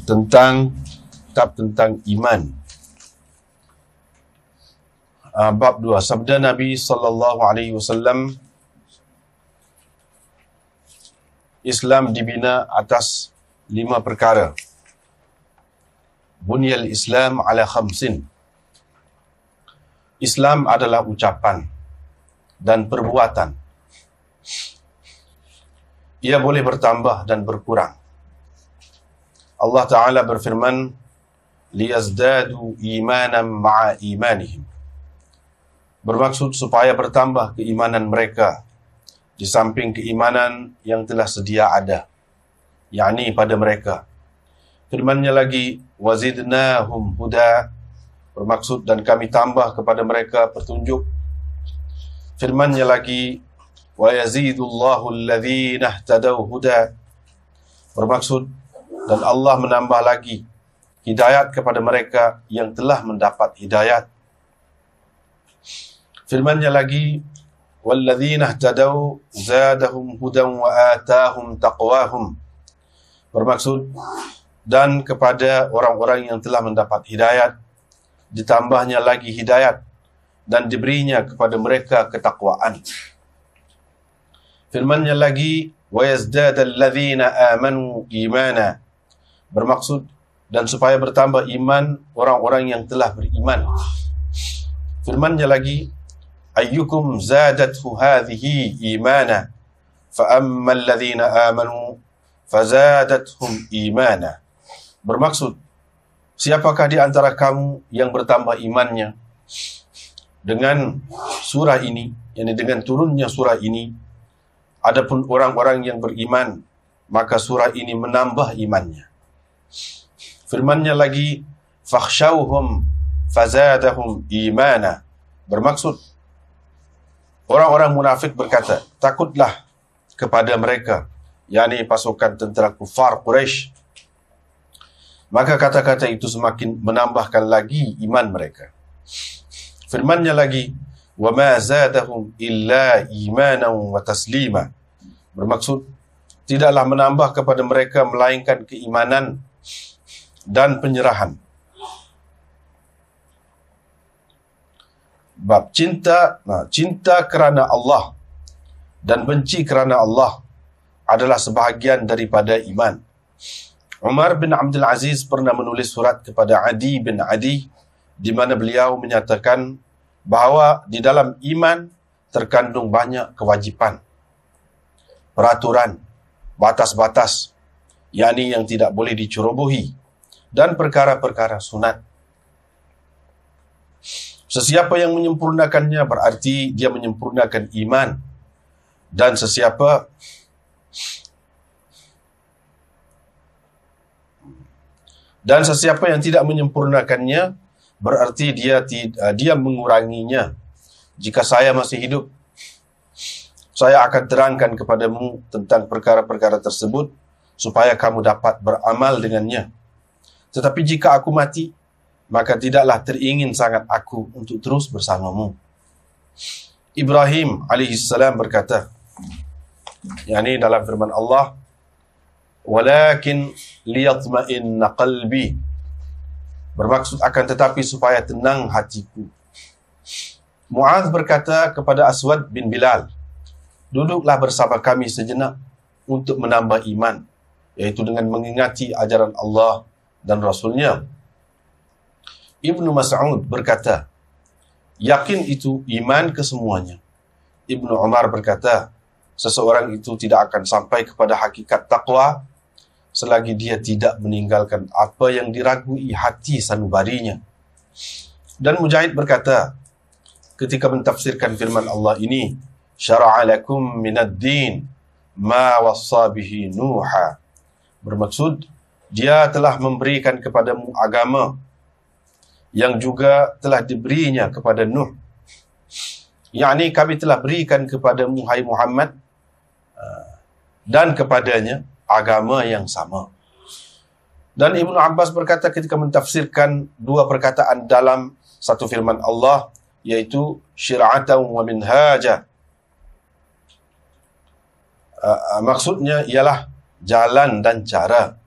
tentang iman. Bab 2, sabda Nabi sallallahu alaihi wasallam, Islam dibina atas 5 perkara. Bunyal Islam ala khamsin. Islam adalah ucapan dan perbuatan. Ia boleh bertambah dan berkurang. Allah Ta'ala berfirman, liyazdadu imanan ma'a imanihim. Bermaksud supaya bertambah keimanan mereka di samping keimanan yang telah sedia ada, yakni pada mereka. Firman-Nya lagi, wazidnahum huda, bermaksud dan kami tambah kepada mereka petunjuk. Firman-Nya lagi, wa yazidullahu alladhina ihtadaw huda, bermaksud dan Allah menambah lagi hidayat kepada mereka yang telah mendapat hidayat. Firman-Nya lagi, walladzina ihtadaw zadahum hudan wa atahum taqwahum, bermaksud dan kepada orang-orang yang telah mendapat hidayat ditambahnya lagi hidayat dan diberinya kepada mereka ketakwaan. Firman-Nya lagi, wa yazdadal ladzina amanu imana, bermaksud dan supaya bertambah iman orang-orang yang telah beriman. Firman-Nya lagi, ayyukum zadathu hadhihi imana fa ammal ladzina amanu fazadathum imana, bermaksud siapakah di antara kamu yang bertambah imannya dengan surah ini, yakni dengan turunnya surah ini. Adapun orang-orang yang beriman, maka surah ini menambah imannya. Firman-Nya lagi, fakhshawhum fazadahum imana, bermaksud orang-orang munafik berkata, takutlah kepada mereka, yakni pasukan tentera kufar Quraisy, maka kata-kata itu semakin menambahkan lagi iman mereka. Firman-Nya lagi, wa ma zadahum illa imanan wa taslima, bermaksud tidaklah menambah kepada mereka melainkan keimanan dan penyerahan. Bab cinta, cinta kerana Allah dan benci kerana Allah adalah sebahagian daripada iman. Umar bin Abdul Aziz pernah menulis surat kepada Adi bin Adi di mana beliau menyatakan bahawa di dalam iman terkandung banyak kewajipan, peraturan, batas-batas, yakni yang tidak boleh dicerobohi, dan perkara-perkara sunat. Sesiapa yang menyempurnakannya berarti dia menyempurnakan iman, dan sesiapa yang tidak menyempurnakannya berarti dia menguranginya. Jika saya masih hidup, saya akan terangkan kepadamu tentang perkara-perkara tersebut supaya kamu dapat beramal dengannya. Tetapi jika aku mati, maka tidaklah teringin sangat aku untuk terus bersamamu. Ibrahim alaihissalam berkata, yakni dalam firman Allah, walakin liyatma'inna qalbi, bermaksud akan tetapi supaya tenang hatiku. Mu'adz berkata kepada Aswad bin Bilal, duduklah bersama kami sejenak untuk menambah iman, yaitu dengan mengingati ajaran Allah dan Rasulnya. Ibnu Mas'ud berkata, yakin itu iman kesemuanya. Ibnu Umar berkata, seseorang itu tidak akan sampai kepada hakikat taqwa selagi dia tidak meninggalkan apa yang diragui hati sanubarinya. Dan Mujahid berkata, ketika mentafsirkan firman Allah ini, syara'a lakum minad din ma wassa bihi Nuha, bermaksud dia telah memberikan kepadamu agama yang juga telah diberinya kepada Nuh, yakni kami telah berikan kepadamu hai Muhammad dan kepadanya agama yang sama. Dan Ibnu Abbas berkata ketika mentafsirkan 2 perkataan dalam satu firman Allah, yaitu syir'atan wa minhaja, maksudnya ialah jalan dan cara.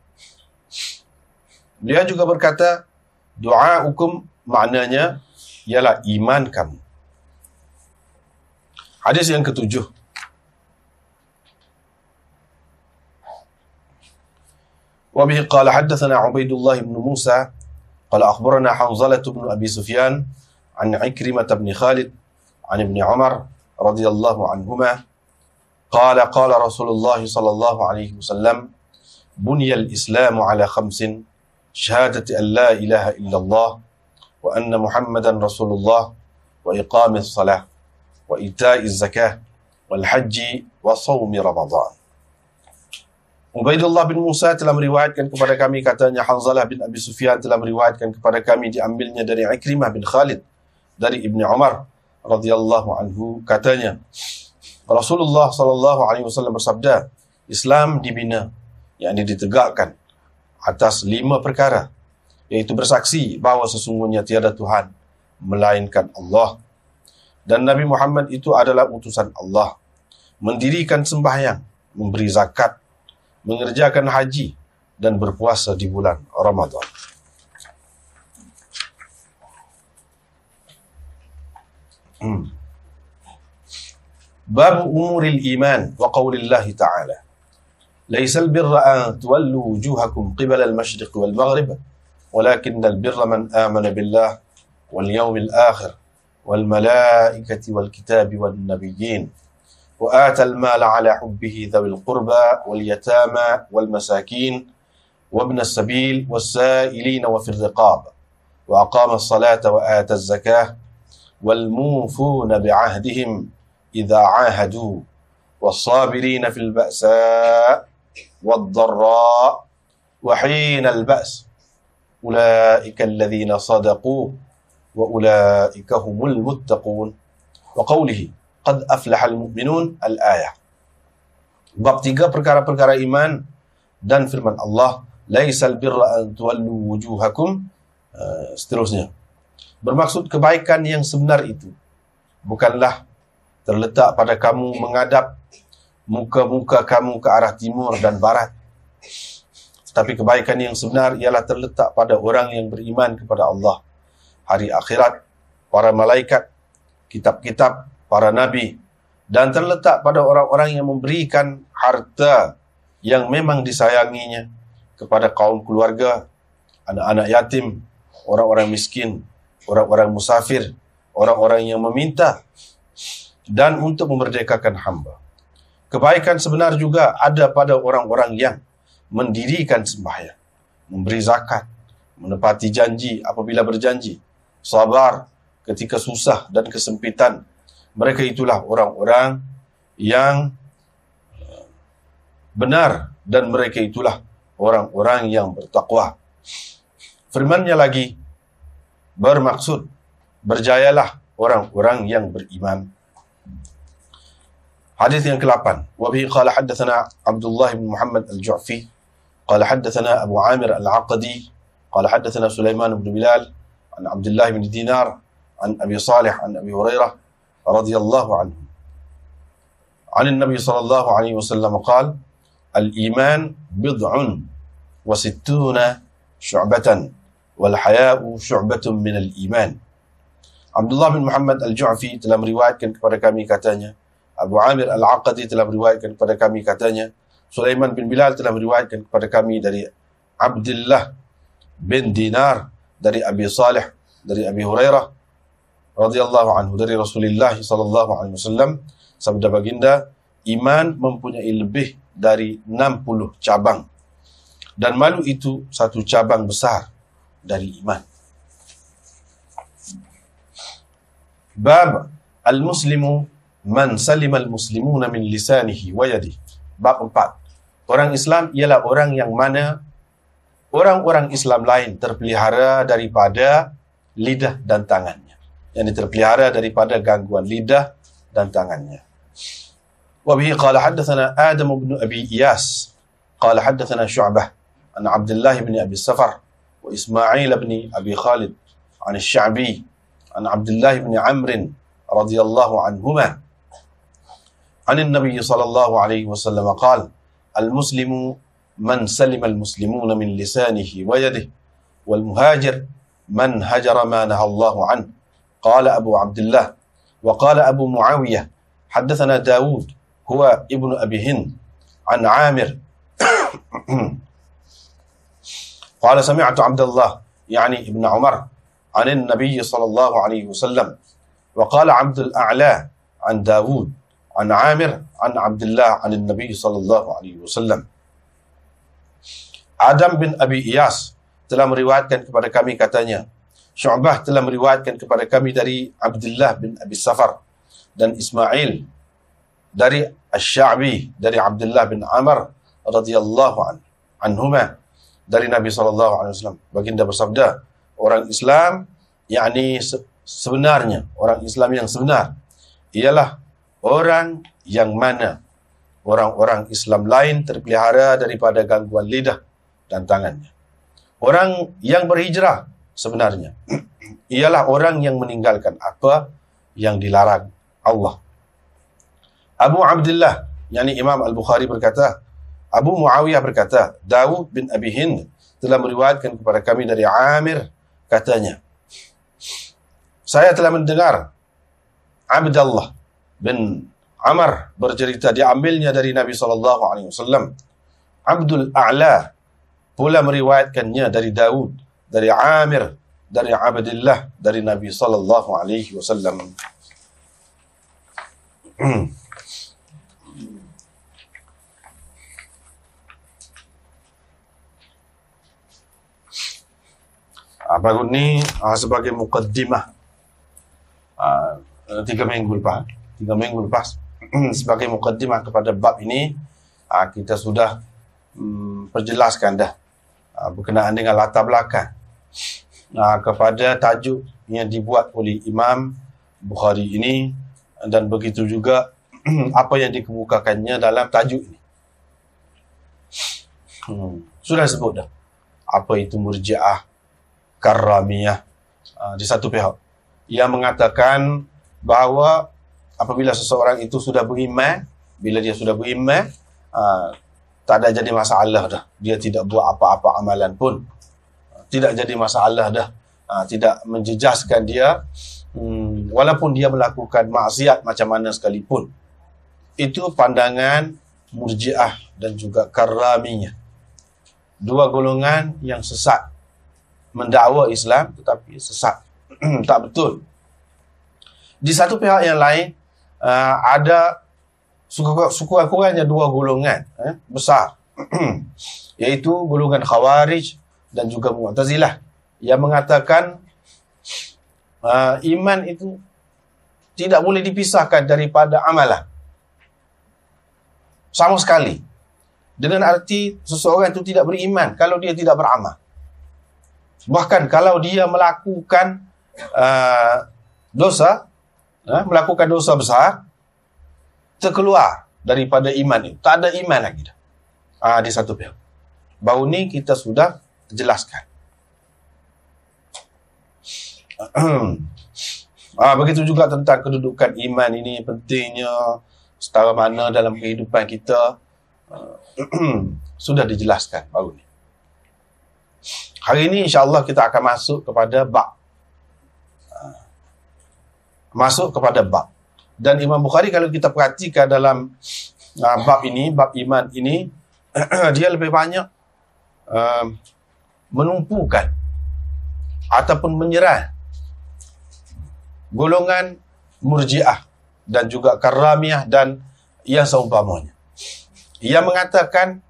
Beliau juga berkata, du'aukum maknanya ialah iman kamu. Hadis yang ketujuh. Wa bihi qala haddatsana Ubaidullah bin Musa qala akhbarana Hanzalah bin Abi Sufyan an Ikrimah bin Khalid an Ibn Umar radhiyallahu anhuma qala qala Rasulullah sallallahu alaihi wasallam buniyal Islamu ala khamsin syahadati an la ilaha illallah wa anna Muhammadan Rasulullah wa iqamis salah wa ita'iz zakah wal haji wa sawmi Ramadan. Ubaidullah bin Musa telah meriwayatkan kepada kami, katanya Hanzalah bin Abi Sufyan telah meriwayatkan kepada kami, diambilnya dari Ikrimah bin Khalid dari Ibn Umar radhiyallahu anhu, katanya Rasulullah sallallahu alaihi wasallam bersabda, Islam dibina, yakni ditegakkan atas 5 perkara, yaitu bersaksi bahawa sesungguhnya tiada Tuhan melainkan Allah dan Nabi Muhammad itu adalah utusan Allah, mendirikan sembahyang, memberi zakat, mengerjakan haji dan berpuasa di bulan Ramadan. Bab umuril iman wa qaulillahi ta'ala laysal birra an tuwallu wujuhakum qibala al-mashriq wal maghrib walakinnal birra man amana billah wal yawmil akhir wal malaikati wal kitabi wan nabiyyin wa atal mala ala hubbihi dhawil qurba wal yatama wal masakin wa ibn as-sabil was sa'ilin wa fir riqab wa aqama as-salata wa ata az-zakah wal mufuna bi'ahdihim idza 'ahadu was sabirin fil ba'sa wad dharra wa hina al-ba's ulaika alladhina sadaqu wa ulaika humul muttaqun wa qawlihi qad aflahal mu'minun al-ayah. Bab 3 perkara-perkara iman dan firman Allah laisal birra an tuwallu wujuhakum, seterusnya. Bermaksud kebaikan yang sebenar itu bukanlah terletak pada kamu menghadap muka-muka kamu ke arah timur dan barat. Tapi kebaikan yang sebenar ialah terletak pada orang yang beriman kepada Allah, hari akhirat, para malaikat, kitab-kitab, para nabi, dan terletak pada orang-orang yang memberikan harta yang memang disayanginya kepada kaum keluarga, anak-anak yatim, orang-orang miskin, orang-orang musafir, orang-orang yang meminta, dan untuk memerdekakan hamba. Kebaikan sebenar juga ada pada orang-orang yang mendirikan sembahyang, memberi zakat, menepati janji apabila berjanji, sabar ketika susah dan kesempitan. Mereka itulah orang-orang yang benar dan mereka itulah orang-orang yang bertakwa. Firman-Nya lagi bermaksud berjayalah orang-orang yang beriman. Hadis yang ke-8. Wa bihi qala haddatsana Abdullah bin Muhammad al-Ju'fi qala haddatsana Abu Amir al-Aqdi qala haddatsana Sulaiman bin Bilal an Abdullah bin Dinar an Abi Salih an Abi Hurairah radhiyallahu anhu an Nabi sallallahu alaihi wasallam qala al-iman bid'un wa sittuna syu'batan wal haya'u syu'batun min al-iman. Abdullah bin Muhammad al-Ju'fi telah meriwayatkan kepada kami, katanya Abu Amir al-Aqdi telah meriwayatkan kepada kami, katanya Sulaiman bin Bilal telah meriwayatkan kepada kami dari Abdullah bin Dinar dari Abi Salih dari Abi Hurairah radhiyallahu anhu dari Rasulullah sallallahu alaihi wasallam, sabda baginda, iman mempunyai lebih dari 60 cabang dan malu itu satu cabang besar dari iman. Bab al-muslimu man salima al-muslimuna min lisanihi wa yadihi. Bab 4. Orang Islam ialah orang yang mana orang-orang Islam lain terpelihara daripada lidah dan tangannya. Yang terpelihara daripada gangguan lidah dan tangannya. Wa bihi qala haddatsana Adam bin Abi Iyas qala haddatsana Syu'bah an Abdullah bin Abi Safar wa Ismail bin Abi Khalid an Asy-Sya'bi an Abdullah bin Amr radhiyallahu anhuma an an-nabiy sallallahu alaihi wasallam qala al-muslimu man salima al-muslimuna min lisanihi wa yadihi wal muhajir man hajara ma nahallahu an. Qala Abu Abdullah wa qala Abu Muawiyah haddatsana Dawud huwa ibnu Abi Hind an Amir qala sami'tu Abdullah yani ibn Umar an an-nabiy sallallahu alaihi wasallam wa qala Abdul A'la an Dawud an Amir an Abdullah an an-nabiy sallallahu alaihi wasallam. Adam bin Abi Iyas telah meriwayatkan kepada kami katanya, Syu'bah telah meriwayatkan kepada kami dari Abdullah bin Abi Safar dan Ismail dari Asy-Sya'bi dari Abdullah bin Amr radhiyallahu anhuma dari Nabi sallallahu alaihi wasallam. Baginda bersabda, orang Islam yakni sebenarnya orang Islam yang sebenar ialah orang yang mana orang-orang Islam lain terpelihara daripada gangguan lidah dan tangannya. Orang yang berhijrah sebenarnya ialah orang yang meninggalkan apa yang dilarang Allah. Abu Abdullah, yakni Imam Al-Bukhari berkata, Abu Muawiyah berkata, Dawud bin Abi Hind telah meriwayatkan kepada kami dari Amir, katanya, saya telah mendengar Abdullah bin Amr bercerita, diambilnya dari Nabi SAW. Abdul A'la pula meriwayatkannya dari Dawud, dari Amir, dari Abdullah, dari Nabi SAW. Baru ni sebagai mukaddimah 3 minggu lepas sebagai mukaddimah kepada bab ini, kita sudah perjelaskan dah berkenaan dengan latar belakang kepada tajuk yang dibuat oleh Imam Bukhari ini, dan begitu juga apa yang dikemukakannya dalam tajuk ini. Sudah sebut dah apa itu Murji'ah, Karramiyah. Di satu pihak yang mengatakan bahawa apabila seseorang itu sudah beriman, bila dia sudah beriman, tak ada jadi masalah dah. Dia tidak buat apa-apa amalan pun, tidak jadi masalah dah. Tidak menjejaskan dia, walaupun dia melakukan maksiat macam mana sekalipun. Itu pandangan Murji'ah dan juga Karramiyah. Dua golongan yang sesat, mendakwa Islam tetapi sesat. Tak betul. Di satu pihak yang lain, ada sekurang-kurangnya dua golongan besar, iaitu golongan Khawarij dan juga Mu'tazilah, yang mengatakan iman itu tidak boleh dipisahkan daripada amalan sama sekali. Dengan arti seseorang itu tidak beriman kalau dia tidak beramal. Bahkan kalau dia melakukan dosa, melakukan dosa besar, terkeluar daripada iman itu. Tak ada iman lagi dah. Di satu pihak. Baru ni kita sudah jelaskan. Begitu juga tentang kedudukan iman ini, pentingnya setara mana dalam kehidupan kita, sudah dijelaskan baru ni. Hari ini insya-Allah kita akan masuk kepada bab. Dan Imam Bukhari kalau kita perhatikan dalam bab ini, bab iman ini, dia lebih banyak menumpukan ataupun menyerang golongan Murji'ah dan juga Karramiyah dan yang seumpamanya. Ia mengatakan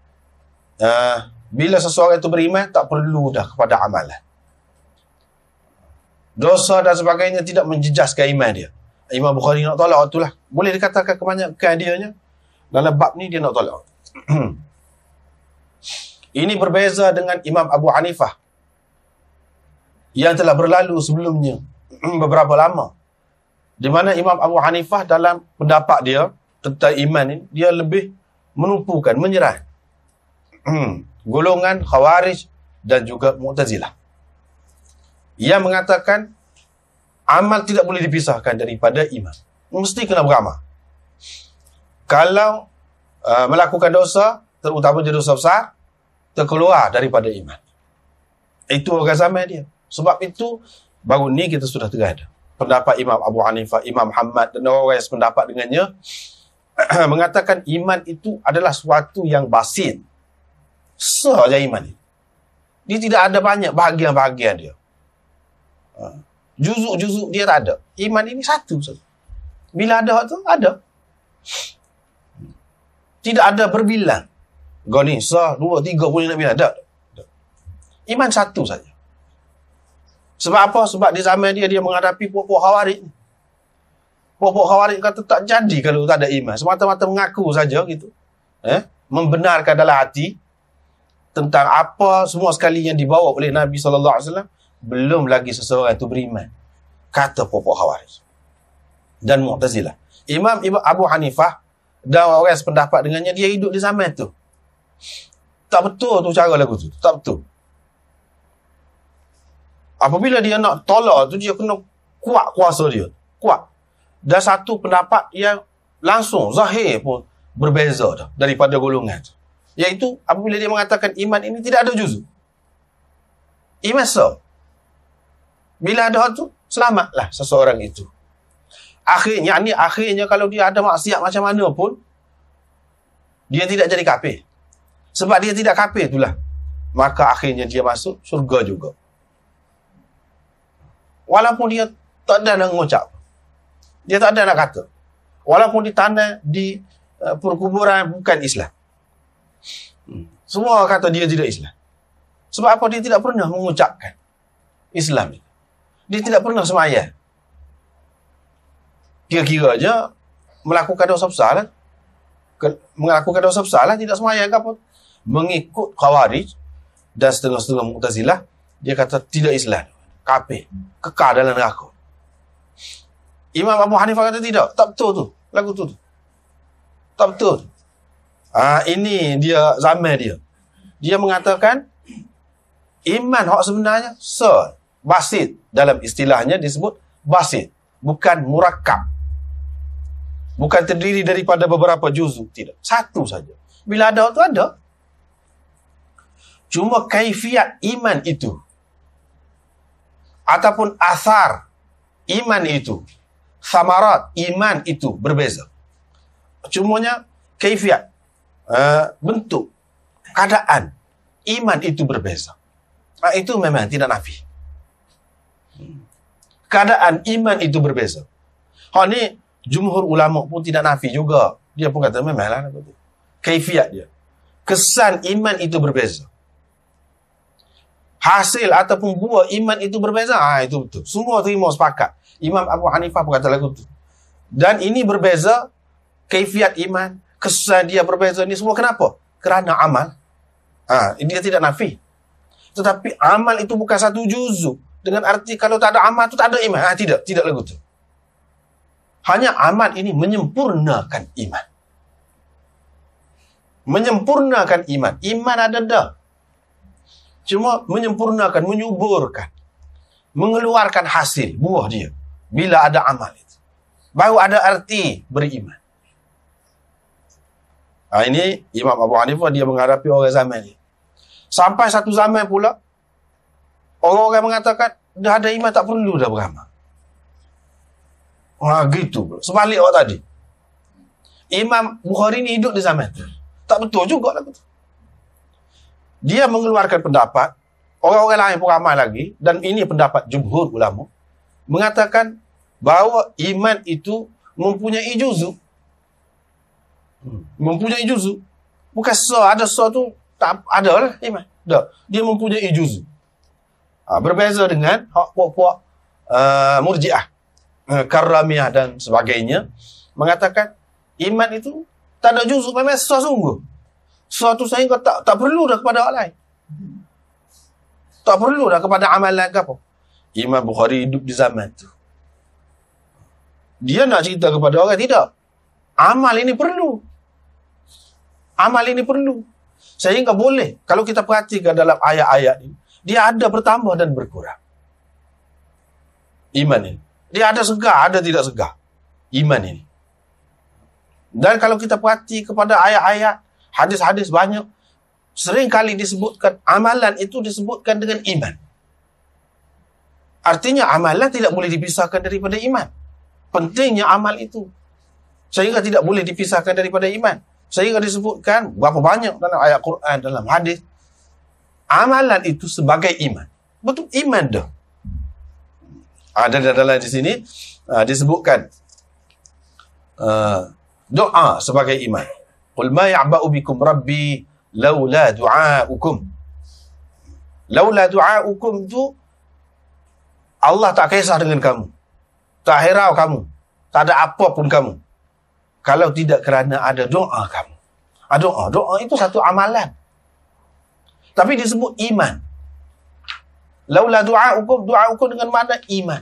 bila seseorang itu beriman, tak perlu dah kepada amalan. Dosa dan sebagainya tidak menjejaskan iman dia. Imam Bukhari nak tolak itulah. Boleh dikatakan kebanyakan dianya dalam bab ni dia nak tolak. Ini berbeza dengan Imam Abu Hanifah yang telah berlalu sebelumnya beberapa lama. Di mana Imam Abu Hanifah dalam pendapat dia tentang iman ini, dia lebih menumpukan, menyerang golongan Khawarij dan juga Mu'tazilah. Ia mengatakan amal tidak boleh dipisahkan daripada iman. Mesti kena beramal. Kalau melakukan dosa, terutama dosa besar, terkeluar daripada iman. Itu orang zaman dia. Sebab itu, baru ni kita sudah terada. Pendapat Imam Abu Hanifah, Imam Ahmad dan orang yang sependapat dengannya mengatakan iman itu adalah suatu yang basit. Sahaja iman itu. Dia tidak ada banyak bahagian-bahagian dia. Juzuk-juzuk dia tak ada. Iman ini satu saja. Bila ada tu, ada. Tidak ada berbilang. Kau ni, 1, 2, 3 boleh nak bilang. Tak. Iman satu saja. Sebab apa? Sebab di zaman dia menghadapi puak-puak Khawarij. Puak-puak Khawarij kata tak jadi kalau tak ada iman. Semata-mata mengaku saja gitu. Membenarkan dalam hati tentang apa semua sekali yang dibawa oleh Nabi SAW. Belum lagi seseorang itu beriman. Kata puak-puak Khawarij. Dan Mu'tazilah. Imam Abu Hanifah dan orang yang sependapat dengannya, dia hidup di zaman tu. Tak betul tu cara lagu tu. Tak betul. Apabila dia nak tolak tu, dia kena kuat kuasa dia. Kuat. Dan satu pendapat yang langsung, zahir pun berbeza dah daripada golongan tu. Iaitu, apabila dia mengatakan iman ini tidak ada juzuk. Iman sah. Bila ada tu, selamatlah seseorang itu. Akhirnya kalau dia ada maksiat macam mana pun, dia tidak jadi kafir. Sebab dia tidak kafir itulah. Maka akhirnya dia masuk syurga juga. Walaupun dia tak ada nak mengucap. Dia tak ada nak kata. Walaupun di tanah, di perkuburan bukan Islam. Semua kata dia tidak Islam. Sebab apa? Dia tidak pernah mengucapkan Islam. Dia tidak pernah sembahyang. Kira-kira aja melakukan dosa besar lah. Melakukan dosa besar lah, tidak sembahyang ke apa. Mengikut Khawarij dan setengah-setengah Mu'tazilah, dia kata tidak Islam. Kafir. Kekal dalam neraka. Imam Abu Hanifah kata tidak. Tak betul tu. Lagu tu. Tak betul. Ini dia zaman dia. Dia mengatakan iman hak sebenarnya basit. Dalam istilahnya disebut basit. Bukan murakkab. Bukan terdiri daripada beberapa juzuk. Tidak. Satu saja. Bila ada tu ada. Cuma kaifiat iman itu ataupun asar iman itu, samarat iman itu berbeza. Cumanya kaifiat, bentuk, keadaan iman itu berbeza. Itu memang tidak nafi. Keadaan iman itu berbeza. Ni jumhur ulama pun tidak nafi juga. Dia pun kata memanglah kaifiat dia. Kesan iman itu berbeza. Hasil ataupun buah iman itu berbeza. Itu betul. Semua terima sepakat. Imam Abu Hanifah pun kata lagu tu. Dan ini berbeza. Kaifiat iman. Kesan dia berbeza. Ini semua kenapa? Kerana amal. Dia tidak nafi. Tetapi amal itu bukan satu juzuk. Dengan arti kalau tak ada amal itu tak ada iman. Tidak. Tidak lagu tu. Hanya amal ini menyempurnakan iman. Menyempurnakan iman. Iman ada dah. Cuma menyempurnakan, menyuburkan, mengeluarkan hasil, buah dia. Bila ada amal itu. Baru ada arti beriman. Ini Imam Abu Hanifah, dia menghadapi orang zaman ini. Sampai satu zaman pula, orang-orang mengatakan, dah ada iman tak perlu dah beramal. Gitu pula. Sebalik orang tadi. Imam Bukhari ni hidup di zaman itu. Tak betul juga lah. Dia mengeluarkan pendapat, orang-orang lain pun ramai lagi, dan ini pendapat jumhur ulama, mengatakan bahawa iman itu mempunyai juzuk. Mempunyai juzuk. Bukan ada tu, tak ada lah iman. Dia mempunyai juzuk. Berbeza dengan puak-puak Murji'ah, Karramiyah dan sebagainya, mengatakan iman itu tak ada juzuk, memang sungguh. Suatu sehingga tak perlu dah kepada orang lain. Tak perlu dah kepada amalan ke apa. Imam Bukhari hidup di zaman tu. Dia nak cerita kepada orang, tidak. Amal ini perlu. Amal ini perlu. Sehingga boleh. Kalau kita perhatikan dalam ayat-ayat ini, dia ada bertambah dan berkurang. Iman ini. Dia ada segar, ada tidak segar. Iman ini. Dan kalau kita perhati kepada ayat-ayat, hadis-hadis banyak, sering kali disebutkan amalan itu disebutkan dengan iman. Artinya amalan tidak boleh dipisahkan daripada iman. Pentingnya amal itu. Sehingga tidak boleh dipisahkan daripada iman. Sehingga disebutkan berapa banyak dalam ayat Quran, dalam hadis. Amalan itu sebagai iman. Betul, iman dah. Ada dalam di sini disebutkan doa sebagai iman. Qul ma ya'ba'u bikum rabbi laula du'aukum. Laula du'aukum tu Allah tak kisah dengan kamu. Tak hirau kamu. Tak ada apa pun kamu. Kalau tidak kerana ada doa kamu. Doa itu satu amalan. Tapi disebut iman. Laula du'aukum dengan makna iman.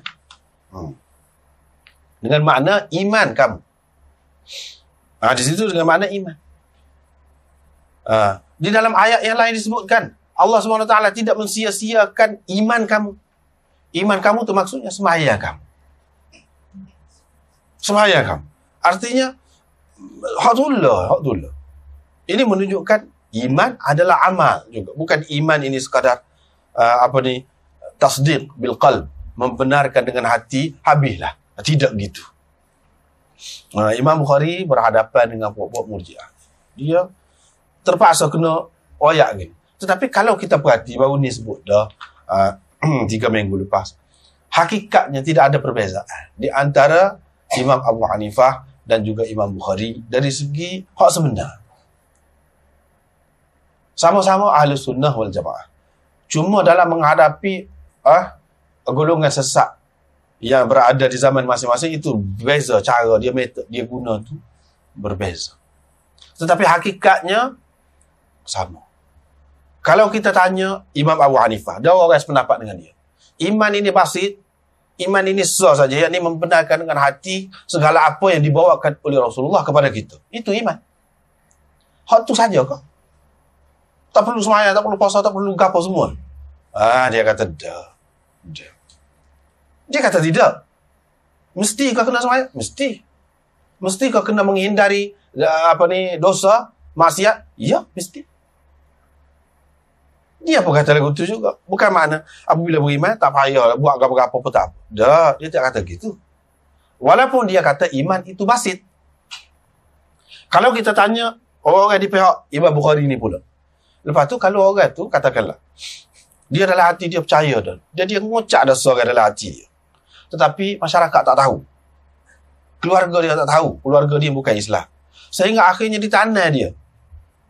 Dengan makna iman kamu. Di situ dengan makna iman. Di dalam ayat yang lain disebutkan Allah SWT tidak mensia-siakan iman kamu. Iman kamu itu maksudnya sembahyang kamu. Sembahyang kamu. Artinya haqullah. Ini menunjukkan iman adalah amal juga. Bukan iman ini sekadar tasdiq bil qalb, membenarkan dengan hati, habislah. Tidak gitu. Imam Bukhari berhadapan dengan puak-puak Murji'ah. Dia terpaksa kena oyak gitu. Tetapi kalau kita perhati, baru ni sebut dah 3 minggu lepas, hakikatnya tidak ada perbezaan di antara Imam Abu Hanifah dan juga Imam Bukhari dari segi hak sebenar. Sama-sama ahli sunnah wal jamaah. Cuma dalam menghadapi golongan sesat yang berada di zaman masing-masing itu beza cara dia, metod dia guna tu berbeza. Tetapi hakikatnya sama. Kalau kita tanya Imam Abu Hanifah, ada orang sependapat dengan dia. Iman ini basit, iman ini sah saja, yakni membenarkan dengan hati segala apa yang dibawakan oleh Rasulullah kepada kita. Itu iman. Hak tu saja kah? Tak perlu sembahyang, tak perlu puasa, tak perlu apa semua. Dia kata dah. Dia kata tidak. Mesti kau kena sembahyang? Mesti. Mesti kau kena menghindari dosa, maksiat? Ya, mesti. Dia pun kata lagu tu juga. Bukan makna apabila beriman tak payah buat apa-apa pun tak apa. Dah, dia tak kata gitu. Walaupun dia kata iman itu basit. Kalau kita tanya orang di pihak Imam Bukhari ni pula. Lepas tu kalau orang tu katakanlah dia dalam hati dia percaya dah. Dia ngucap dah suara dalam hati dia. Tetapi masyarakat tak tahu. Keluarga dia tak tahu. Keluarga dia bukan Islam. Sehingga akhirnya di tanah dia,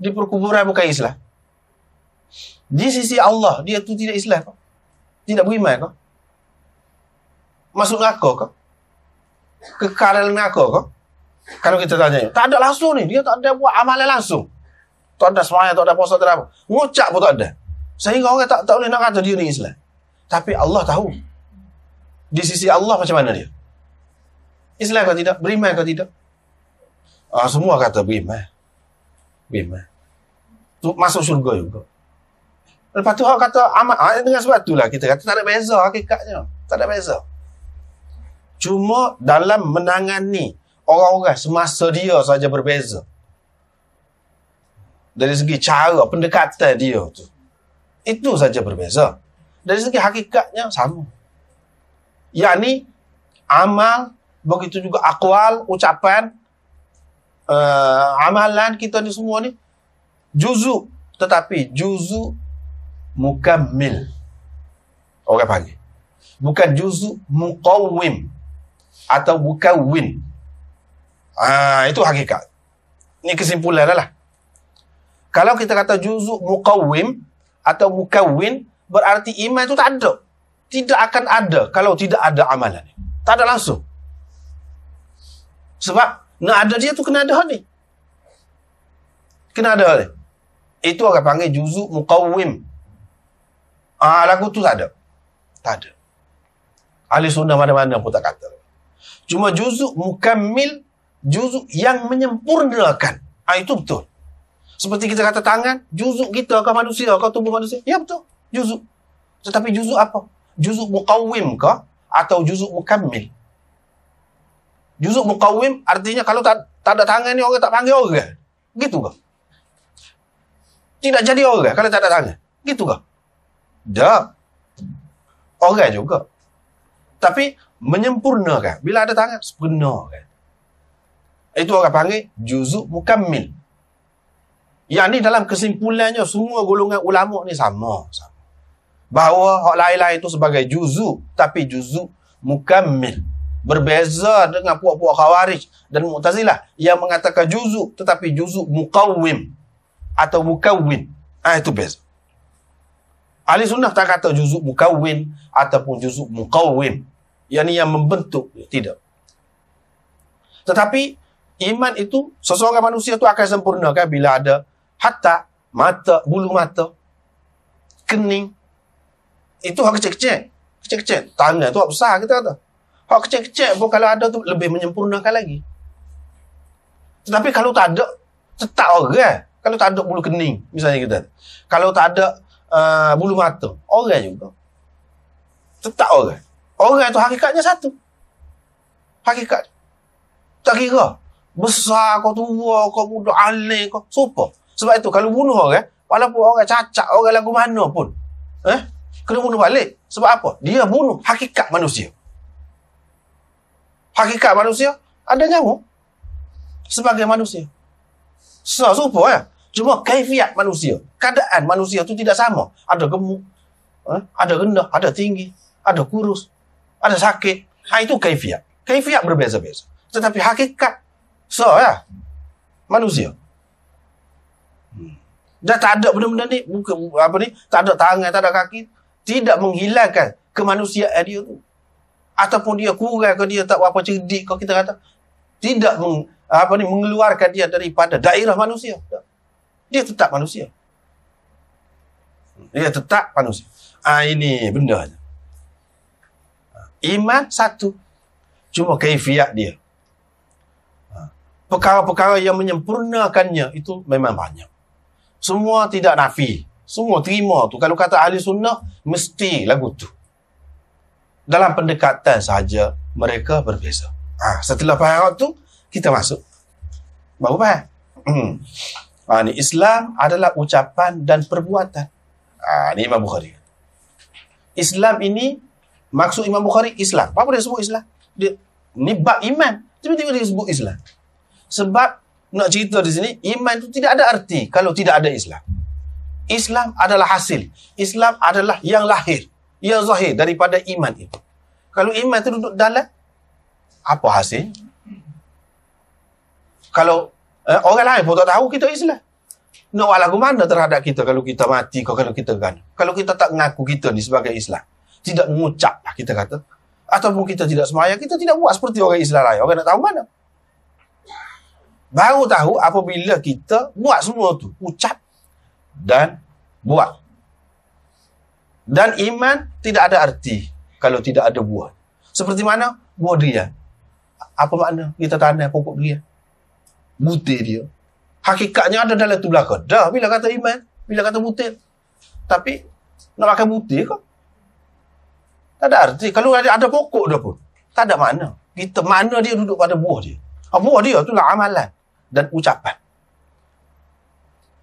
di perkuburan bukan Islam. Di sisi Allah, dia tu tidak Islam kau? Tidak beriman kau? Masuk neraka kau? Kekal dalam neraka kau? Kalau kita tanya, tak ada langsung ni. Dia tak ada buat amalan langsung. Tak ada sembahyang, tak ada puasa, tak ada apa. Ngucap pun tak ada. Sehingga orang tak boleh nak kata dia ni Islam. Tapi Allah tahu. Di sisi Allah macam mana dia? Islam kau tidak? Beriman kau tidak? Semua kata beriman. Beriman. Masuk syurga juga. Lepas tu orang kata amal. Dengan sebab itulah kita kata tak ada beza hakikatnya. Tak ada beza. Cuma dalam menangani orang-orang semasa dia saja berbeza. Dari segi cara pendekatan dia tu. Itu saja berbeza. Dari segi hakikatnya sama. Yakni amal, begitu juga aqwal, ucapan, amalan kita ni semua ni juzu, tetapi juzu mukammil. Orang panggil. Bukan juzu muqawwim atau mukawwin. Itu hakikat. Ini kesimpulan lah. Kalau kita kata juzu muqawwim atau mukawwin, berarti iman itu tak ada. Tidak akan ada kalau tidak ada amalan. Tak ada langsung. Sebab nak ada dia tu kena ada ni. Kena ada ni. Itu orang panggil juzu muqawwim. Lagu tu tak ada. Tak ada. Ahli sunnah mana-mana pun tak kata. Cuma juzuk mukammil, juzuk yang menyempurnakan. Itu betul. Seperti kita kata tangan, juzuk kita kau manusia, kau tubuh manusia. Ya betul. Juzuk. Tetapi juzuk apa? Juzuk muqawwim kah? Atau juzuk mukammil? Juzuk muqawwim artinya kalau tak ada tangan ni orang tak panggil orang. Gitu kah? Tidak jadi orang kalau tak ada tangan. Gitu kah? Dah. Orang juga. Tapi menyempurnakan. Bila ada tangan, sempurnakan. Itu orang panggil juzuk mukammil. Yang ni dalam kesimpulannya, semua golongan ulama ni sama. Bahawa hak lain-lain itu sebagai juzuk, tapi juzuk mukammil. Berbeza dengan puak-puak Khawarij dan Mu'tazilah yang mengatakan juzuk, tetapi juzuk muqawwim atau mukawwin. Itu beza. Ahli sunnah tak kata juzuk mukawwin ataupun juzuk muqawwim. Yang ni yang membentuk. Tidak. Tetapi iman itu, seseorang manusia itu akan sempurnakan bila ada hatta, mata, bulu mata, kening. Itu hak kecil-kecil. Kecil-kecil. Tangan tu hak besar kita kata. Hak kecil-kecil pun kalau ada tu lebih menyempurnakan lagi. Tetapi kalau tak ada, tetap orang. Kalau tak ada bulu kening, misalnya kita. Kalau tak ada bulu mata, orang juga. Tetap orang. Orang itu hakikatnya satu. Hakikat. Tak kira. Besar kau, tua kau, muda, alim kau. Super. Sebab itu kalau bunuh orang, walaupun orang cacat, orang lagu mana pun, kena bunuh balik. Sebab apa? Dia bunuh hakikat manusia. Hakikat manusia ada nyawa sebagai manusia. Super ya. Cuma kaifiat manusia, keadaan manusia itu tidak sama. Ada gemuk, ada rendah, ada tinggi, ada kurus, ada sakit. Itu kaifiat. Kaifiat berbeza-beza. Tetapi hakikat ya manusia. Dah tak ada benda-benda ni, tak ada tangan, tak ada kaki, tidak menghilangkan kemanusiaan dia tu. Ataupun dia kurang ke dia tak apa cerdik kau kita kata, tidak mengeluarkan dia daripada daerah manusia. Dia tetap manusia. Dia tetap manusia. Ini benda. Iman satu. Cuma kaifiat dia. Perkara-perkara yang menyempurnakannya itu memang banyak. Semua tidak nafi. Semua terima tu. Kalau kata ahli sunnah, mesti lagu tu. Dalam pendekatan saja mereka berbeza. Setelah faham tu, kita masuk. Baru faham. Ni Islam adalah ucapan dan perbuatan. Ni Imam Bukhari. Islam ini, maksud Imam Bukhari, Islam. Apa dia sebut Islam? Ni bab iman. Tiba-tiba dia sebut Islam. Sebab, nak cerita di sini, iman itu tidak ada arti kalau tidak ada Islam. Islam adalah hasil. Islam adalah yang lahir, yang zahir daripada iman itu. Kalau iman itu duduk dalam, apa hasil? Kalau orang lain pun tak tahu kita Islam, nak buat lagu mana terhadap kita kalau kita mati, kalau kita kan? Kalau kita tak mengaku kita ni sebagai Islam, tidak mengucap lah kita kata, ataupun kita tidak semayang, kita tidak buat seperti orang Islam lain. Orang nak tahu mana? Baru tahu apabila kita buat semua tu, ucap dan buat. Dan iman tidak ada arti kalau tidak ada buah. Seperti mana? Buah durian. Apa makna? Kita tanam pokok durian. Butir dia. Hakikatnya ada dalam tu belakang. Dah bila kata iman, bila kata butir. Tapi nak makan butir kok? Tak ada arti. Kalau ada pokok dah pun, tak ada makna. Kita mana dia duduk pada buah dia. Buah dia itulah amalan dan ucapan.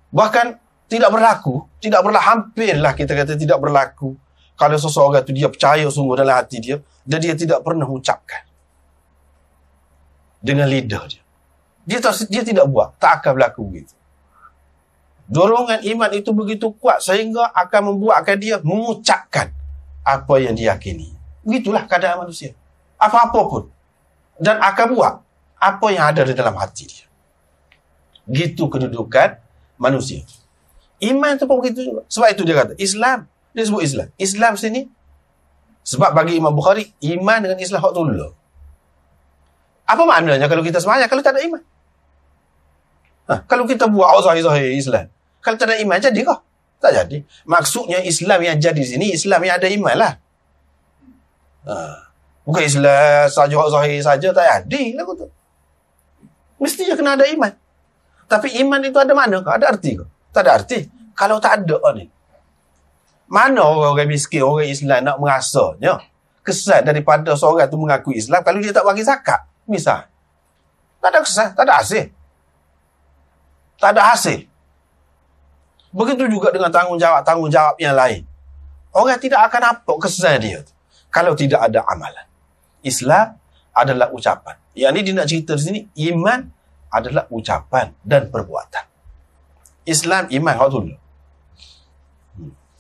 Bahkan tidak berlaku, hampirlah kita kata tidak berlaku kalau seseorang itu dia percaya sungguh dalam hati dia dan dia tidak pernah ucapkan dengan lidah dia. Dia tidak buat, tak akan berlaku begitu. Dorongan iman itu begitu kuat sehingga akan membuatkan dia mengucapkan apa yang dia yakini. Begitulah keadaan manusia. Apa-apa pun. Dan akan buat apa yang ada di dalam hati dia. Gitu kedudukan manusia. Iman itu pun begitu juga. Sebab itu dia kata, Islam. Dia sebut Islam. Islam sini, sebab bagi Imam Bukhari, iman dengan Islam hak tula. Apa maknanya kalau kita semayang, kalau tak ada iman? Kalau kita buat zahir-zahir Islam, kalau tak ada iman, jadi kah? Tak jadi. Maksudnya Islam yang jadi sini, Islam yang ada iman lah. Bukan Islam saja zahir saja, tak jadi lah tu. Mestinya kena ada iman. Tapi iman itu ada mana? Ada arti ke? Tak ada arti. Kalau tak ada ni, mana orang miskin, orang Islam nak merasanya kesan daripada seorang tu mengaku Islam kalau dia tak bagi zakat? Misal. Tak ada kesan, tak ada hasil. Tak ada hasil. Begitu juga dengan tanggungjawab yang lain. Orang tidak akan nampak kesan dia. kalau tidak ada amalan. Islam adalah ucapan. Yang ini dia nak cerita di sini, iman adalah ucapan dan perbuatan. Islam, iman, hak dulu.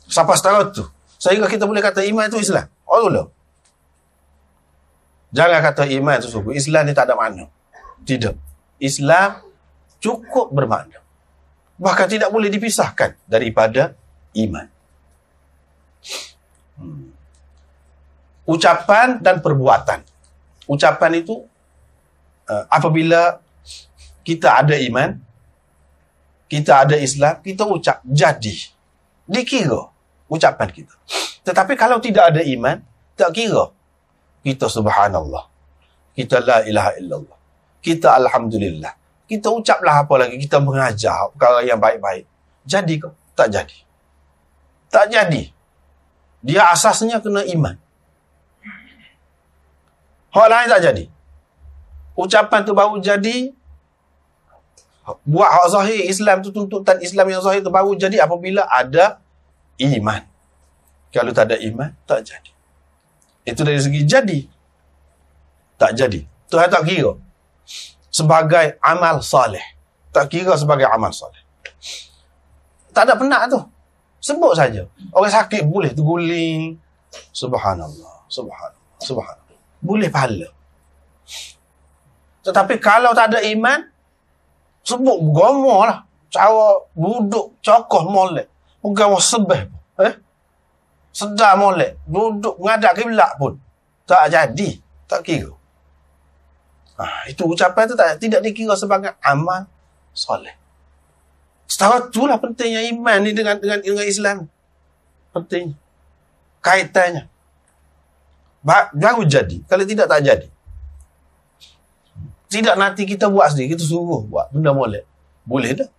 Sampai setara tu. Sehingga kita boleh kata iman itu Islam. Hak dulu. Jangan kata iman itu suku. Islam ni tak ada makna. Tidak. Islam cukup bermakna. Bahkan tidak boleh dipisahkan daripada iman. Ucapan dan perbuatan. Ucapan itu apabila kita ada iman, kita ada Islam, kita ucap, jadi. Dikira ucapan kita. Tetapi kalau tidak ada iman, tak kira. Kita subhanallah. Kita la ilaha illallah. Kita alhamdulillah. Kita ucaplah apa lagi. Kita mengajar perkara yang baik-baik. Jadi ke? Tak jadi. Tak jadi. Dia asasnya kena iman. Hak lain tak jadi. Ucapan tu baru jadi. Buat hak zahir Islam tu, tuntutan Islam yang zahir tu baru jadi apabila ada iman. Kalau tak ada iman, tak jadi. Itu dari segi jadi. Tak jadi. Tuhan tak kira sebagai amal soleh. Tak kira sebagai amal soleh. Tak ada penat tu. Sebut saja. Orang sakit boleh terguling. Subhanallah. Subhanallah. Subhanallah. Boleh pahala. Tetapi kalau tak ada iman, sebut bergama lah. Cara duduk, cokoh molek. Bukan orang sebeh. Sedar molek. Duduk menghadap kiblat pun. Tak jadi. Tak kira. Itu ucapan itu tidak dikira sebagai amal soleh. Setara itulah pentingnya iman ni dengan Islam. Penting. Kaitannya. Baru jadi. Kalau tidak, tak jadi. Tidak nanti kita buat sendiri. Kita suruh buat benda molek. Boleh tak?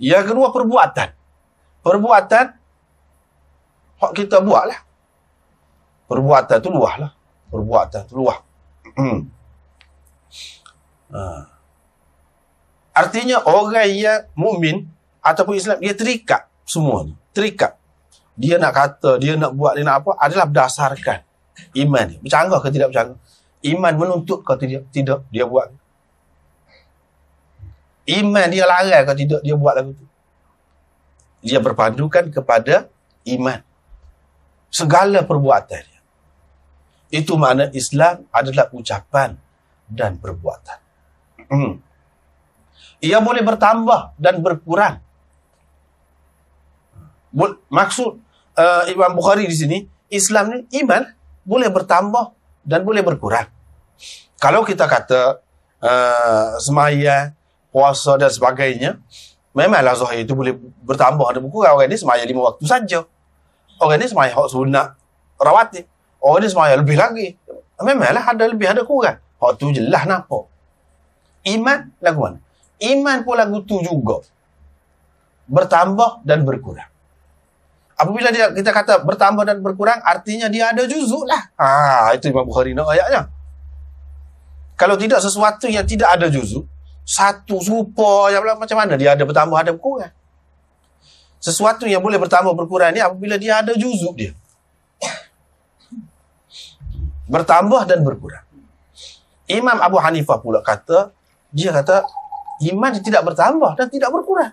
Yang kedua, perbuatan. Perbuatan, hak kita buat lah. Perbuatan tu luah lah. Perbuatan tu luah. Artinya orang yang mukmin ataupun Islam, dia terikat semua ni. Terikat. Dia nak kata, dia nak buat, dia nak apa, adalah berdasarkan iman dia. Bercanggah ke tidak bercanggah? Iman menuntut ke tidak dia buat. Iman dia larang ke tidak dia buat lagu tu. Dia berpandukan kepada iman. Segala perbuatan dia. Itu makna Islam adalah ucapan dan perbuatan. Ia boleh bertambah dan berkurang. Maksud Imam Bukhari di sini, Islam ni iman boleh bertambah dan boleh berkurang. Kalau kita kata sembahyang, puasa dan sebagainya, memanglah zahir itu boleh bertambah dan berkurang. Orang ni sembahyang 5 waktu saja. Orang ni sembahyang hak sunat rawatib. Orang ni sembahyang lebih lagi. Memanglah ada lebih ada kurang. Hak tu jelas nampak. Iman lagu mana? Iman pun lagu tu juga. Bertambah dan berkurang. Apabila kita kata bertambah dan berkurang, artinya dia ada juzuk lah. Itu Imam Bukhari nak ayatnya. Kalau tidak sesuatu yang tidak ada juzuk, satu serupa yang macam mana dia ada bertambah ada berkurang. Sesuatu yang boleh bertambah berkurang ni apabila dia ada juzuk dia. Bertambah dan berkurang. Imam Abu Hanifah pula kata, dia kata iman tidak bertambah dan tidak berkurang.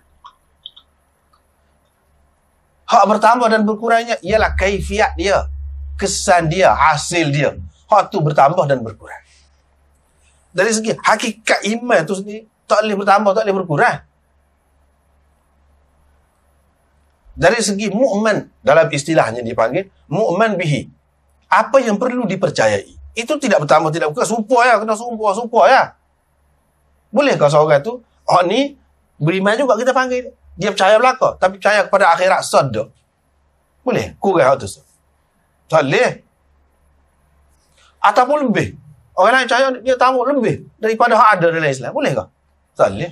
Hak bertambah dan berkurangnya ialah kaifiat dia, kesan dia, hasil dia. Hak tu bertambah dan berkurang. Dari segi hakikat iman tu sendiri, tak boleh bertambah, tak boleh berkurang. Dari segi mu'min, dalam istilahnya dipanggil mu'min bihi. Apa yang perlu dipercayai, itu tidak bertambah, tidak berkurang. Sumpah ya, kena sumpah ya. Bolehkah seorang tu, ni beriman juga kita panggil. Dia percaya belaka, tapi percaya kepada akhirat sadaq. Boleh? Kurang hal tu. Tak boleh. Ataupun lebih. Orang lain percaya dia tambah lebih daripada hak ada dalam Islam. Bolehkah? Tak boleh.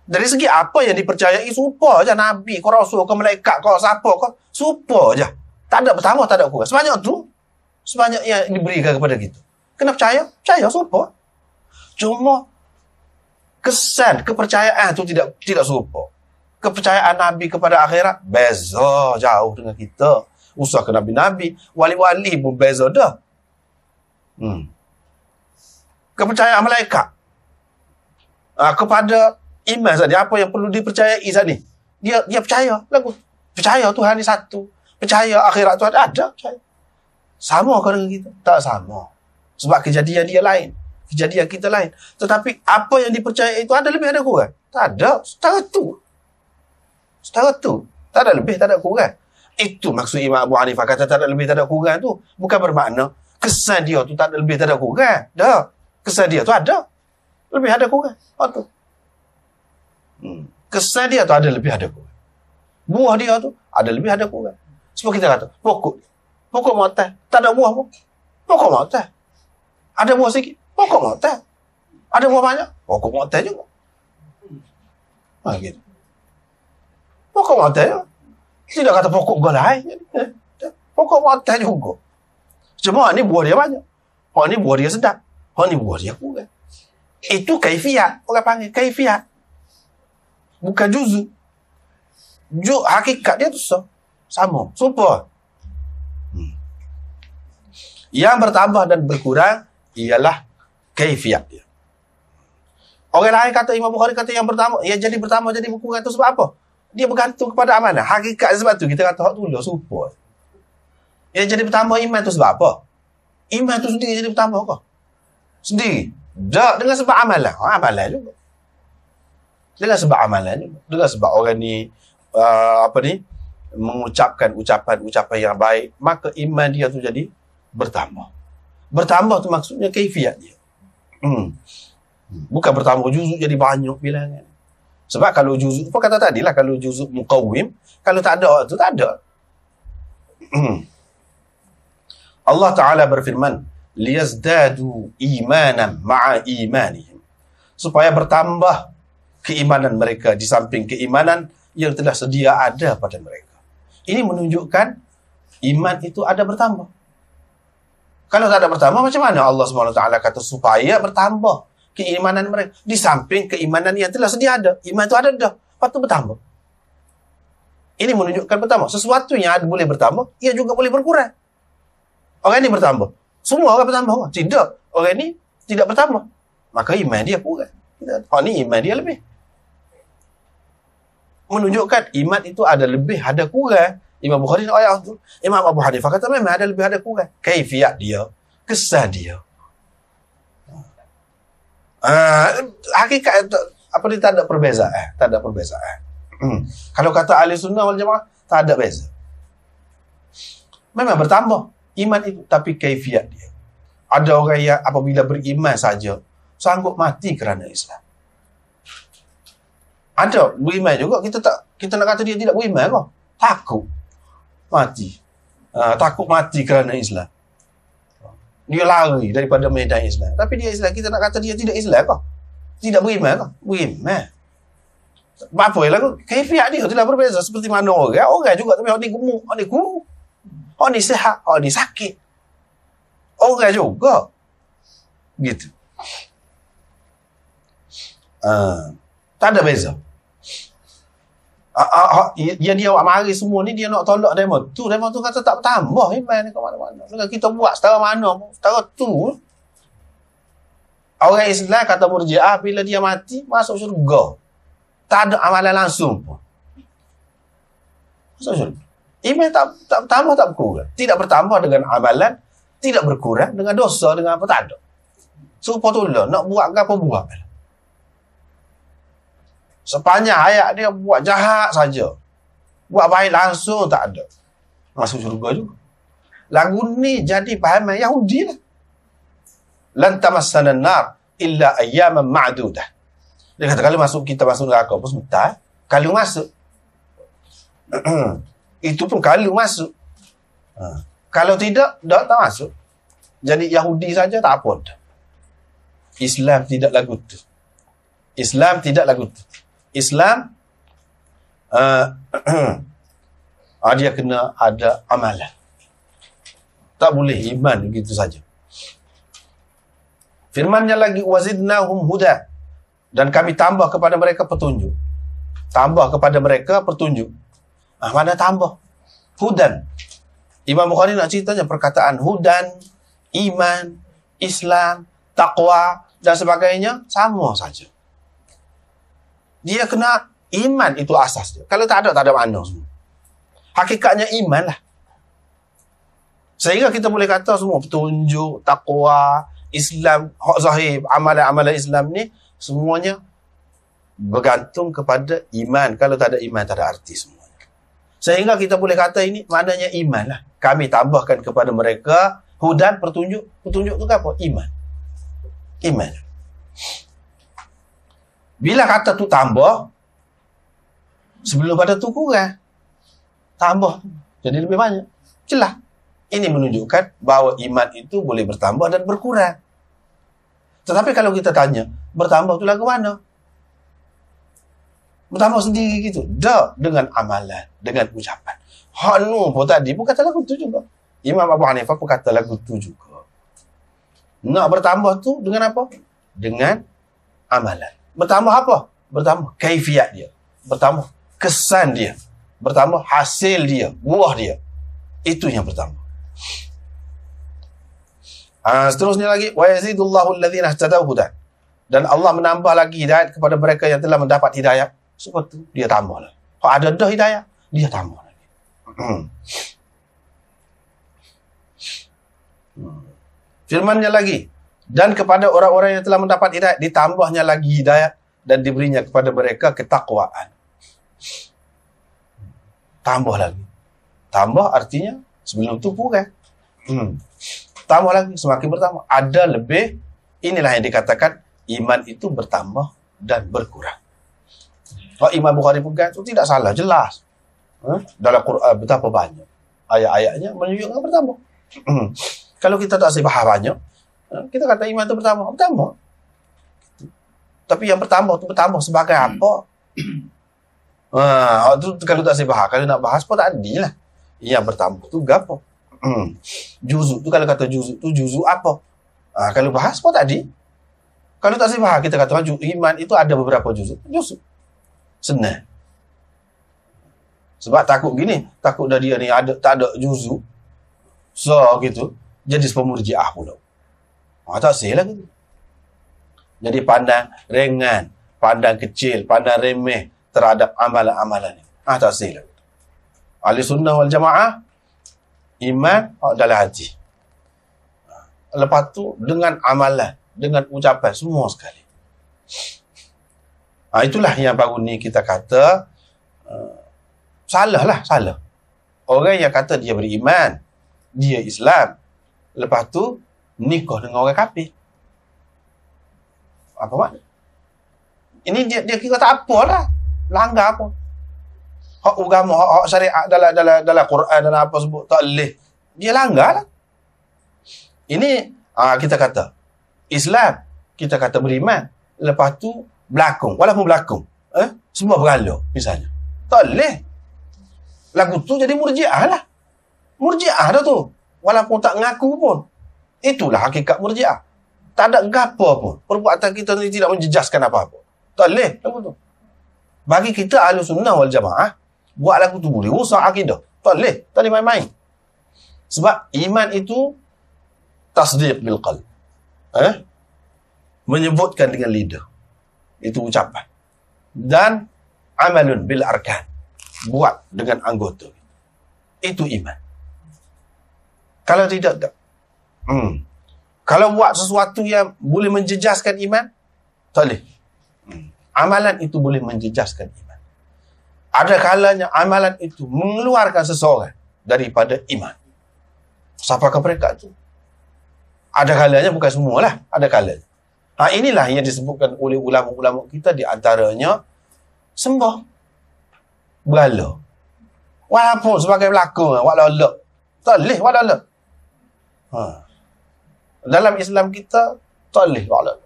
Dari segi apa yang dipercayai, sumpah je Nabi, kau Rasul, kau malaikat, kau siapa, kau sumpah je. Tak ada bertambah, tak ada kurang. Sebanyak tu, sebanyak yang diberikan kepada kita. Kena percaya? Percaya, sumpah. Cuma kesan, kepercayaan tu tidak serupa. Kepercayaan Nabi kepada akhirat beza jauh dengan kita. usah ke nabi-nabi, wali-wali pun beza dah. Kepercayaan malaikat. Kepada iman tadi, apa yang perlu dipercayai tadi? Dia percaya lagu. Percaya Tuhan ni satu. Percaya akhirat Tuhan ada. Percaya. Sama ke dengan kita? Tak sama. Sebab kejadian dia lain. Kejadian kita lain. Tetapi apa yang dipercayai itu ada lebih ada kurang? Tak ada. Setara tu. Tak ada lebih, tak ada kurang. Itu maksud Imam Abu Hanifah kata tak ada lebih, tak ada kurang tu. Bukan bermakna kesan dia tu tak ada lebih, tak ada kurang. Dah. Kesan dia tu ada. Lebih ada kurang. Tu. Kesan dia tu ada lebih, ada kurang. Buah dia tu ada lebih, ada kurang. Sebab kita kata, pokok mu'tah. Tak ada buah pun. Pokok mu'tah. Ada buah sikit. Pokok mu'tah. Ada buah banyak. Pokok mu'tah juga. Gitu. Pokok mu'tah juga. Tidak kata pokok golai. Pokok mu'tah juga. Cuma ni buah dia banyak. Ni buah dia sedap. Ni buah dia kurang. Itu kaifiat. Orang panggil kaifiat. Bukan juzu. Hakikat dia tu sama. Super. Yang bertambah dan berkurang ialah kaifiat dia. Orang lain kata, Imam Bukhari kata yang pertama, yang jadi bertambah jadi berkurang tu sebab apa? Dia bergantung kepada amanah. Hakikat sebab tu kita kata hak tu lah super. Yang jadi bertambah iman tu sebab apa? Iman tu sendiri jadi bertambah ke? Sendiri. Tak, dengan sebab amalan. Amalan juga. Dengan sebab amalan juga. Dengan sebab orang ni mengucapkan ucapan-ucapan yang baik, maka iman dia tu jadi bertambah. Bertambah tu maksudnya kaifiat dia. Bukan bertambah juzuk jadi banyak bilangan. Sebab kalau juzuk, apa kata tadi lah, kalau juzuk muqawwim, kalau tak ada tu tak ada. Allah Ta'ala berfirman, liyazdadu imanan ma'a imanihim. Supaya bertambah keimanan mereka di samping keimanan yang telah sedia ada pada mereka. Ini menunjukkan iman itu ada bertambah. Kalau tak ada bertambah, macam mana Allah SWT kata supaya bertambah keimanan mereka di samping keimanan yang telah sedia ada. Iman itu ada dah, lepas tu bertambah. Ini menunjukkan bertambah. Sesuatu yang ada boleh bertambah, ia juga boleh berkurang. Orang ini bertambah. Semua orang bertambah. Tidak. Orang ini tidak bertambah. Maka iman dia kurang. Ini iman dia lebih. Menunjukkan iman itu ada lebih, ada kurang. Imam Bukhari ayat tu. Imam Abu Hanifah kata memang ada lebih, ada kurang. Kaifiat dia, kesan dia. Hakikat apa dia tak ada perbezaan. Tak ada perbezaan. Kalau kata ahli sunnah wal jamaah, tak ada beza. Memang bertambah iman itu, tapi kaifiat dia. Ada orang yang apabila beriman saja sanggup mati kerana Islam. Ada beriman juga, kita nak kata dia tidak beriman kok. Takut mati. Takut mati kerana Islam. Dia lari daripada medan Islam. Tapi dia Islam, kita nak kata dia tidak Islam kok. Tidak beriman kok. Beriman. Apa yang lagu? Kaifiat dia telah berbeza. Seperti mana orang. Orang juga, tapi orang ni gemuk, orang ni kurus. Orang ni sihat, orang ni sakit. Orang juga. Gitu. Tak ada beza. Yang dia awak mari semua ni, dia nak tolak demo tu. Demo tu kata tak bertambah iman ni ke mana-mana. Kita buat setara mana, setara tu. Orang Islam kata Murji'ah, bila dia mati, masuk syurga. Tak ada amalan langsung pun. Masuk syurga. Iman tak bertambah, tak berkurang. Tidak bertambah dengan amalan, tidak berkurang dengan dosa, dengan apa, tak ada. Supaya tu lah, nak buat ke apa buat. Sepanjang hayat dia buat jahat saja. Buat baik langsung tak ada. Masuk syurga juga. Lagu ni jadi pahaman Yahudi lah. Lan tamassana an-nar illa ayyaman ma'dudah. Dia kata kalau kita masuk neraka pun sebentar. Kalau masuk. Itu pun kalau masuk. Kalau tidak, tak masuk. Jadi Yahudi saja tak apa. Islam tidak lagu tu. Islam tidak lagu tu. Islam dia kena ada amalan. Tak boleh iman begitu saja. Firman-Nya lagi, wazidnahum huda, dan kami tambah kepada mereka petunjuk. Tambah kepada mereka petunjuk. Mana tambah? Hudan. Imam Bukhari nak ceritanya perkataan hudan, iman, Islam, taqwa dan sebagainya sama saja. Dia kena iman, itu asas dia. Kalau tak ada makna semua. Hakikatnya iman lah. Sehingga kita boleh kata semua petunjuk, taqwa, Islam, hak zahir, amalan-amalan Islam ni semuanya bergantung kepada iman. Kalau tak ada iman, tak ada arti semuanya. Sehingga kita boleh kata ini maknanya iman lah. Kami tambahkan kepada mereka hudan, petunjuk. Petunjuk tu apa? Iman. Iman. Bila kata tu tambah, sebelum pada tu kurang. Tambah. Jadi lebih banyak. Jelas. Ini menunjukkan bahawa iman itu boleh bertambah dan berkurang. Tetapi kalau kita tanya, bertambah tu lagu mana? Bertambah sendiri gitu. Tak, dengan amalan, dengan ucapan. Hanu pun tadi pun kata lagu tu juga. Imam Abu Hanifah pun kata lagu tu juga. Nak bertambah tu dengan apa? Dengan amalan. Bertambah apa? Bertambah kaifiat dia. Bertambah kesan dia. Bertambah hasil dia. Buah dia. Itu yang bertambah. Seterusnya lagi. Wa yazidullahu alladhina ihtadaw hudan. Dan Allah menambah lagi hidayat kepada mereka yang telah mendapat hidayat. Sebab tu dia tambah lagi. Kalau ada dah hidayat, dia tambah lagi. Firmannya lagi. Dan kepada orang-orang yang telah mendapat hidayat, ditambahnya lagi hidayat dan diberinya kepada mereka ketakwaan. Tambah lagi. Tambah artinya sebelum itu kurang. Tambah lagi, semakin bertambah. Ada lebih. Inilah yang dikatakan iman itu bertambah dan berkurang. Kalau Imam Bukhari pegang itu tidak salah, jelas. Dalam Quran betapa banyak ayat-ayatnya menunjukkan bertambah. Kalau kita tak sebahas banyak, kita kata iman itu bertambah. Tapi yang bertambah itu bertambah sebagai apa? Itu kalau tak sebahas, kalau nak bahas pun tak adil lah. Yang bertambah itu apa? Juzuk tu, kalau kata juzuk tu juzuk apa? Kalau bahas pun tak adil. Kalau tak sebahas, kita kata iman itu ada beberapa juzuk. Juzuk. Senang. Sebab takut gini, takut dah dia ni tak ada juzuk. So gitu, jadi pemurjiah pula. Tak sih lah gitu. Jadi pandang ringan, pandang kecil, pandang remeh terhadap amalan-amalan ni. Tak sih lah gitu. Ahli sunnah wal jamaah, iman dalam hati. Lepas tu dengan amalan, dengan ucapan, semua sekali. Itulah yang baru ni kita kata salah. Orang yang kata dia beriman, dia Islam, lepas tu nikah dengan orang kafir. Apa makna? Ini dia kira tak apa lah. Langgar apa? Hak agama, hak syariat dalam Quran dan apa sebut tak boleh. Dia langgar lah. Ini kita kata Islam, kita kata beriman, lepas tu berlakon, walaupun berlakon, semua berhala misalnya. Tak boleh. Lagu tu jadi murjiah lah. Murjiah dah tu. Walaupun tak ngaku pun. Itulah hakikat murjiah. Tak ada gapo pun. Perbuatan kita ni tidak menjejaskan apa-apa. Tak boleh lagu tu. Bagi kita ahli sunnah wal jamaah, buat lagu tu boleh rusak akidah. Tak boleh. Tak boleh main-main. Sebab iman itu tasdiq bil qalb. Menyebutkan dengan lidah. Itu ucapan. Dan amalun bil arkan. Buat dengan anggota. Itu iman. Kalau tidak, tak. Kalau buat sesuatu yang boleh menjejaskan iman, tak boleh. Amalan itu boleh menjejaskan iman. Ada kalanya amalan itu mengeluarkan seseorang daripada iman. Siapakah mereka itu? Ada kalanya, bukan semualah. Ada kalanya. Inilah yang disebutkan oleh ulama-ulama kita, di antaranya sembah berhala. Walaupun sebagai pelakon, walala. Tak boleh walala. Dalam Islam kita tak boleh walala.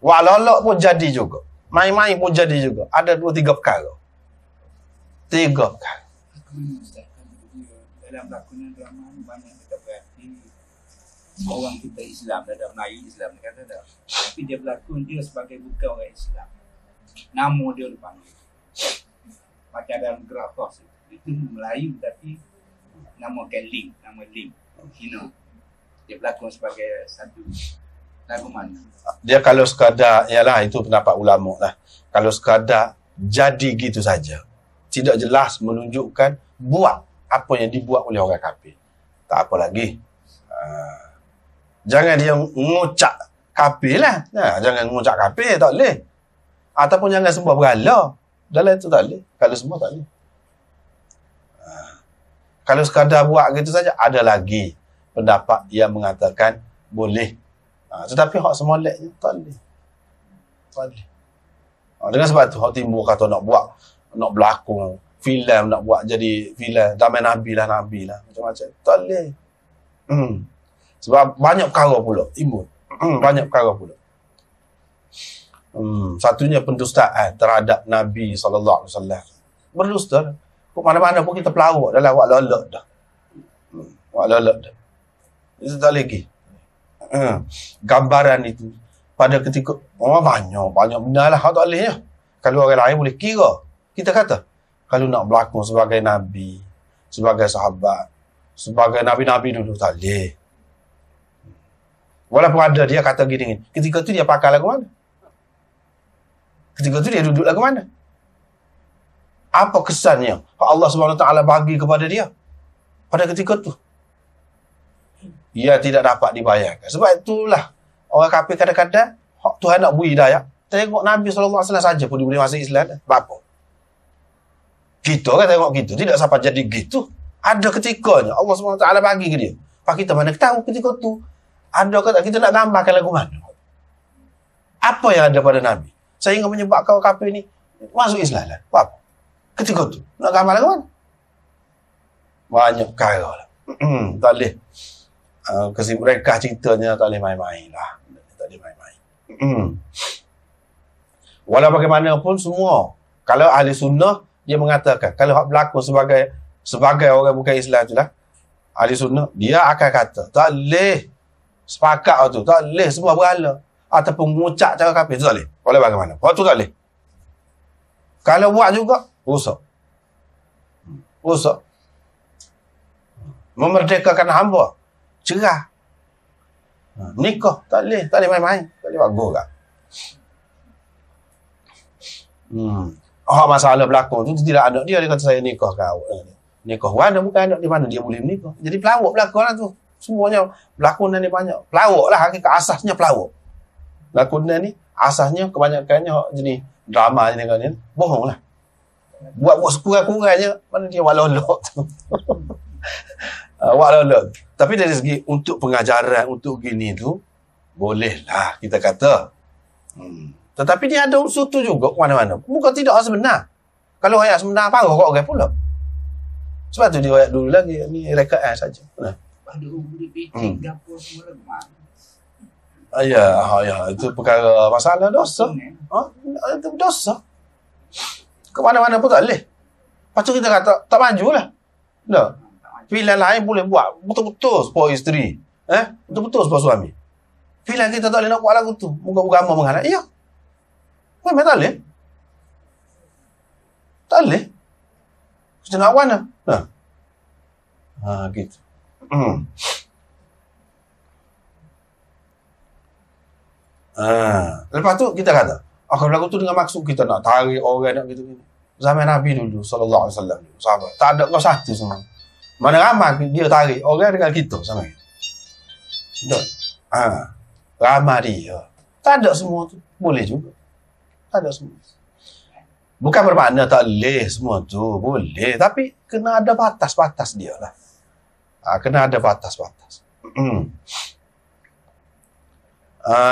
Walala pun jadi juga. Main-main pun jadi juga. Ada 2-3 perkara. 3 perkara. Dalam lakonan drama banyak kita berarti orang kita Islam, ada Melayu Islam kata dah. Tapi dia berlakon dia sebagai bukan orang Islam. Nama dia dipanggil. Macam dalam Grafos itu Melayu tapi namakan nama link Hina. Dia berlakon sebagai satu lagu mana? Dia kalau sekadar, ialah itu pendapat ulama lah. Kalau sekadar jadi gitu saja, tidak jelas menunjukkan buat apa yang dibuat oleh orang kafir, tak apa lagi. Jangan dia ngucap kafir lah. Jangan ngucap kafir, tak boleh. Ataupun jangan sembah berhala. Dalam itu tak boleh. Kalau semua tak boleh. Kalau sekadar buat gitu saja, ada lagi pendapat yang mengatakan boleh. Tetapi hak semolek je, tak boleh. Tak boleh. Dengan sebab tu, hak timbul kata nak buat, nak berlakon, filem, nak buat jadi filem, damai Nabi lah, macam-macam. Tak boleh. Sebab banyak perkara pula, timbul. Banyak perkara pula. Satunya pendustaan terhadap Nabi SAW. Berdusta. Kok mana-mana pun kita pelawak dalam wak lolok dah. Wak lolok dah. Itu tak lagi. Gambaran itu pada ketika banyak benda lah tak boleh ya. Kalau orang lain boleh kira. Kita kata kalau nak berlakon sebagai Nabi, sebagai sahabat, sebagai Nabi-Nabi dulu tak boleh. Walaupun ada dia kata gini, ketika tu dia pakai lagu mana? Ketika tu dia duduk lagu mana? Apa kesannya Allah SWT bagi kepada dia pada ketika tu? Ia tidak dapat dibayangkan. Sebab itulah orang kafir kadang-kadang Tuhan nak beri hidayah, tengok Nabi SAW saja pun dia boleh masuk Islam. Apa? Kita kan tengok gitu, tidak sampai jadi gitu. Ada ketikanya Allah SWT bagi ke dia. Pak kita mana tahu ketika tu ada kata kita nak tambahkan lagu mana? Apa yang ada pada Nabi sehingga menyebabkan orang kafir ni masuk Islam lah? Apa? Ketika tu nak gambar lagu mana? Banyak perkara lah. Tak boleh. Mereka ceritanya tak boleh main-main lah. Tak boleh main-main. Walau bagaimanapun semua, kalau ahli sunnah dia mengatakan, kalau hak berlaku sebagai orang bukan Islam tu lah, ahli sunnah dia akan kata tak boleh sepakat tu, tak boleh semua berhala ataupun mengucap cara kafir tu tak boleh. Walau bagaimana, waktu tak boleh. Kalau buat juga rusak. Memerdekakan hamba, cerah. Nikah tak boleh main-main, tak boleh bagus kan. Masalah berlaku tu tidak ada dia kata saya nikah kau. Nikah mana bukan anak di mana dia boleh menikah. Jadi pelawak berlaku lah tu. Semuanya berlakunan ni banyak. Pelawak lah hakikat asasnya pelawak. Berlakunan ni asasnya kebanyakannya jenis drama jenis kan ni. Bohong lah. Buat sekurang-kurangnya mana dia wak lolok tu. Wak lolok. Tapi dari segi untuk pengajaran untuk gini tu bolehlah kita kata. Tetapi dia ada unsur tu juga mana-mana. Bukan tidak sebenar. Kalau ayat sebenar parah kok orang pula. Sebab tu dia ayat dulu lagi ni rekaan saja. Pada umur becek gapo semua lagu mana? Ya, itu perkara masalah dosa. Itu dosa. Ke mana-mana pun tak boleh. Lepas tu kita kata, tak majulah. Tak. Pilihan lain boleh buat. Betul-betul support isteri. Betul-betul support suami. Pilihan kita tak boleh nak buat lagu tu. Muka-muka agama menghalang. Ya. Memang tak boleh. Tak boleh. Kita nak mana? Gitu. Lepas tu kita kata, kalau lagu tu dengan maksud kita nak tarik orang nak gitu. Zaman Nabi dulu sallallahu alaihi wasallam, sahabat tak ada kau satu semua. Mana ramai dia tarik orang dengan kita sama. Betul. Ramai dia. Tak ada semua tu. Boleh juga. Tak ada semua. Bukan bermakna tak boleh semua tu. Boleh. Tapi kena ada batas-batas dia lah. Kena ada batas-batas.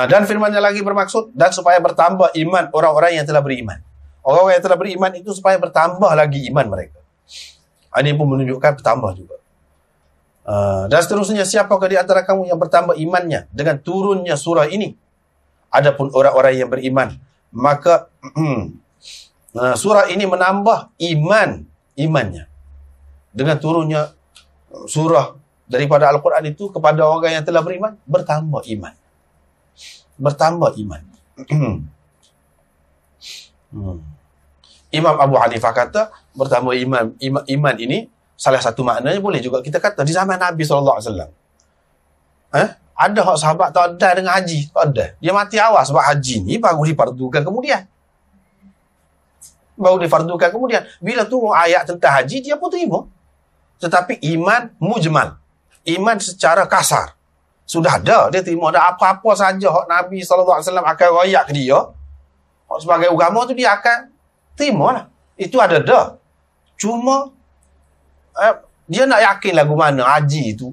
Dan firmannya lagi bermaksud, dan supaya bertambah iman orang-orang yang telah beriman. Orang-orang yang telah beriman itu supaya bertambah lagi iman mereka. Ini pun menunjukkan bertambah juga. Dan seterusnya, siapakah di antara kamu yang bertambah imannya dengan turunnya surah ini? Adapun orang-orang yang beriman, maka surah ini menambah imannya. Dengan turunnya surah daripada Al-Quran itu kepada orang yang telah beriman, bertambah iman. Bertambah iman. Imam Abu Hanifah kata bertambah iman ini salah satu maknanya boleh juga kita kata di zaman Nabi SAW. Ada hak sahabat tak ada dengan haji. Tak ada. Dia mati awal sebab haji ni baru difardukan kemudian. Bila turun ayat tentang haji, dia pun terima. Tetapi iman mujmal. Iman secara kasar. Sudah ada. Dia terima ada apa-apa saja hak Nabi SAW akan rayak ke dia. Hak sebagai agama tu dia akan terima lah. Itu ada dah. Cuma dia nak yakin lagu mana haji itu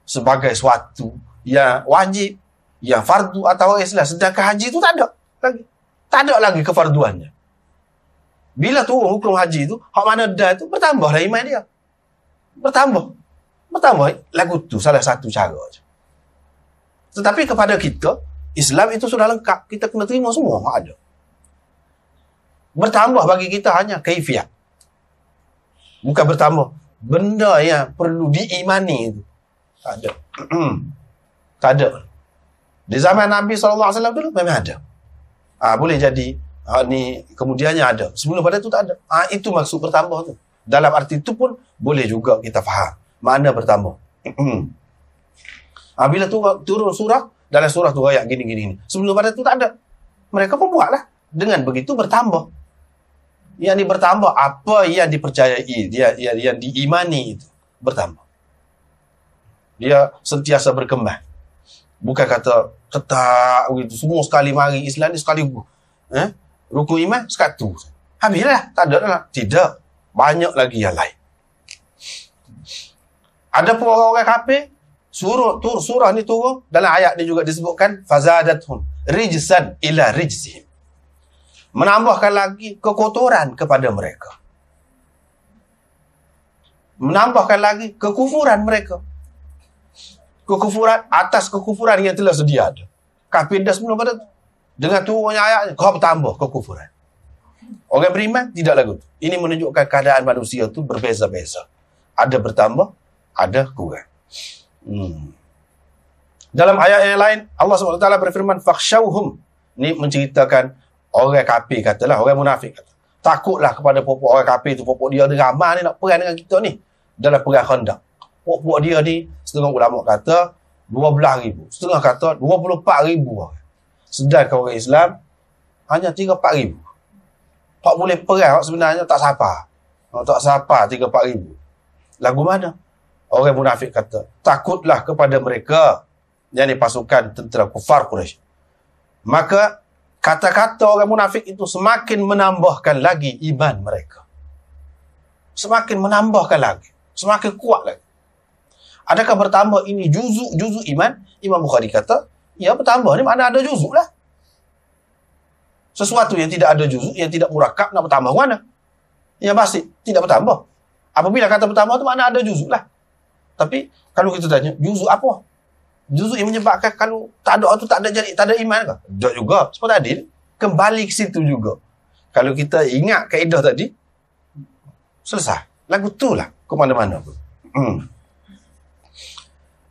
sebagai suatu yang wajib, yang fardu atau Islam. Sedangkan haji itu tak ada lagi. Tak ada lagi kefarduannya. Bila turun hukum haji itu, hak mana dah itu, bertambahlah iman dia. Bertambah. Lagu tu salah satu cara je. Tetapi kepada kita, Islam itu sudah lengkap. Kita kena terima semua hak ada. Bertambah bagi kita hanya kaifiat. Bukan bertambah. Benda yang perlu diimani itu. Tak ada. Tak ada. Di zaman Nabi SAW dulu memang ada. Boleh jadi ni kemudiannya ada. Sebelum pada itu tak ada. Itu maksud bertambah tu. Dalam arti itu pun boleh juga kita faham. Mana bertambah. Bila turun surah, dalam surah tu ayat gini. Sebelum pada itu tak ada. Mereka pun buatlah. Dengan begitu bertambah. Yang ni bertambah, apa yang dipercayai, yang diimani itu bertambah. Dia sentiasa berkembang. Bukan kata ketak begitu. Semua sekali mari Islam ni sekali rukun iman sekatu. Habislah, tak ada lah. Tidak. Banyak lagi yang lain. Ada pun orang-orang kafir, surah ni turun, dalam ayat ni juga disebutkan fazadathum rijsan ila rijsihim. Menambahkan lagi kekotoran kepada mereka. Menambahkan lagi kekufuran mereka. Kekufuran atas kekufuran yang telah sedia ada. Kafir dah sebelum pada tu. Dengan turunnya ayatnya, kau bertambah kekufuran. Orang beriman tidak lagu tu. Ini menunjukkan keadaan manusia tu berbeza-beza. Ada bertambah, ada kurang. Dalam ayat yang lain, Allah SWT berfirman, fakhshawhum. Ini menceritakan orang kafir katalah, orang munafik kata. Takutlah kepada pokok orang kafir tu. Pokok dia ada ramai ni nak perang dengan kita ni. Dalam perang Khandaq. Pokok dia ni, setengah ulama kata 12,000. Setengah kata 24,000 orang. Sedangkan orang Islam hanya 3-4,000. Hak boleh perang sebenarnya tak siapa. Tak siapa 3-4,000. Lagu mana? Orang munafik kata, takutlah kepada mereka. Yang ni pasukan tentera kufar Quraisy. Maka kata-kata orang munafik itu semakin menambahkan lagi iman mereka. Semakin menambahkan lagi. Semakin kuat lagi. Adakah bertambah ini juzuk iman? Imam Bukhari kata, ya bertambah ni makna ada juzuk lah. Sesuatu yang tidak ada juzuk, yang tidak murakab, nak bertambah mana? Yang basit, tidak bertambah. Apabila kata bertambah tu makna ada juzuk lah. Tapi kalau kita tanya, juzuk apa? Juzuk yang menyebabkan kalau tak ada tu tak ada iman ke? Tak juga. Seperti tadi, kembali ke situ juga. Kalau kita ingat kaedah tadi, selesai. Lagu tu lah ke mana-mana pun.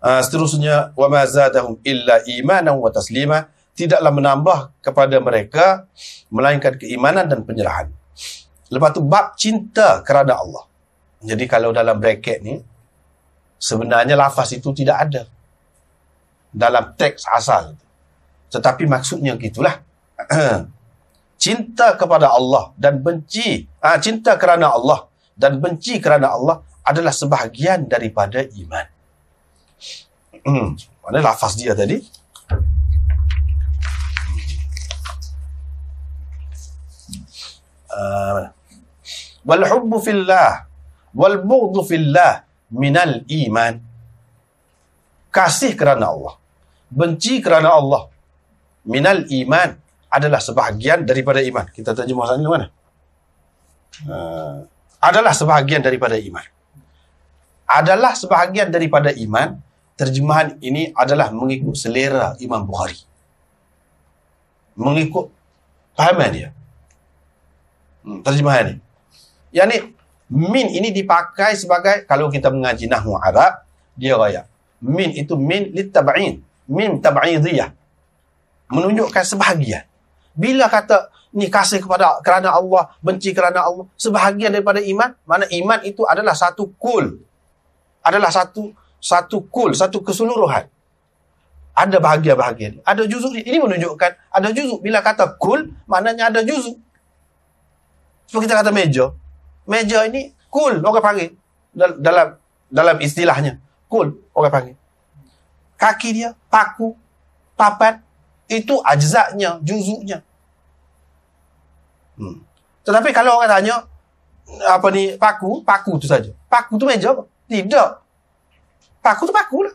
Seterusnya, wa ma zadahum illa imanan wa taslima, tidaklah menambah kepada mereka melainkan keimanan dan penyerahan. Lepas tu bab cinta kerana Allah. Jadi kalau dalam bracket ni sebenarnya lafaz itu tidak ada dalam teks asal. Tetapi maksudnya gitulah. Cinta kepada Allah dan benci, cinta kerana Allah dan benci kerana Allah adalah sebahagian daripada iman. Mana lafaz dia tadi? Wal hubbu fillah wal bughdu fillah minal iman. Kasih kerana Allah, benci kerana Allah, minal iman, adalah sebahagian daripada iman. Kita terjemah sana mana? Adalah sebahagian daripada iman. Adalah sebahagian daripada iman. Terjemahan ini adalah mengikut selera Imam Bukhari. Mengikut pahaman dia. Terjemahan ini. Yang ni, min ini dipakai sebagai, kalau kita mengaji nahwu Arab, dia raya. Min itu min litab'in. Min tab'idiyah. Menunjukkan sebahagian. Bila kata ni kasih kerana Allah, benci kerana Allah, sebahagian daripada iman. Mana iman itu adalah satu kul. Adalah satu kul, satu keseluruhan. Ada bahagian-bahagian. Ada juzuk. Ini menunjukkan ada juzuk. Bila kata kul, maknanya ada juzuk. Seperti kita kata meja. Meja ini kul, orang panggil. Dalam istilahnya. Kul, orang panggil. Kaki dia, paku, papan, itu ajzaknya, juzuknya. Tetapi kalau orang tanya, apa ni, paku tu saja. Paku tu meja apa? Tidak. Paku tu paku lah.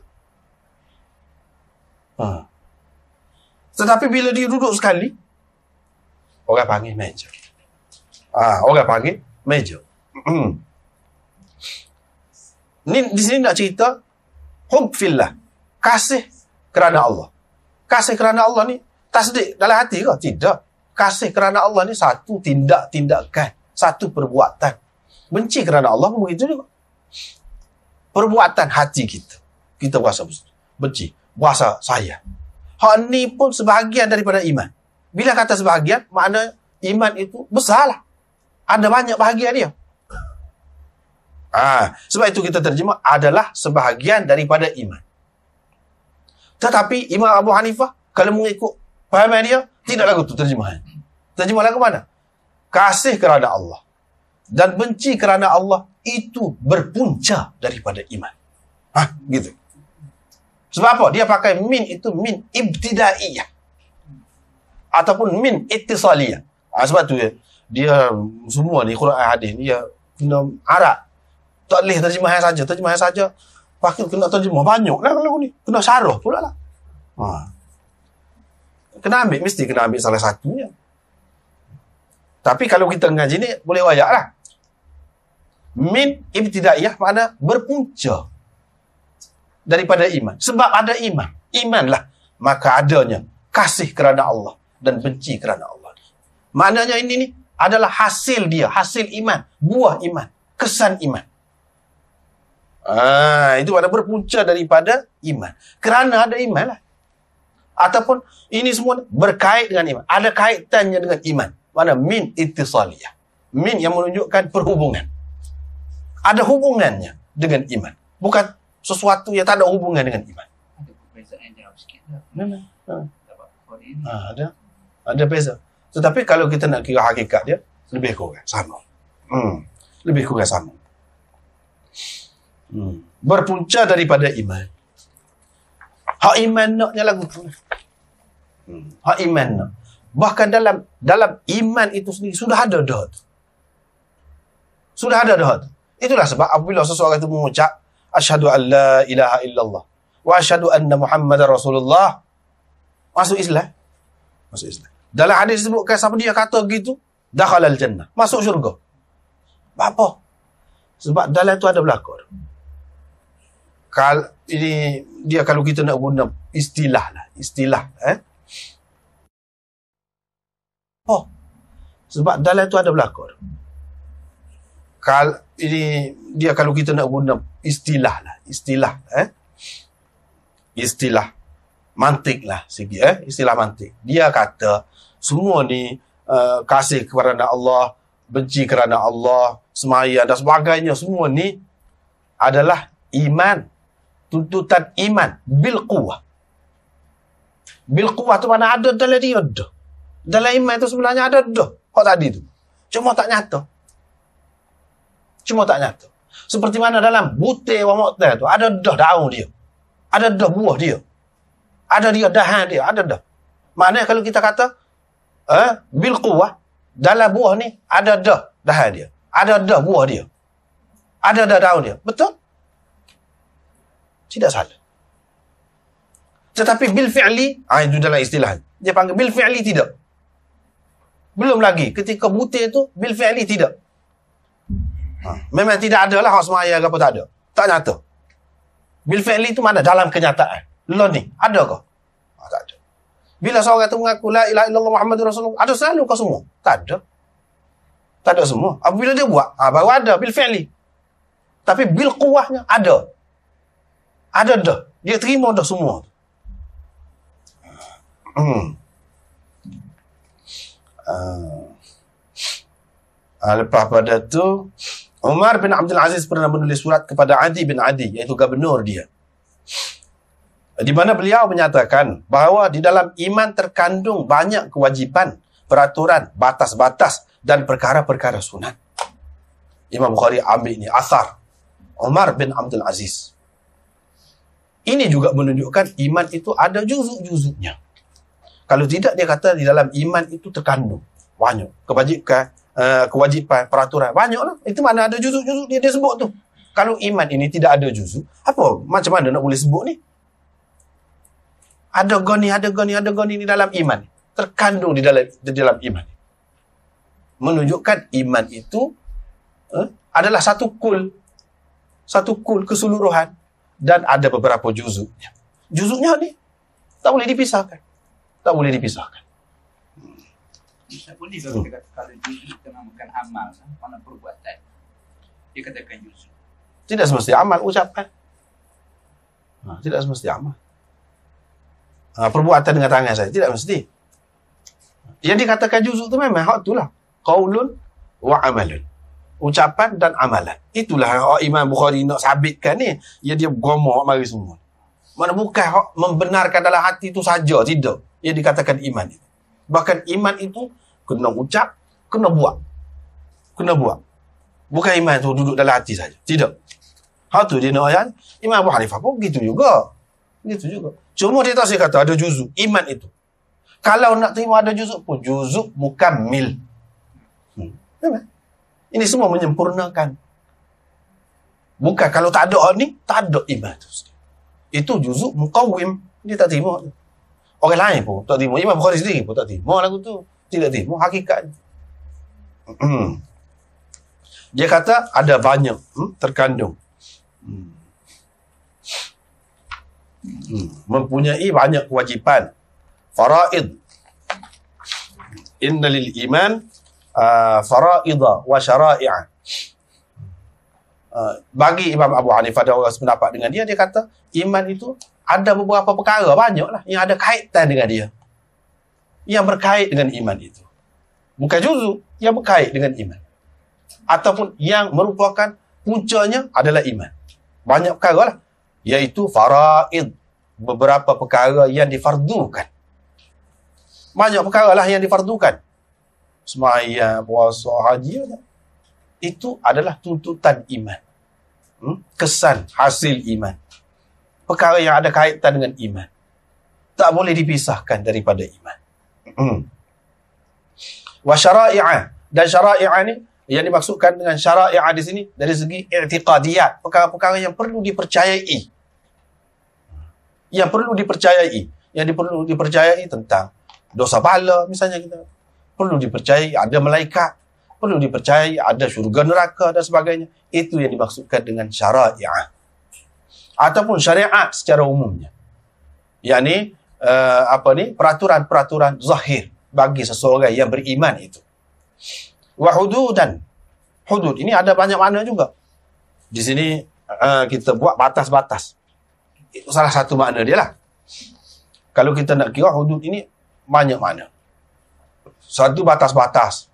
Tetapi bila dia duduk sekali, orang panggil meja. Orang panggil meja. Ni di sini nak cerita hub fillah, kasih kerana Allah. Kasih kerana Allah ni tasdik dalam hati ke? Tidak. Kasih kerana Allah ni satu tindakan, satu perbuatan. Benci kerana Allah pun begitu juga. Perbuatan hati kita. Kita berasa benci, berasa sayang. Hak ni pun sebahagian daripada iman. Bila kata sebahagian, makna iman itu besarlah. Ada banyak bahagian dia. Sebab itu kita terjemah adalah sebahagian daripada iman. Tetapi Imam Abu Hanifah, kalau mengikut fahaman dia, tidak lagu tu terjemahan. Terjemah lagu mana? Kasih kerana Allah dan benci kerana Allah itu berpunca daripada iman. Gitu. Sebab apa? Dia pakai min itu min ibtidaiyah ataupun min ittisaliyah. Sebab tu dia semua ni Quran hadis ni dia kena Arab. Tak boleh terjemahan saja. Pakai kena terjemah banyak lah kalau ni. Kena syarah pula lah. Mesti kena ambil salah satunya. Tapi kalau kita ngaji ni, boleh wayak lah. Min ibtidaiyah makna berpunca daripada iman. Sebab ada iman. Imanlah. Maka adanya kasih kerana Allah dan benci kerana Allah. Maknanya ini ni adalah hasil dia. Hasil iman. Buah iman. Kesan iman. Itu ada berpunca daripada iman. Kerana ada iman lah. Ataupun ini semua berkait dengan iman. Ada kaitannya dengan iman. Mana min ittisaliyah. Min yang menunjukkan perhubungan. Ada hubungannya dengan iman. Bukan sesuatu yang tak ada hubungan dengan iman. Ada perbezaan jauh sikit lah. Ada beza. Tetapi kalau kita nak kira hakikat dia, lebih kurang sama. Lebih kurang sama. Berpunca daripada iman. Hak iman naknya lagu tu. Hak iman nak. Bahkan dalam iman itu sendiri sudah ada dah. Sudah ada dah. Itulah sebab apabila seseorang itu mengucap asyhadu an la ilaha illallah wa asyhadu anna Muhammadar Rasulullah, masuk Islam. Masuk Islam. Dalam hadis disebutkan siapa dia kata gitu, dakhalal jannah, masuk syurga. Apa? Sebab dalam itu ada belakang. Ini dia kalau kita nak guna istilah lah, sebab dalam itu ada belakang. Ini dia kalau kita nak guna istilah lah, istilah mantik lah sikit, istilah mantik. Dia kata semua ni kasih kerana Allah, benci kerana Allah, semaya dan sebagainya, semua ni adalah iman. Tuntutan iman bil quwwah. Bil quwwah tu mana ada dalam dia ada. Dalam iman tu sebenarnya ada dah. Hak tadi tu. Cuma tak nyata. Seperti mana dalam butir wa mu'tal tu ada dah daun dia. Ada dah buah dia. Ada dia dahan dia, ada dah. Maknanya kalau kita kata bil quwwah, dalam buah ni ada dah dahan dia. Ada dah buah dia. Ada dah daun dia. Betul? Tidak salah. Tetapi bil fi'li, itu dalam istilah. Dia panggil bil fi'li tidak. Belum lagi. Ketika butir tu, bil fi'li tidak. Memang tidak ada lah hak semaya ke apa tak ada. Tak nyata. Bil fi'li tu mana? Dalam kenyataan. Lo ni, ada ke? Tak ada. Bila seorang tu mengaku la ilaha illallah Muhammadur Rasulullah, ada selalu ke semua? Tak ada. Tak ada semua. Apabila dia buat, baru ada bil fi'li. Tapi bil quwwahnya ada. Ada dah. Dia terima dah semua. Lepas pada tu, Umar bin Abdul Aziz pernah menulis surat kepada Adi bin Adi, iaitu gubernur dia, di mana beliau menyatakan bahawa di dalam iman terkandung banyak kewajipan, peraturan, batas-batas dan perkara-perkara sunat. Imam Bukhari ambil ini asar Umar bin Abdul Aziz. Ini juga menunjukkan iman itu ada juzuk-juzuknya. Kalau tidak, dia kata di dalam iman itu terkandung banyak kewajipan, peraturan, banyaklah. Itu mana ada juzuk-juzuk dia sebut tu. Kalau iman ini tidak ada juzuk, apa macam mana nak boleh sebut ni? Ada goni di dalam iman, terkandung di dalam iman. Menunjukkan iman itu adalah satu kul keseluruhan dan ada beberapa juzuknya. Juzuknya ni tak boleh dipisahkan. Tak boleh dipisahkan. Tak boleh kalau kita kata kalau juzuk kita namakan amal, mana perbuatan. Dia katakan juzuk. Tidak semesti amal ucapan. Tidak semesti amal. Perbuatan dengan tangan saya tidak mesti. Yang dikatakan juzuk tu memang hak itulah. Qaulun wa amalun. Ucapan dan amalan. Itulah Imam Bukhari nak sabitkan ni. Ya dia gomok mari semua. Mana bukan hak membenarkan dalam hati itu saja, tidak. Yang dikatakan iman itu. Bahkan iman itu kena ucap, kena buat. Kena buat. Bukan iman itu duduk dalam hati saja. Tidak. Hal tu dia nak ayat. Imam Abu Hanifah pun begitu juga. Begitu juga. Cuma dia tak kata ada juzuk. Iman itu. Kalau nak terima ada juzuk pun, juzuk mukammil. Ini semua menyempurnakan. Bukan kalau tak ada ni, tak ada iman itu. Itu juzuk muqawwim. Dia tak terima. Orang lain pun tak terima. Imam Bukhari sendiri pun tak terima lagu tu. Tidak terima hakikat. Dia kata ada banyak terkandung. Mempunyai banyak kewajipan. Faraid. Inna lil iman faraidah wa syara'i'a. Bagi Imam Abu Hanifah ada orang sependapat dengan dia, dia kata iman itu ada beberapa perkara, banyaklah yang ada kaitan dengan dia. Yang berkait dengan iman itu. Bukan juzuk, yang berkait dengan iman. Ataupun yang merupakan puncanya adalah iman. Banyak perkara lah. Iaitu faraid. Beberapa perkara yang difardukan. Banyak perkara lah yang difardukan. Sembahyang, puasa, haji. Itu adalah tuntutan iman. Kesan, hasil iman. Perkara yang ada kaitan dengan iman. Tak boleh dipisahkan daripada iman. Wa syara'i'ah. Dan syara'i'ah ni, yang dimaksudkan dengan syara'i'ah di sini, dari segi i'tiqadiyat. Perkara-perkara yang perlu dipercayai. Yang perlu dipercayai. Yang perlu dipercayai tentang dosa pahala, misalnya kita. Perlu dipercayai ada malaikat. Perlu dipercayai ada syurga neraka dan sebagainya. Itu yang dimaksudkan dengan syara'i'ah. Ataupun syariat secara umumnya. Yang ni, peraturan-peraturan zahir bagi seseorang yang beriman itu. Wa hududan. Hudud ini ada banyak makna juga. Di sini kita buat batas-batas. Itu salah satu makna dia lah. Kalau kita nak kira hudud ini banyak makna. Satu batas-batas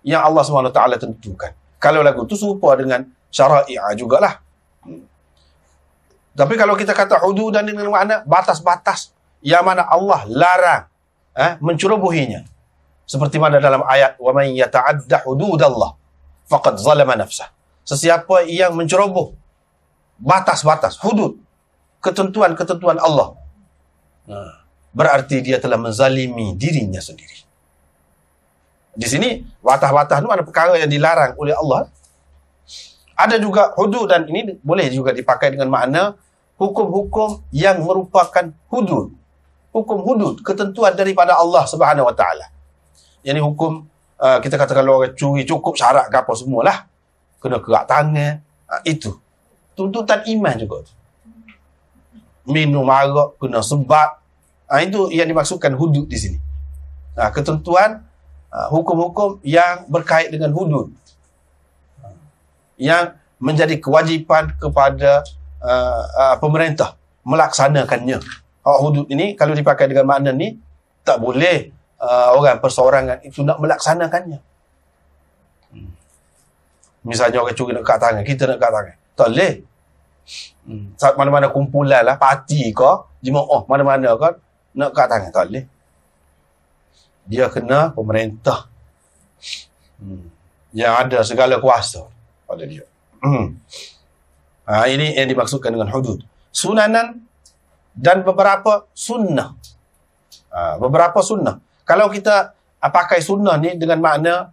yang Allah SWT tentukan. Kalau lagu itu serupa dengan syara'i'ah jugalah. Tapi kalau kita kata hududan dengan makna batas-batas yang mana Allah larang mencerobohinya. Seperti mana dalam ayat wa man yata'adda hududallah faqad zalama nafsah. Sesiapa yang menceroboh batas-batas, hudud, ketentuan-ketentuan Allah, berarti dia telah menzalimi dirinya sendiri. Di sini batas-batas itu ada perkara yang dilarang oleh Allah. Ada juga hudud, dan ini boleh juga dipakai dengan makna hukum-hukum yang merupakan hudud. Hukum hudud, ketentuan daripada Allah Subhanahu Wa Taala. Yang ini hukum, kita kata kalau orang curi cukup syarat ke apa semualah. Kena kerak tangan. Itu. Tuntutan iman juga. Minum arak, kena sebat. Itu yang dimaksudkan hudud di sini. Ketentuan, hukum-hukum yang berkait dengan hudud. Yang menjadi kewajipan kepada pemerintah melaksanakannya. Hudud ini kalau dipakai dengan makna ni tak boleh orang perseorangan itu nak melaksanakannya. Misalnya orang curi nak kat tangan, kita nak kat tangan. Tak boleh. Saat mana-mana kumpulan lah, parti ke, jemaah mana-mana ke, nak kat tangan. Tak boleh. Dia kena pemerintah yang ada segala kuasa pada dia. Ini yang dimaksudkan dengan hudud. Sunanan dan beberapa sunnah. Beberapa sunnah. Kalau kita pakai sunnah ni dengan makna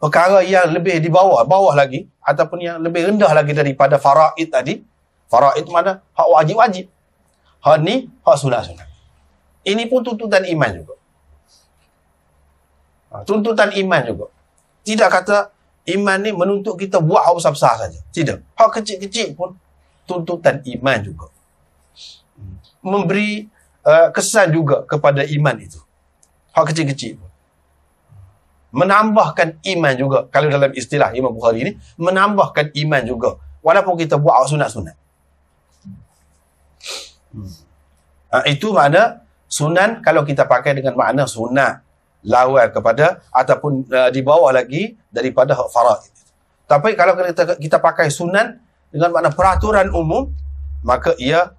perkara yang lebih di bawah lagi, ataupun yang lebih rendah lagi daripada faraid tadi. Faraid mana? Hak wajib-wajib. Hak ni, hak sunat-sunat. Ini pun tuntutan iman juga. Tuntutan iman juga. Tidak kata iman ni menuntut kita buat hak besar-besar saja. Tidak. Hak kecil-kecil pun tuntutan iman juga. Memberi kesan juga kepada iman itu. Hak kecil-kecil pun. Menambahkan iman juga. Kalau dalam istilah Imam Bukhari ni, menambahkan iman juga. Walaupun kita buat hak sunat-sunat. Itu makna sunan kalau kita pakai dengan makna sunat. Lawan kepada ataupun di bawah lagi daripada hak faraid. Tapi kalau kita pakai sunan dengan makna peraturan umum, maka ia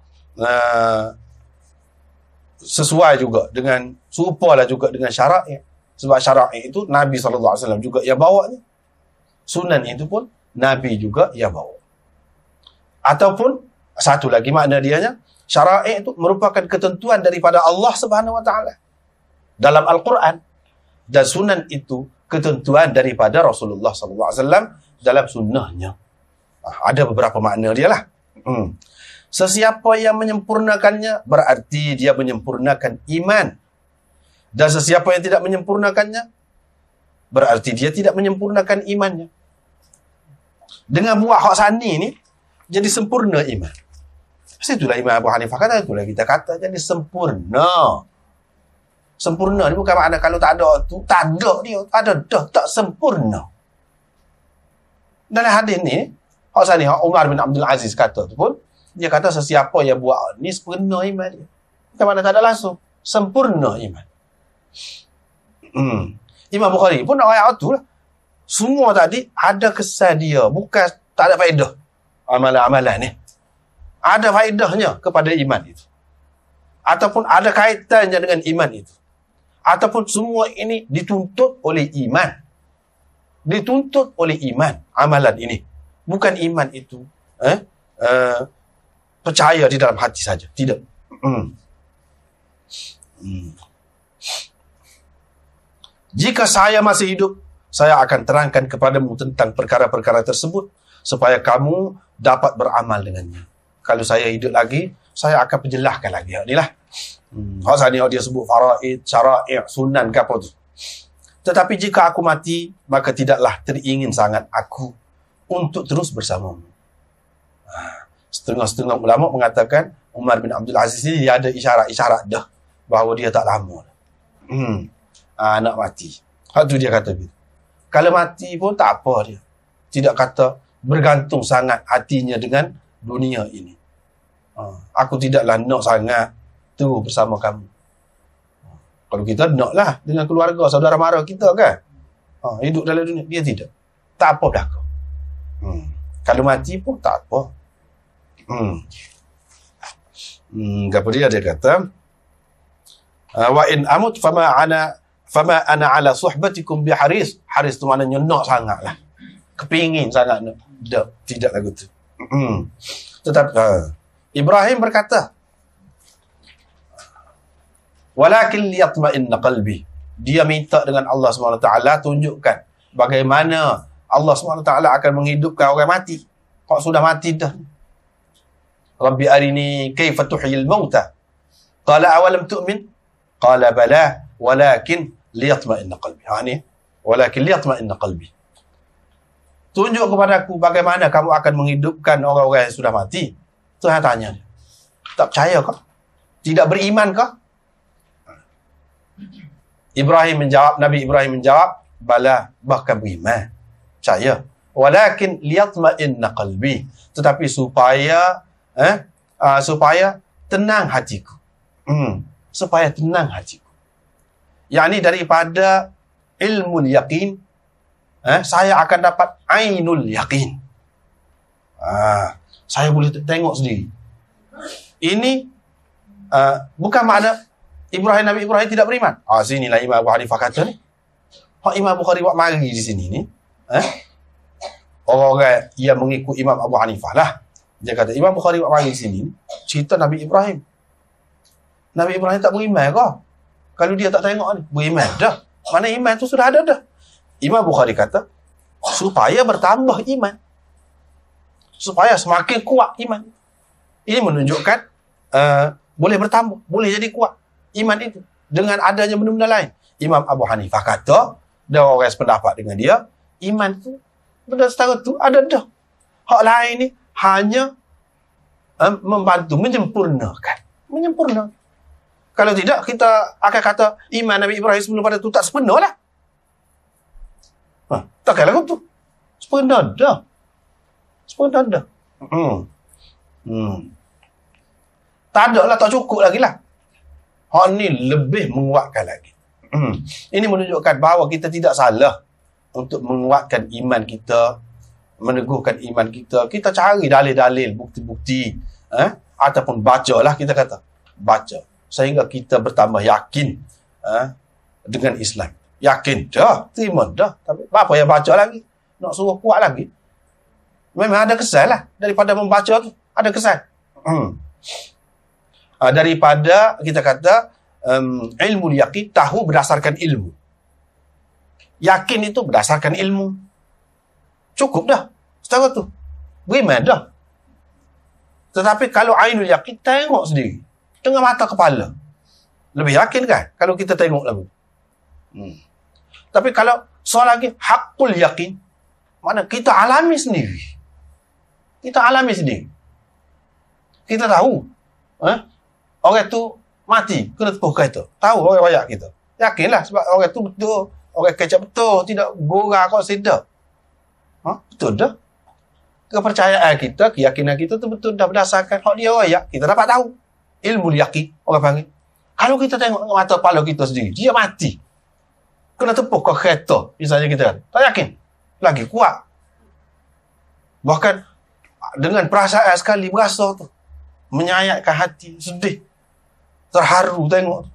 sesuai juga dengan, serupalah juga dengan syarak. Sebab syarak itu Nabi SAW juga yang bawanya. Sunan itu pun Nabi juga yang bawa. Ataupun satu lagi makna dianya, syarak itu merupakan ketentuan daripada Allah Subhanahu Wa Taala dalam Al-Quran. Dan sunan itu ketentuan daripada Rasulullah SAW dalam sunnahnya. Ada beberapa makna dia lah. Sesiapa yang menyempurnakannya, berarti dia menyempurnakan iman. Dan sesiapa yang tidak menyempurnakannya, berarti dia tidak menyempurnakan imannya. Dengan buat hak sani ni, jadi sempurna iman. Itulah Imam Abu Hanifah kata, itulah kita kata, jadi sempurna. Sempurna ni bukan makna kalau tak ada tu, tak ada dia, ada dah, tak sempurna. Dalam hadis ni, hak sani, hak Umar bin Abdul Aziz kata tu pun, dia kata sesiapa yang buat ni sempurna iman dia. Bukan makna tak ada langsung, sempurna iman. Imam Bukhari pun nak ayat tu lah. Semua tadi ada kesan dia, bukan tak ada faedah amalan-amalan ni. Ada faedahnya kepada iman itu. Ataupun ada kaitannya dengan iman itu. Ataupun semua ini dituntut oleh iman. Dituntut oleh iman, amalan ini. Bukan iman itu percaya di dalam hati saja. Tidak. Jika saya masih hidup, saya akan terangkan kepadamu tentang perkara-perkara tersebut supaya kamu dapat beramal dengannya. Kalau saya hidup lagi, saya akan penjelaskan lagi. Inilah. Hak sani dia sebut faraid, syara'i', sunan ke apa tu. Tetapi jika aku mati, maka tidaklah teringin sangat aku untuk terus bersamamu. Setengah-setengah ulama mengatakan Umar bin Abdul Aziz ni dia ada isyarat-isyarat dah bahawa dia tak lama. Nak mati. Hak tu dia kata gitu. Kalau mati pun tak apa dia. Tidak kata bergantung sangat hatinya dengan dunia ini. Aku tidaklah nak sangat tu bersama kamu. Kalau kita nak lah dengan keluarga, saudara mara kita kan. Hidup dalam dunia. Dia tidak. Tak apa belakang. Kalau mati pun tak apa. Apa dia kata, wa in amut fama ana ala suhbatikum biharis. Haris tu maknanya nak sangat lah. Kepingin sangat nak. Tidak lagu tu. Tetapi Ibrahim berkata, walakin liyatma'inna qalbi. Dia minta dengan Allah SWT tunjukkan bagaimana Allah SWT akan menghidupkan orang mati. Kok sudah mati dah. Rabbi arini kaifa tuhyil mauta. Qala awalam tu'min? Qala bala walakin liyatma'inna qalbi. Ni walakin liyatma'inna qalbi. Tunjuk kepada aku bagaimana kamu akan menghidupkan orang-orang yang sudah mati. Tuhan tanya. Tak percaya kah? Tidak beriman kah? Nabi Ibrahim menjawab, bala, bahkan beriman. Percaya. Walakin liyatma'inna qalbi. Tetapi supaya tenang hatiku. Supaya tenang hatiku. yakni daripada ilmu yakin, saya akan dapat ainul yakin. Saya boleh tengok sendiri. Ini bukan makna Nabi Ibrahim tidak beriman. Sinilah Imam Abu Hanifah kata ni. Imam Bukhari buat mari di sini ni. Orang yang mengikut Imam Abu Hanifah lah. Dia kata, Imam Bukhari buat mari di sini, cerita Nabi Ibrahim. Nabi Ibrahim tak beriman ke? Kalau dia tak tengok ni, beriman dah. Mana iman tu sudah ada dah. Imam Bukhari kata, supaya bertambah iman. Supaya semakin kuat iman. Ini menunjukkan boleh bertambah, boleh jadi kuat iman itu dengan adanya benda-benda lain. Imam Abu Hanifah kata, dan orang sependapat dengan dia, iman tu benda setara tu ada dah. Hak lain ni hanya membantu, menyempurnakan. Kalau tidak, kita akan kata iman Nabi Ibrahim sebelum pada tu tak sempurna lah. Takkan lagu tu sempurna dah. Tak ada lah, tak cukup lagi lah. Hak ni lebih menguatkan lagi. Ini menunjukkan bahawa kita tidak salah untuk menguatkan iman kita, meneguhkan iman kita. Kita cari dalil-dalil, bukti-bukti, ataupun bacalah, kita kata baca, sehingga kita bertambah yakin dengan Islam. Yakin dah, terima dah. Tapi apa yang baca lagi? Nak suruh kuat lagi? Memang ada kesan lah. Daripada membaca tu, ada kesan. Daripada kita kata ilmu yakin, tahu berdasarkan ilmu. Yakin itu berdasarkan ilmu. Cukup dah. Setara tu. Beriman dah. Tetapi kalau ainul yakin, tengok sendiri. Dengan mata kepala. Lebih yakin kan? Kalau kita tengok lagu. Tapi kalau soal lagi, hakul yakin. Mana kita alami sendiri. Kita tahu. Orang tu mati, kena tepuh kereta. Tahu orang royak kita. Yakinlah sebab orang tu betul. Orang kecap betul. Tidak gorang kau sedap. Betul dah. Kepercayaan kita, keyakinan kita tu betul dah berdasarkan hak dia royak. Kita dapat tahu. Ilmu yakin, orang panggil. Kalau kita tengok dengan mata kepala kita sendiri, dia mati. Kena tepuh ke kereta. Misalnya kita tak yakin. Lagi kuat. Bahkan dengan perasaan sekali berasa tu. Menyayatkan hati, sedih. Terharu tengok.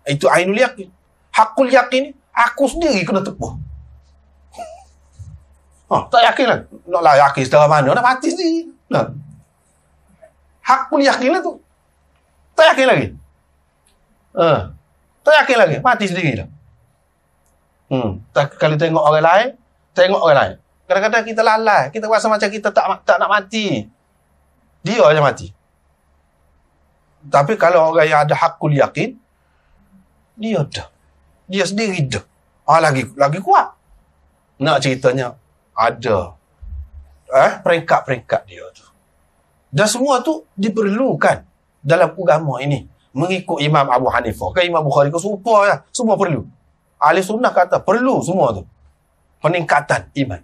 Itu ainul yakin. Hakul yakin ni, aku sendiri kena tepuh. Tak yakin lah. Naklah yakin secara mana, nak mati sendiri. Hakul yakin lah tu. Tak yakin lagi. Tak yakin lagi, mati sendiri lah. Kalau tengok orang lain, kadang-kadang kita lalai. Kita rasa macam kita tak nak mati. Dia aja mati. Tapi kalau orang yang ada hakul yakin, dia dah. Dia sendiri dah. Lagi kuat. Nak ceritanya, ada peringkat-peringkat dia tu. Dan semua tu diperlukan dalam agama ini. Mengikut Imam Abu Hanifah. Kan Imam Bukhari ke serupa lah. Semua perlu. Ahli sunnah kata perlu semua tu. Peningkatan iman.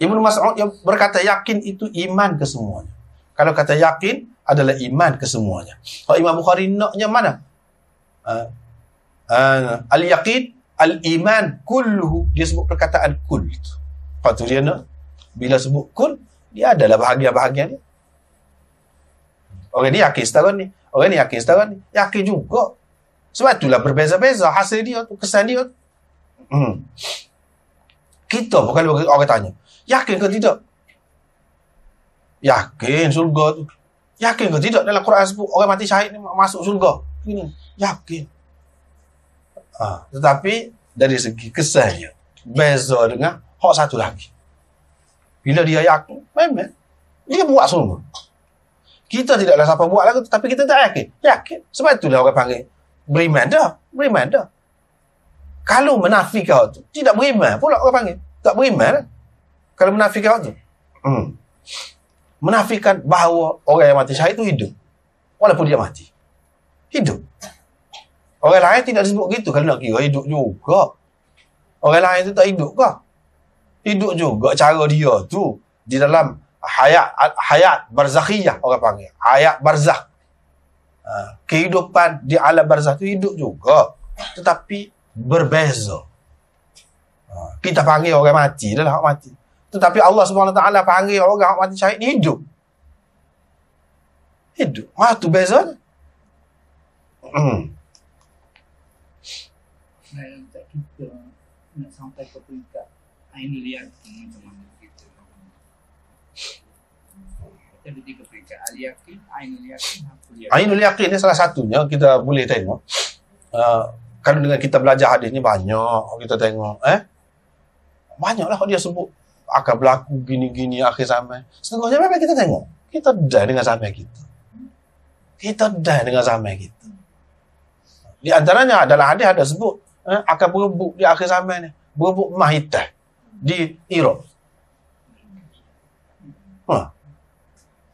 Ibnu Mas'ud yang berkata yakin itu iman ke semuanya. Kalau kata yakin adalah iman ke semuanya. Kalau Imam Bukhari naknya mana? Al-yaqin, al-iman kulluhu. Dia sebut perkataan kul. Lepas tu dia nak, bila sebut kul, dia adalah bahagian-bahagian dia. Orang ni yakin setara ni. Orang ni yakin setara ni. Yakin juga. Sebab itulah berbeza-beza hasil dia tu, kesan dia tu. Kita pun kalau orang tanya, yakin ke tidak? Yakin surga tu. Yakin ke tidak dalam Quran sebut orang mati syahid ni masuk surga? Ini yakin. Tetapi dari segi kesannya beza dengan hak satu lagi. Bila dia yakin, memang dia buat semua. Kita tidaklah siapa buat lagu, tapi kita tak yakin. Yakin. Sebab itulah orang panggil beriman dah. Kalau menafikan tu, tidak beriman pula orang panggil. Tak beriman. Kalau menafikan tu. Menafikan bahawa orang yang mati syahid tu hidup. Walaupun dia mati. Hidup. Orang lain tidak disebut gitu. Kalau nak kira hidup juga. Orang lain tu tak hidup ke? Hidup juga cara dia tu. Di dalam hayat barzakhiyah orang panggil. Hayat barzakh. Kehidupan di alam barzah itu hidup juga, tetapi berbeza. Kita panggil orang mati dah lah, orang mati. Tetapi Allah Subhanahu Wa Taala panggil orang mati syahid ni hidup. Hidup. Tu beza dia. Kita nak sampai ke peringkat ainul yakin macam mana kita. Kita ada 3 peringkat, al-yakin, ainul yakin, hakul yakin. Ainul yakin ni salah satunya kita boleh tengok. Kalau dengan kita belajar hadis ni banyak kita tengok. Banyaklah dia sebut akan berlaku gini-gini akhir zaman. Setengahnya memang kita tengok. Kita dah dengan zaman kita. Kita dah dengan zaman kita. Di antaranya dalam hadis ada sebut akan berebut di akhir zaman ni. Berebut emas hitam di Iraq.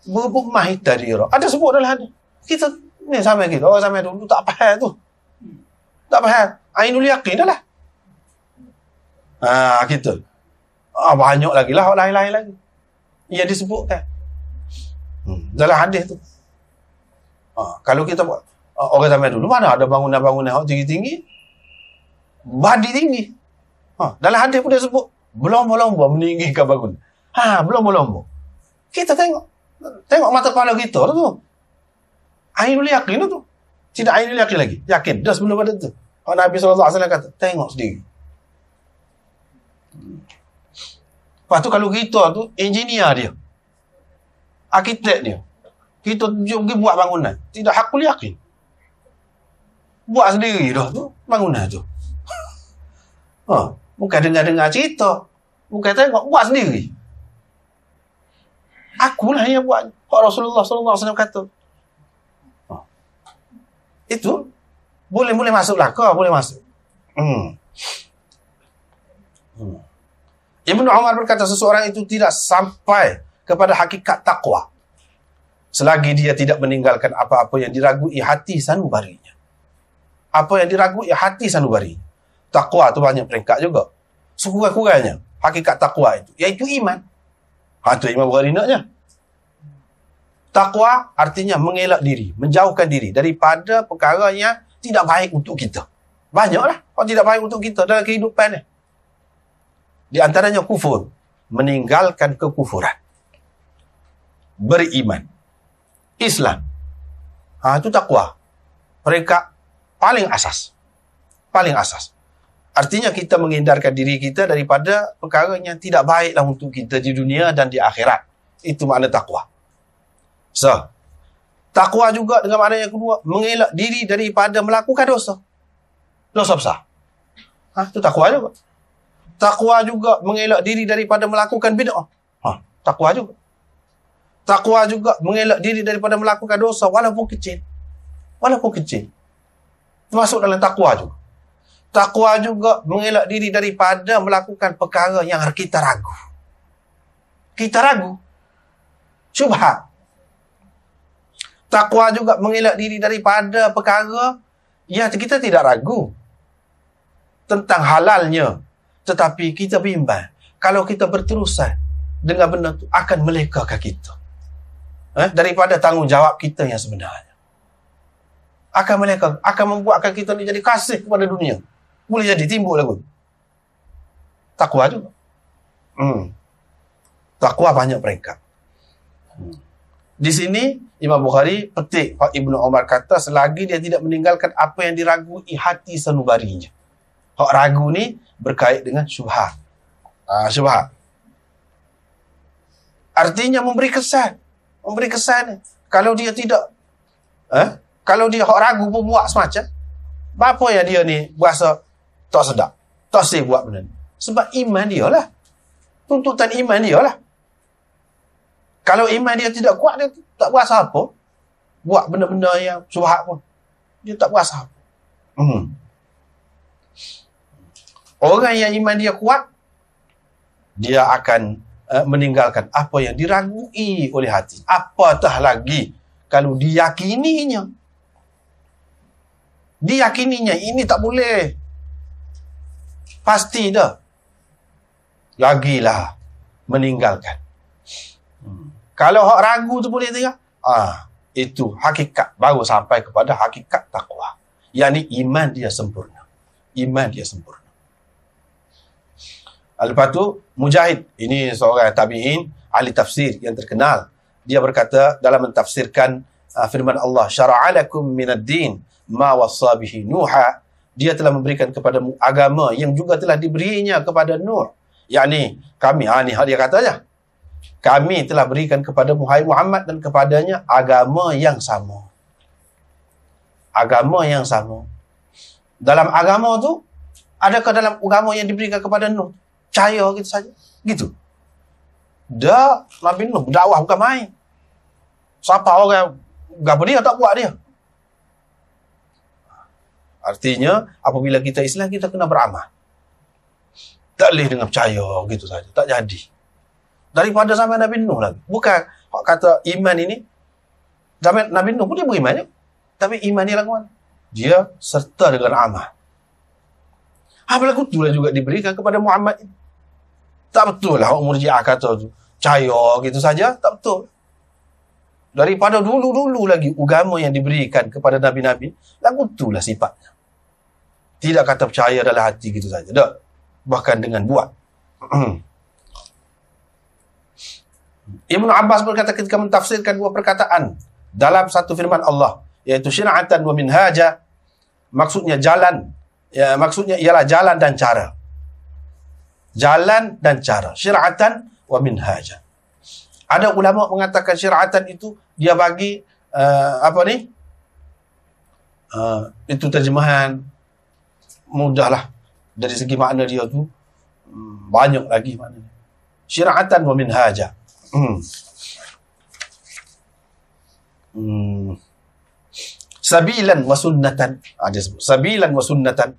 Berebut emas hitam di Iraq. Ada sebut dalam hadis. Kita ni zaman kita. Orang zaman dulu tak faham tu. Tak faham. Ainul yakin dah lah. Kita. Banyak lagi lah orang lain-lain lagi. Ia disebutkan. Dalam hadis tu. Kalau kita buat orang zaman dulu mana ada bangunan-bangunan yang tinggi-tinggi? Badi tinggi. Dalam hadis pun dia sebut berlomba-lomba meninggikan bangunan. Berlomba-lomba. Kita tengok mata kepala kita tu. Ainul yakin tu. Tidak ainul yakin lagi. Yakin. Dah sebelum pada tu. Nabi SAW kata, tengok sendiri. Lepas tu kalau kita tu, engineer dia. Arkitek dia. Kita pergi buat bangunan. Tidak hakul yakin. Buat sendiri dah tu, bangunan tu. Bukan dengar-dengar cerita. Bukan tengok, buat sendiri. Akulah yang buat. Rasulullah SAW kata. Itu boleh masuk lah kau, boleh masuk. Ibnu Umar berkata seseorang itu tidak sampai kepada hakikat takwa selagi dia tidak meninggalkan apa-apa yang diragui hati sanubarinya. Apa yang diragui hati sanubarinya. Takwa tu banyak peringkat juga. Sekurang-kurangnya hakikat takwa itu iaitu iman. Itu Imam Bukhari naknya. Takwa artinya mengelak diri, menjauhkan diri daripada perkara yang tidak baik untuk kita. Banyaklah kalau tidak baik untuk kita dalam kehidupan ni. Di antaranya kufur, meninggalkan kekufuran. Beriman. Islam. Itu takwa. Mereka paling asas. Paling asas. Artinya kita menghindarkan diri kita daripada perkara yang tidak baiklah untuk kita di dunia dan di akhirat. Itu makna takwa. Takwa juga dengan makna yang kedua, mengelak diri daripada melakukan dosa. Dosa besar. Itu takwa juga. Takwa juga mengelak diri daripada melakukan bid'ah. Takwa juga. Takwa juga mengelak diri daripada melakukan dosa walaupun kecil. Walaupun kecil. Termasuk dalam takwa juga. Takwa juga mengelak diri daripada melakukan perkara yang kita ragu. Kita ragu. Syubhat. Takwa juga mengelak diri daripada perkara yang kita tidak ragu tentang halalnya. Tetapi kita bimbang, kalau kita berterusan dengan benda itu akan melekakan kita. Daripada tanggungjawab kita yang sebenarnya. Akan melekakan, akan membuatkan kita ni jadi kasih kepada dunia. Boleh jadi timbul lagu. Takwa juga. Takwa banyak peringkat. Di sini Imam Bukhari petik Ibnu Umar kata selagi dia tidak meninggalkan apa yang diragui hati sanubarinya. Hak ragu ni berkait dengan syubhat. Syubhat. Artinya memberi kesan. Memberi kesan. Kalau dia tidak kalau dia hak ragu pun buat semacam, apa yang dia ni berasa tak sedap, tak sih buat benda ni. Sebab iman dia lah. Tuntutan iman dia lah. Kalau iman dia tidak kuat, dia tak berasa apa. Buat benda-benda yang syubhat pun, dia tak berasa apa. Orang yang iman dia kuat, dia akan meninggalkan apa yang diragui oleh hati. Apatah lagi kalau diyakininya. Diyakininya, ini tak boleh. Pasti dah. Lagilah meninggalkan. Kalau hak ragu tu boleh tengok. itu hakikat, baru sampai kepada hakikat takwa. Yakni iman dia sempurna. Iman dia sempurna. Lepas tu, Mujahid, ini seorang tabi'in, ahli tafsir yang terkenal. Dia berkata dalam mentafsirkan firman Allah, syara'alakum minad din ma wassa bihi Nuha. Dia telah memberikan kepadamu agama yang juga telah diberinya kepada Nuh. Yakni kami, ni dia katanya, kami telah berikan kepada Muhammad dan kepadanya agama yang sama. Agama yang sama. Dalam agama tu, adakah dalam agama yang diberikan kepada Nuh percaya gitu saja? Gitu. Dah, Nabi Nuh berdakwah bukan main. Siapa orang gapo dia tak buat dia. Artinya, apabila kita Islam, kita kena beramal. Tak boleh dengan percaya gitu saja. Tak jadi. Daripada zaman Nabi Nuh lagi. Bukan kata iman ini, zaman Nabi Nuh pun dia beriman je. Tapi iman dia lagu mana? Dia serta dengan amal. Berlaku itulah juga diberikan kepada Muhammad. Tak betul lah orang Murji'ah kata tu. Percaya gitu saja. Tak betul. Daripada dulu-dulu lagi agama yang diberikan kepada Nabi-Nabi, lagu itulah sifatnya. Tidak kata percaya dalam hati gitu saja. Tak. Bahkan dengan buat. Ibnu Abbas berkata ketika mentafsirkan dua perkataan dalam satu firman Allah, iaitu syir'atan wa minhaja, maksudnya jalan, ya, maksudnya ialah jalan dan cara. Jalan dan cara. Syir'atan wa minhaja. Ada ulama mengatakan syir'atan itu dia bagi itu terjemahan mudahlah dari segi makna dia tu banyak lagi maknanya. Syir'atan wa minhaja. Sabilan wa sunnatan. Dia sebut sabilan wa sunnatan.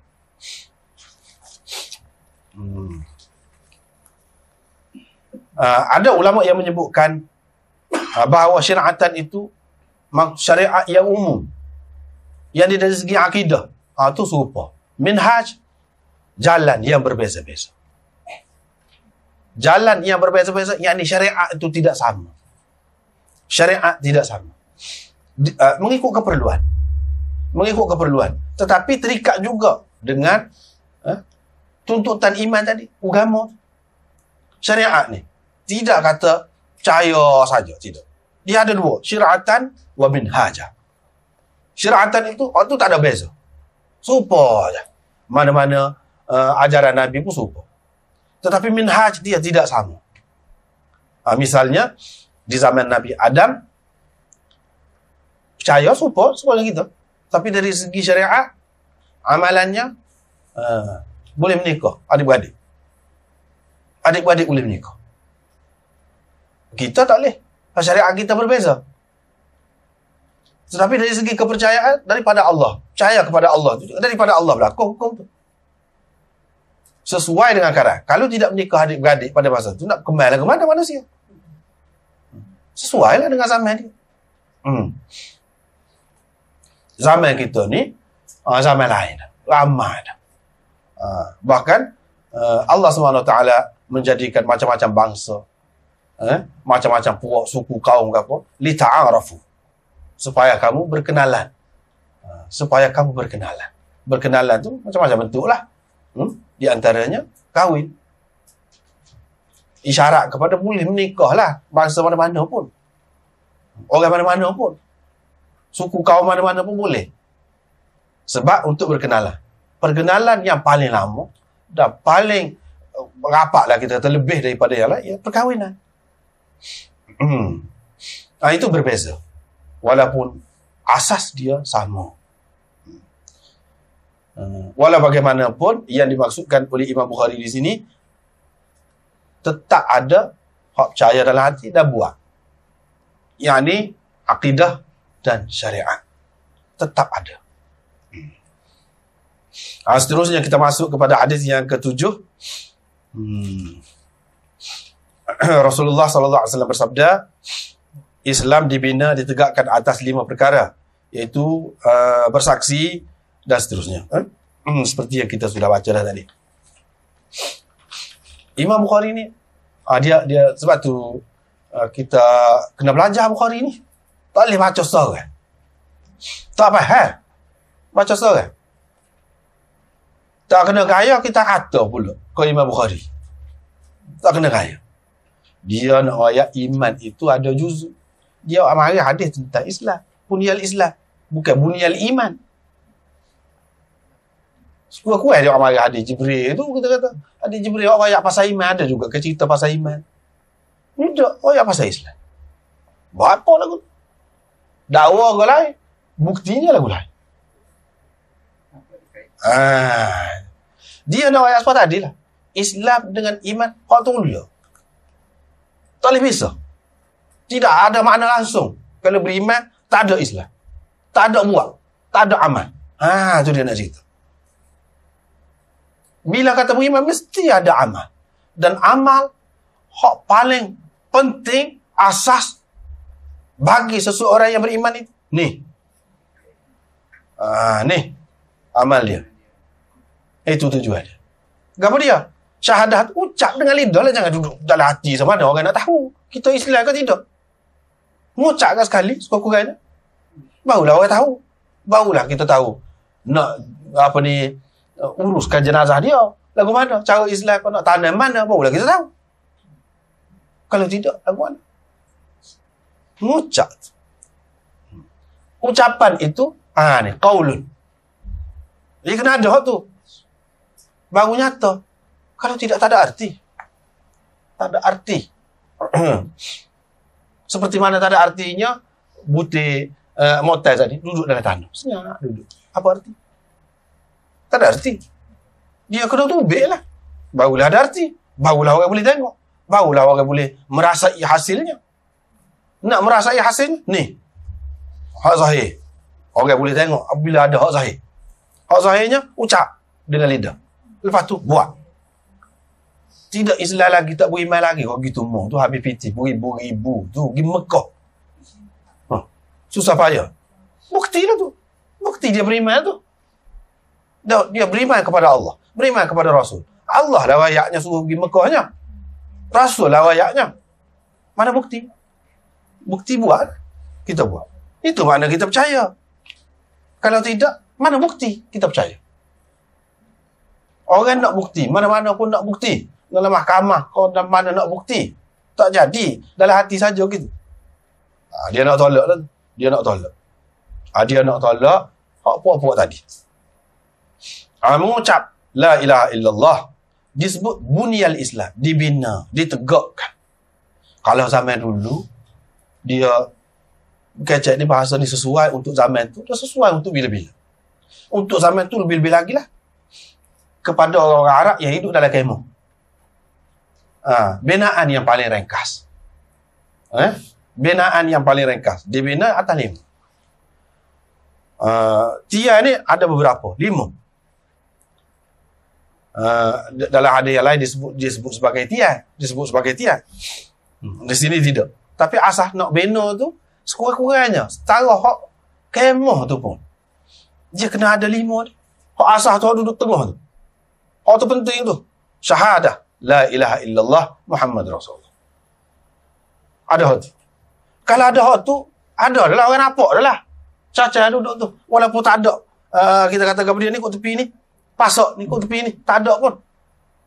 Ada ulama yang menyebutkan bahawa syariatan itu syariat yang umum, yang dari segi akidah itu serupa. Minhaj, jalan yang berbeza-beza. Jalan yang berbeza-beza, yakni syariat itu tidak sama. Syariat tidak sama. Mengikut keperluan. Mengikut keperluan. Tetapi terikat juga dengan tuntutan iman tadi, agama. Syariat ni tidak kata percaya saja, tidak. Dia ada dua, syir'atan wa minhaja. Syir'atan itu tak ada beza. Serupa aja. Mana-mana ajaran Nabi pun serupa. Tetapi minhaj dia tidak sama. Misalnya di zaman Nabi Adam percaya serupa dengan kita. Tapi dari segi syariat amalannya boleh menikah adik-beradik. Adik-beradik boleh menikah. Kita tak boleh. Syariat kita berbeza. Tetapi dari segi kepercayaan daripada Allah. Percaya kepada Allah. Daripada Allah berlaku hukum tu. Sesuai dengan kadar. Kalau tidak menikah adik-beradik pada masa tu, nak kembali ke mana manusia? Sesuai lah dengan zaman dia. Zaman kita ni, zaman lain. Ramai dah. Bahkan, Allah SWT menjadikan macam-macam bangsa. Macam-macam puak, suku, kaum ke apa. Lita'arafu. Supaya kamu berkenalan. Supaya kamu berkenalan. Berkenalan tu macam-macam bentuk lah. Di antaranya, kahwin. Isyarat kepada boleh menikah lah. Bangsa mana-mana pun. Orang mana-mana pun. Suku kaum mana-mana pun boleh. Sebab untuk berkenalan. Perkenalan yang paling lama dan paling rapat lah kita kata, lebih daripada yang lain, perkahwinan. Itu berbeza. Walaupun asas dia sama. Walau bagaimanapun yang dimaksudkan oleh Imam Bukhari di sini tetap ada hak percaya dalam hati dan buat. Yakni akidah dan syariat. Tetap ada. Seterusnya kita masuk kepada hadis yang ketujuh. Rasulullah SAW bersabda, Islam dibina, ditegakkan atas 5 perkara, iaitu bersaksi dan seterusnya. Seperti yang kita sudah baca dah tadi. Imam Bukhari ni, dia sebab tu kita kena belajar Bukhari ni. Tak boleh baca seorang. Tak faham. Baca seorang. Tak kena gaya kita kata pula ke Imam Bukhari. Tak kena gaya. Dia nak ayat iman itu ada juzuk. Dia mari hadis tentang Islam. Bunyal Islam. Bukan bunyal iman. Kurang-kurang dia mari hadis Jibril tu, kita kata. Hadis Jibril ayat pasal iman, ada juga ke cerita pasal iman. Tidak, ayat pasal Islam. Buat apa lagu? Dakwa ke lain. Buktinya lagu lain. Dia nak ayat sebab tadi lah. Islam dengan iman, hak tu mula. Tak boleh bisa. Tidak ada makna langsung. Kalau beriman, tak ada Islam. Tak ada buat. Tak ada amal. Tu dia nak cerita. Bila kata beriman, mesti ada amal. Dan amal, hak paling penting, asas bagi seseorang yang beriman itu. Ni. Ni. Amal dia. Itu tujuan dia. Apa dia? Syahadat ucap dengan lidah lah. Jangan duduk dalam hati sama ada orang nak tahu. Kita Islam ke tidak? Mengucapkan sekali, sekurang-kurangnya. Barulah orang tahu. Barulah kita tahu. Nak, uruskan jenazah dia. Lagu mana? Cara Islam kau nak tanam mana? Barulah kita tahu. Kalau tidak, lagu mana? Mengucap. Ucapan itu, ni, qaulun. Dia kena ada tu. Baru nyata. Kalau tidak, tak ada arti. Tak ada arti. Seperti mana tak ada artinya, butir motel tadi, duduk dalam tanah. Senyap duduk. Apa arti? Tak ada arti. Dia kena tubik lah. Barulah ada arti. Barulah orang boleh tengok. Barulah orang boleh merasai hasilnya. Nak merasai hasilnya? Ni. Hak zahir. Orang boleh tengok bila ada hak zahir. Hak zahirnya, ucap dengan lidah. Lepas tu, buat. Tidak Islam lagi, tak beriman lagi. Kalau gitu, tu habis piti. Beribu-ribu. Tu, pergi Mekah. Susah payah. Bukti lah tu. Bukti dia beriman tu. Dia beriman kepada Allah. Beriman kepada Rasul. Allah lah wayaknya suruh pergi Mekahnya. Rasul lah wayaknya. Mana bukti? Bukti buat. Kita buat. Itu makna kita percaya. Kalau tidak, mana bukti? Kita percaya. Orang nak bukti. Mana-mana pun nak bukti. Dalam mahkamah, kau dalam mana nak bukti? Tak jadi. Dalam hati saja gitu. Dia nak tolak lah. Dia nak tolak. Dia nak tolak. Apa-apa tadi. Mengucap La ilaha illallah. Disebut bunyal Islam. Dibina. Ditegakkan. Kalau zaman dulu, dia kecek ni bahasa ni sesuai untuk zaman tu. Dia sesuai untuk bila-bila. Untuk zaman tu lebih-lebih lagi lah. Kepada orang-orang Arab yang hidup dalam kemah. Binaan yang paling ringkas. Binaan yang paling ringkas. Dibina atas 5. Tia ni ada beberapa. 5. Dalam hadis yang lain disebut sebagai tia. Disebut sebagai tia. Di sini tidak. Tapi asas nak bina tu, sekurang-kurangnya, setara hak kemah tu pun. Dia kena ada 5 ni. Hak asas tu duduk tengah tu. Hak tu penting tu. Syahadah. La ilaha illallah Muhammad Rasulullah. Ada hak tu. Kalau ada hak tu, ada adalah orang nampak adalah. Caca duduk tu. Walaupun tak ada. Kita kata kepada dia ni kat tepi ni. Pasak ni kat tepi ni. Tak ada pun.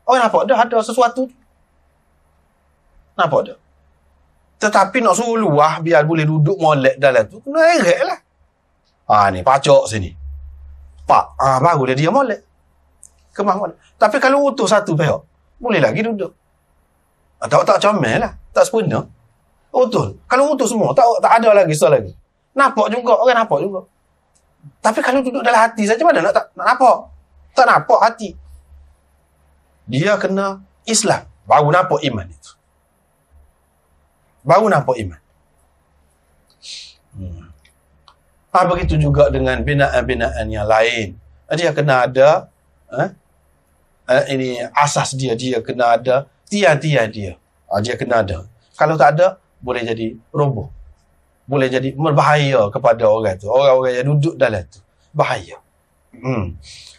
Orang nampak dah ada sesuatu. Nampak dah. Tetapi nak suruh luah biar boleh duduk molek dalam tu. Kena erek lah. Ni pacak sini. Pak. Barulah dia molek. Kemah molek. Tapi kalau utuh satu pihak. Boleh lagi duduk. Tak comel lah. Tak sempurna. Utuh. Kalau utuh semua, tak ada lagi, so lagi. Nampak juga. Orang nampak juga. Tapi kalau duduk dalam hati saja, mana nak nampak? Tak nampak hati. Dia kena Islam. Baru nampak iman itu. Baru nampak iman. Begitu juga dengan binaan-binaan yang lain. Dia kena ada ini asas dia kena ada tiang-tiang dia. Dia kena ada. Kalau tak ada, boleh jadi roboh. Boleh jadi berbahaya kepada orang tu. Orang-orang yang duduk dalam tu. Bahaya.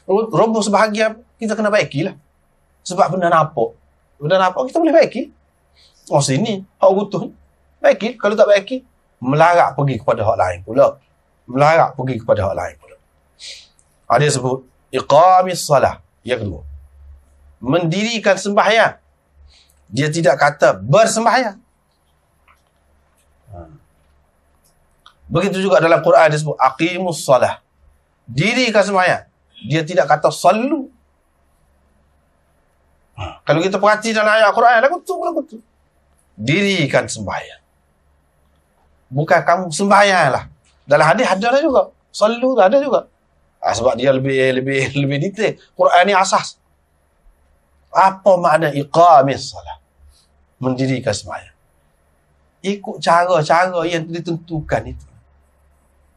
Roboh sebahagian, kita kena baikilah. Sebab benda nampak. Benda nampak, kita boleh baiki. Sini, hak utuh. Baiki. Kalau tak baiki, melarat pergi kepada hak lain pula. Melarat pergi kepada hak lain pula. Dia sebut iqamis salah. Yang kedua, mendirikan sembahyang. Dia tidak kata bersembahyang. Begitu juga dalam Quran dia sebut aqimus salah. Dirikan sembahyang. Dia tidak kata sallu. Kalau kita perhati dalam ayat Quran, lagu tu. Dirikan sembahyang. Bukan kamu sembahyang lah. Dalam hadis ada juga. Sallu ada juga. Sebab dia lebih detail. Quran ni asas. Apa makna iqamis salah? Mendirikan sembahyang. Ikut cara-cara yang ditentukan itu.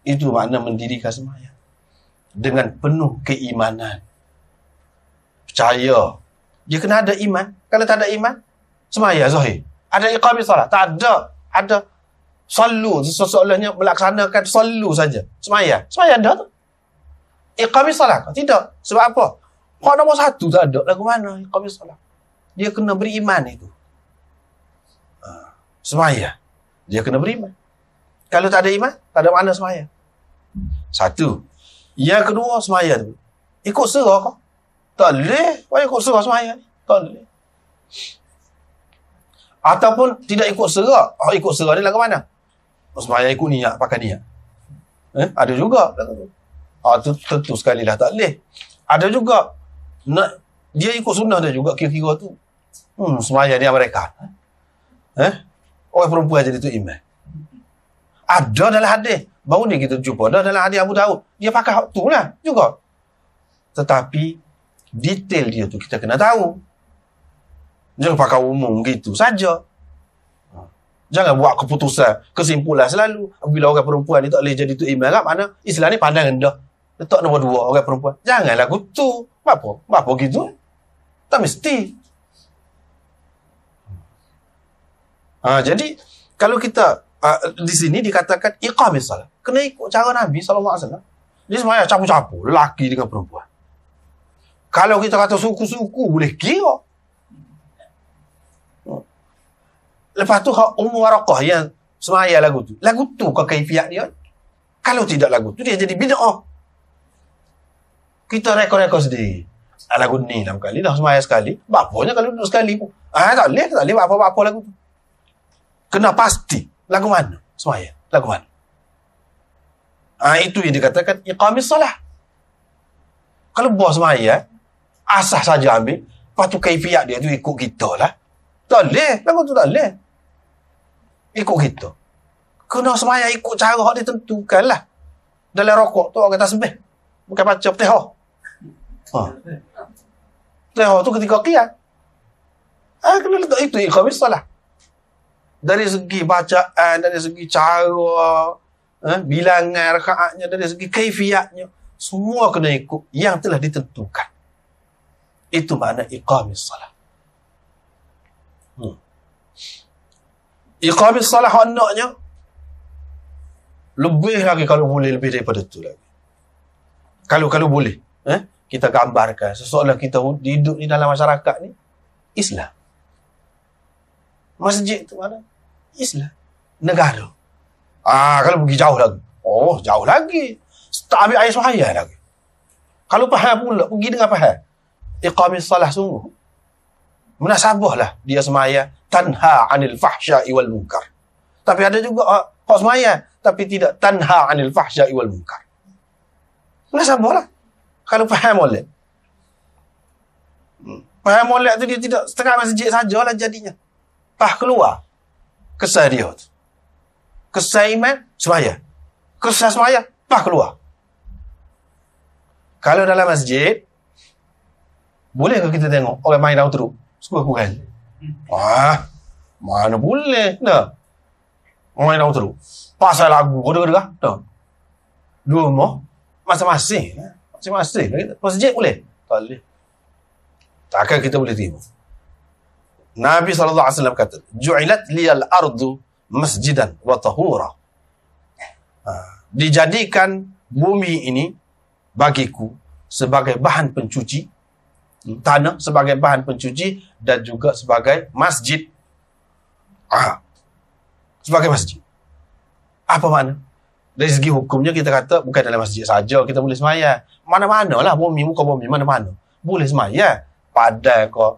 Itu makna mendirikan sembahyang. Dengan penuh keimanan. Percaya. Dia kena ada iman. Kalau tak ada iman, sembahyang zahir. Ada iqamis salah? Tak ada. Ada sallu. Sesoalnya melaksanakan sallu saja. Sembahyang. Sembahyang ada tu. Iqamis salah? Tidak. Sebab apa? Hak nombor satu tak ada. Lagu mana iqamis salah? Dia kena beriman itu. Sembahyang. Dia kena beriman. Kalau tak ada iman, tak ada makna sembahyang. Satu. Yang kedua, sembahyang tu. Ikut serah kau? Tak boleh. Kau ikut serah sembahyang ni? Tak boleh. Ataupun tidak ikut serah. Ikut serah ni lagu mana? Sembahyang ikut niat, pakai niat. Ada juga. Tu tentu sekali lah tak boleh. Ada juga. Dia ikut sunnah dia juga kira-kira tu. Sembahyang ni mereka. Orang perempuan jadi tu imam. Ada dalam hadis. Baru ni kita jumpa. Ada dalam hadis Abu Daud. Dia pakai hak tu lah juga. Tetapi, detail dia tu kita kena tahu. Jangan pakai umum gitu saja. Jangan buat keputusan, kesimpulan selalu. Bila orang perempuan ni tak boleh jadi tu imam lah. Mana Islam ni pandang rendah. Letak nombor 2 orang perempuan. Janganlah gitu. Apa gitu? Tak mesti. Jadi, kalau kita di sini dikatakan iqamis salat. Kena ikut cara Nabi SAW. Dia semuanya campur-campur. Lelaki dengan perempuan. Kalau kita kata suku-suku, boleh kira. Lepas tu, Ummu Waraqah yang semaya lagu tu. Lagu tu kau kaifiat dia. Kalau tidak lagu tu, dia jadi bid'ah. Kita rekod-rekod sendiri. Lagu ni 6 kali, dah semaya sekali. Bapaknya kalau duduk sekali pun. Tak boleh apa-apa lagu tu. Kena pasti. Lagu mana? Semaya. Lagu mana? Itu yang dikatakan iqamis salah. Kalau buat semaya, asah saja ambil. Lepas tu kaifiat dia tu ikut kita lah. Tak boleh. Lagu tu tak boleh. Ikut kita. Kena semaya ikut cara yang ditentukan lah. Dalam rokok tu orang tasbih. Bukan baca petihah. Petihah tu ketika qiyam. Kena letak itu iqamis salah. Dari segi bacaan, dari segi cara, bilangan rakaatnya, dari segi kaifiatnya, semua kena ikut yang telah ditentukan. Itu makna iqamis salah. Iqamis salah anaknya lebih lagi kalau boleh lebih daripada itu lagi. Kalau boleh, kita gambarkan seseorang kita hidup di dalam masyarakat ni Islam. Masjid tu mana? Islam. Negara. Kalau pergi jauh lagi. Jauh lagi. Tak ambil ayat sembahyang lagi. Kalau faham pula, pergi dengan faham. Iqamis salah sungguh. Munasabahlah dia sembahyang. Tanha anil fahsya'i wal munkar. Tapi ada juga hak sembahyang. Tapi tidak tanha anil fahsya'i wal munkar. Munasabahlah. Kalau faham molek. Faham molek tu dia tidak setengah masjid sajalah jadinya. Keluar kesal dia tu. Kesal iman, sembahyang. Kesal sembahyang, keluar. Kalau dalam masjid, boleh ke kita tengok orang main daun teruk? Sekurang-kurang. Mana boleh. Orang main daun teruk. Pasal lagu, kodok-kodok. Dua rumah, masing-masing. Masing-masing. Masjid boleh? Tak boleh. Takkan kita boleh terima. Nabi SAW kata, Ju'ilat liyal ardu masjidan wa tahura. Dijadikan bumi ini bagiku sebagai bahan pencuci, tanah sebagai bahan pencuci dan juga sebagai masjid. Sebagai masjid. Apa makna? Dari segi hukumnya kita kata bukan dalam masjid saja kita boleh sembahyang. Mana-mana lah bumi, muka bumi, mana-mana. Boleh sembahyang. Padai kau,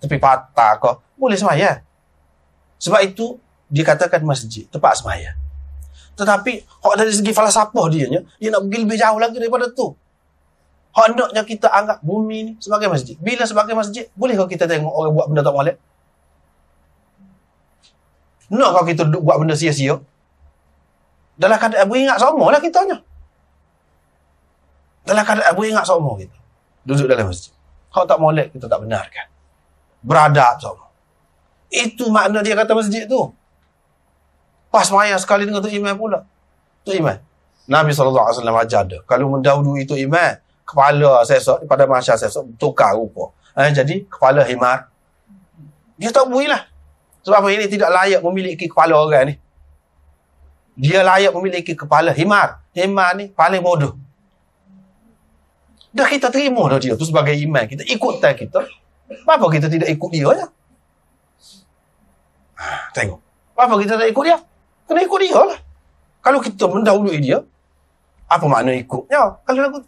tepi patah kau, boleh sembahyang. Sebab itu, dikatakan masjid, tempat sembahyang. Tetapi, kalau dari segi falsafah dia nak pergi lebih jauh lagi daripada tu. Hendaknya kita anggap bumi ni sebagai masjid. Bila sebagai masjid, boleh kau kita tengok orang buat benda tak molek? Nak kau kita duduk buat benda sia-sia? Dalam keadaan beringat semua lah kitanya. Dalam keadaan beringat semua kita. Duduk dalam masjid. Kalau tak molek, kita tak benarkan. Beradab semua. Itu makna dia kata masjid tu. Pas maya sekali dengan tu imam pula. Tu imam. Nabi SAW ajar dia. Kalau mendahului itu imam, kepala sesok, pada masyarakat sesok, tukar rupa. Jadi, kepala himar. Dia tak boleh lah. Sebab apa ini tidak layak memiliki kepala orang ni. Dia layak memiliki kepala himar. Himar ni paling bodoh. Dah kita terima dah dia tu sebagai imam. Kita ikut tak kita. Kenapa kita tidak ikut dia je? Tengok. Kenapa kita tak ikut dia? Kena ikut dia lah. Kalau kita mendahului dia, apa makna ikutnya? Kalau lagu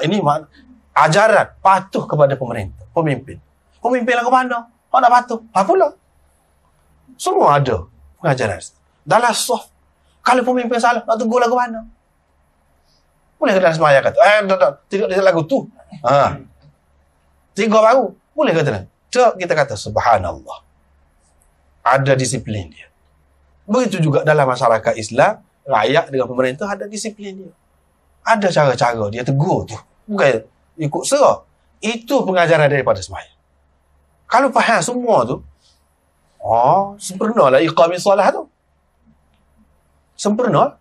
ini makna ajaran patuh kepada pemerintah, pemimpin. Pemimpin lagu mana? Orang nak patuh. Apa pula? Semua ada pengajaran. Dalam soft. Kalau pemimpin salah, nak tegur lagu mana? Boleh ke dalam semaya kata, tidak lagu tu. Tiga baru. Boleh kata. Kita kata, subhanallah. Ada disiplin dia. Begitu juga dalam masyarakat Islam, rakyat dengan pemerintah ada disiplin dia. Ada cara-cara dia tegur tu. Bukan ikut serah. Itu pengajaran daripada semaya. Kalau faham semua tu, sempurnalah iqamis solah tu. Sempurna.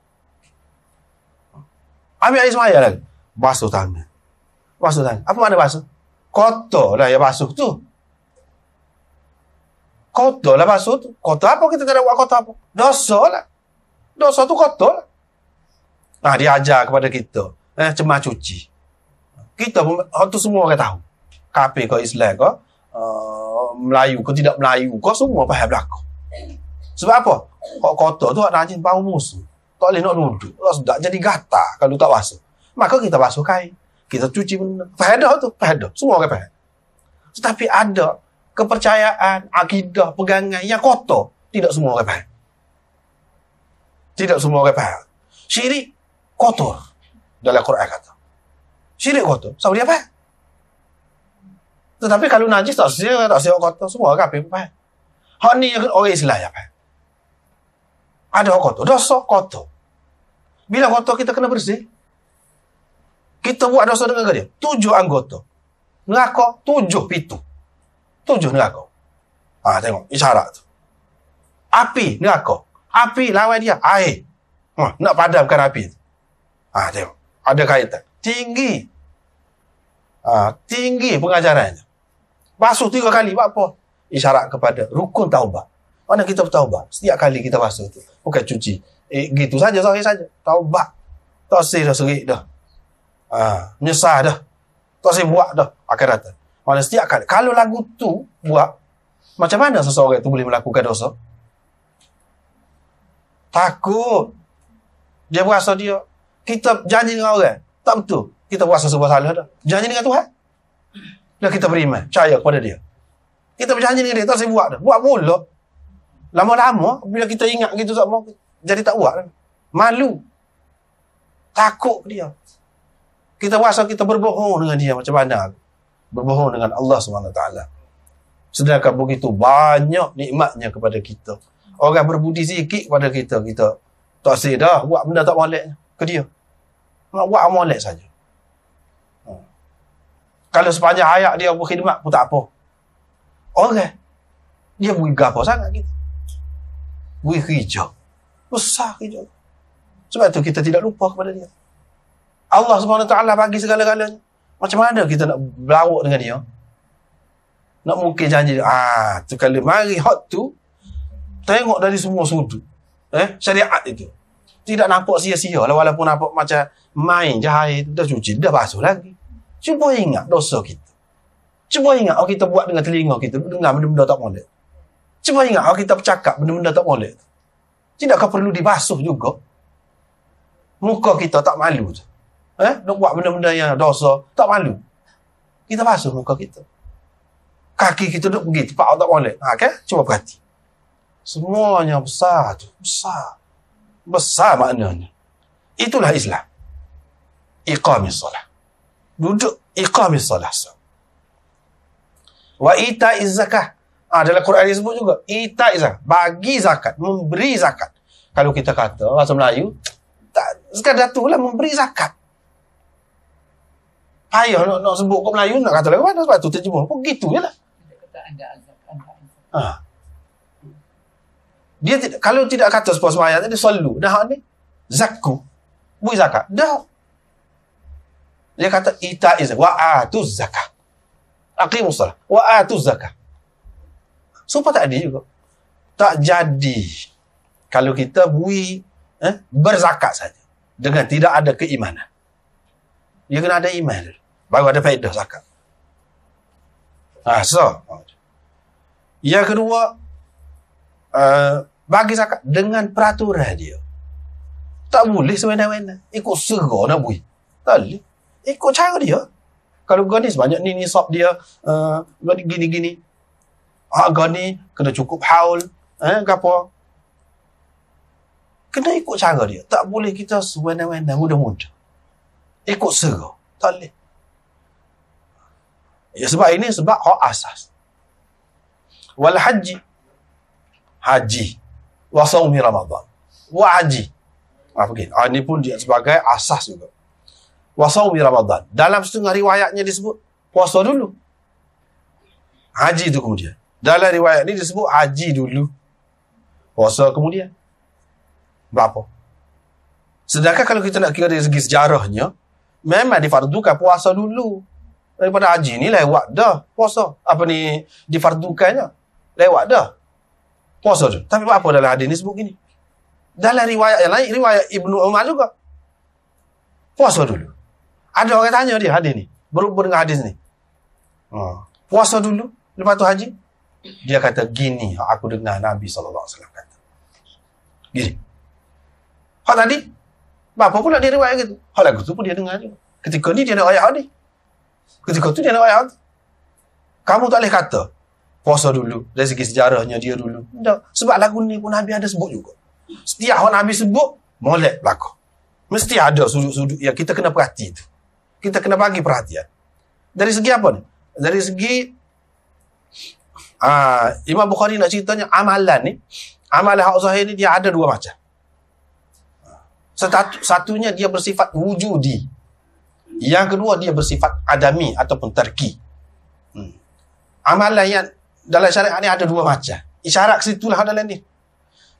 Ambil air semaya lagi. Basuh tangan. Basuh tangan. Apa makna basuh? Kotor lah ya basuh tu. Kotor lah basuh tu. Kotor apa kita tak ada buat kotor apa? Dosa lah. Dosa tu kotor lah. Dia ajar kepada kita. Cemah cuci. Kita pun, tu semua orang tahu. Kafir kau Islam kau, Melayu kau tidak Melayu kau, semua faham belakang. Sebab apa? Kau kotor tu nak rajin bau musuh. Tak boleh nak duduk. Tak jadi gatal kalau tak basuh. Maka kita basuh kain. Kita cuci benda. Faedah tu. Faedah. Semua orang faham. Tetapi ada kepercayaan, akidah, pegangan yang kotor. Tidak semua orang faham. Tidak semua orang faham. Syirik kotor. Dalam Quran kata. Syirik kotor. Sama dia faham. Tetapi kalau najis tak sia kotor. Semua orang kafir faham. Hak ni orang Islam ya faham. Ada orang kotor. Dosa kotor. Bila kotor kita kena bersih. Kita buat dosa dengan dia. 7 anggota. Neraka 7 pintu. 7 neraka. Tengok. Isyarat tu. Api neraka. Api lawan dia. Air. Nak padamkan api tu. Tengok. Ada kaitan. Tinggi. Tinggi pengajarannya. Basuh 3 kali. Buat apa? Isyarat kepada rukun taubat. Mana kita bertaubat? Setiap kali kita basuh tu. Bukan cuci. Gitu saja, sehari saja. Taubat. Tak sih dah serik dah. Menyesal dah. Tak sih buat dah. Akan datang. Mana setiap kali. Kalau lagu tu buat, macam mana seseorang itu boleh melakukan dosa? Takut. Dia berasa dia. Kita janji dengan orang. Tak betul. Kita berasa sebuah salah dah. Janji dengan Tuhan. Dan kita beriman. Percaya kepada dia. Kita berjanji dengan dia. Tak sih buat dah. Buat pula. Lama-lama, bila kita ingat gitu sama, jadi tak buat. Malu. Takut dia. Kita rasa kita berbohong dengan dia macam mana? Berbohong dengan Allah SWT. Sedangkan begitu banyak nikmatnya kepada kita. Orang berbudi sikit kepada kita, kita tak sedar buat benda tak molek ke dia. Nak buat molek saja. Kalau sepanjang hayat dia berkhidmat pun tak apa. Orang dia beri gapa sangat kita. Beri kerja. Besar kerja. Sebab itu kita tidak lupa kepada dia. Allah SWT bagi segala-galanya. Macam mana kita nak berlawak dengan dia? Nak mungkin janji dia. Tu kalau mari hot tu, tengok dari semua sudut. Syariat itu. Tidak nampak sia-sia lah. Walaupun nampak macam main jahit. Dah cuci, dah basuh lagi. Cuba ingat dosa kita. Cuba ingat kita buat dengan telinga kita. Dengar benda-benda tak molek. Cuba ingat kita bercakap benda-benda tak molek. Tidakkah perlu dibasuh juga? Muka kita tak malu tu. Nak buat benda-benda yang dosa, tak malu. Kita basuh muka kita. Kaki kita duduk pergi tempat tak boleh. Kan? Cuba perhati. Semuanya besar tu. Besar. Besar maknanya. Itulah Islam. Iqamis salah. Duduk iqamis salah. Wa ita'iz zakah. Dalam Quran disebut juga. Ita'iz zakah. Bagi zakat. Memberi zakat. Kalau kita kata, bahasa Melayu, tak, sekadar tu lah memberi zakat. Payah nak sebut kat Melayu, nak kata lagi mana, sebab tu terjemah. Begitu je lah. Dia tidak, kalau tidak kata sebuah ayat dia selalu dah ni zakku beri zakat dah. Dia kata ita'iz wa atuz zakah, aqimus salah wa atuz zakah. Supaya tak ada juga, tak jadi kalau kita beri berzakat saja dengan tidak ada keimanan. Dia kena ada iman baru ada faedah zakat. Yang kedua, bagi zakat dengan peraturan dia. Tak boleh semena-mena ikut serga nak beri. Tak boleh. Ikut cara dia. Kalau gani sebanyak ni nisab dia, gini-gini. Harga ni kena cukup haul, apa. Kena ikut cara dia. Tak boleh kita semena-mena mudah-mudah ikut serga. Tak boleh. Ya, sebab ini sebab hak asas. Wal haji wa saumi Ramadan wa haji. Ini pun dia sebagai asas juga. Wa saumi Ramadan. Dalam setengah riwayatnya disebut puasa dulu, haji itu kemudian. Dalam riwayat ni disebut haji dulu, puasa kemudian. Berapa? Sedangkan kalau kita nak kira dari segi sejarahnya, memang difardukan puasa dulu. Daripada haji ni lewat dah puasa. Difardukannya lewat dah puasa tu. Tapi apa dalam hadis ni sebut gini? Dalam riwayat yang lain, riwayat Ibnu Umar juga, puasa dulu. Ada orang tanya dia hadis ni, berhubung dengan hadis ni. Puasa dulu, lepas tu haji. Dia kata gini, aku dengar Nabi SAW kata gini. Hak tadi, apa pula dia riwayat gitu? Hak lagu tu pun dia dengar juga. Ketika ni dia nak ayat hadis. Ketika tu dia nak ayat hadis. Kamu tak boleh kata puasa dulu, dari segi sejarahnya dia dulu. Tak. Sebab lagu ni pun Nabi ada sebut juga. Setiap orang Nabi sebut, molek berlaku. Mesti ada sudut-sudut yang kita kena perhati tu. Kita kena bagi perhatian. Dari segi apa ni? Dari segi Imam Bukhari nak ceritanya amalan ni, amalan hak zahir ni dia ada dua macam. Satunya dia bersifat wujudi. Yang kedua dia bersifat adami ataupun tarki. Amalan yang dalam syariat ni ada dua macam. Isyarat ke situlah dalam ni.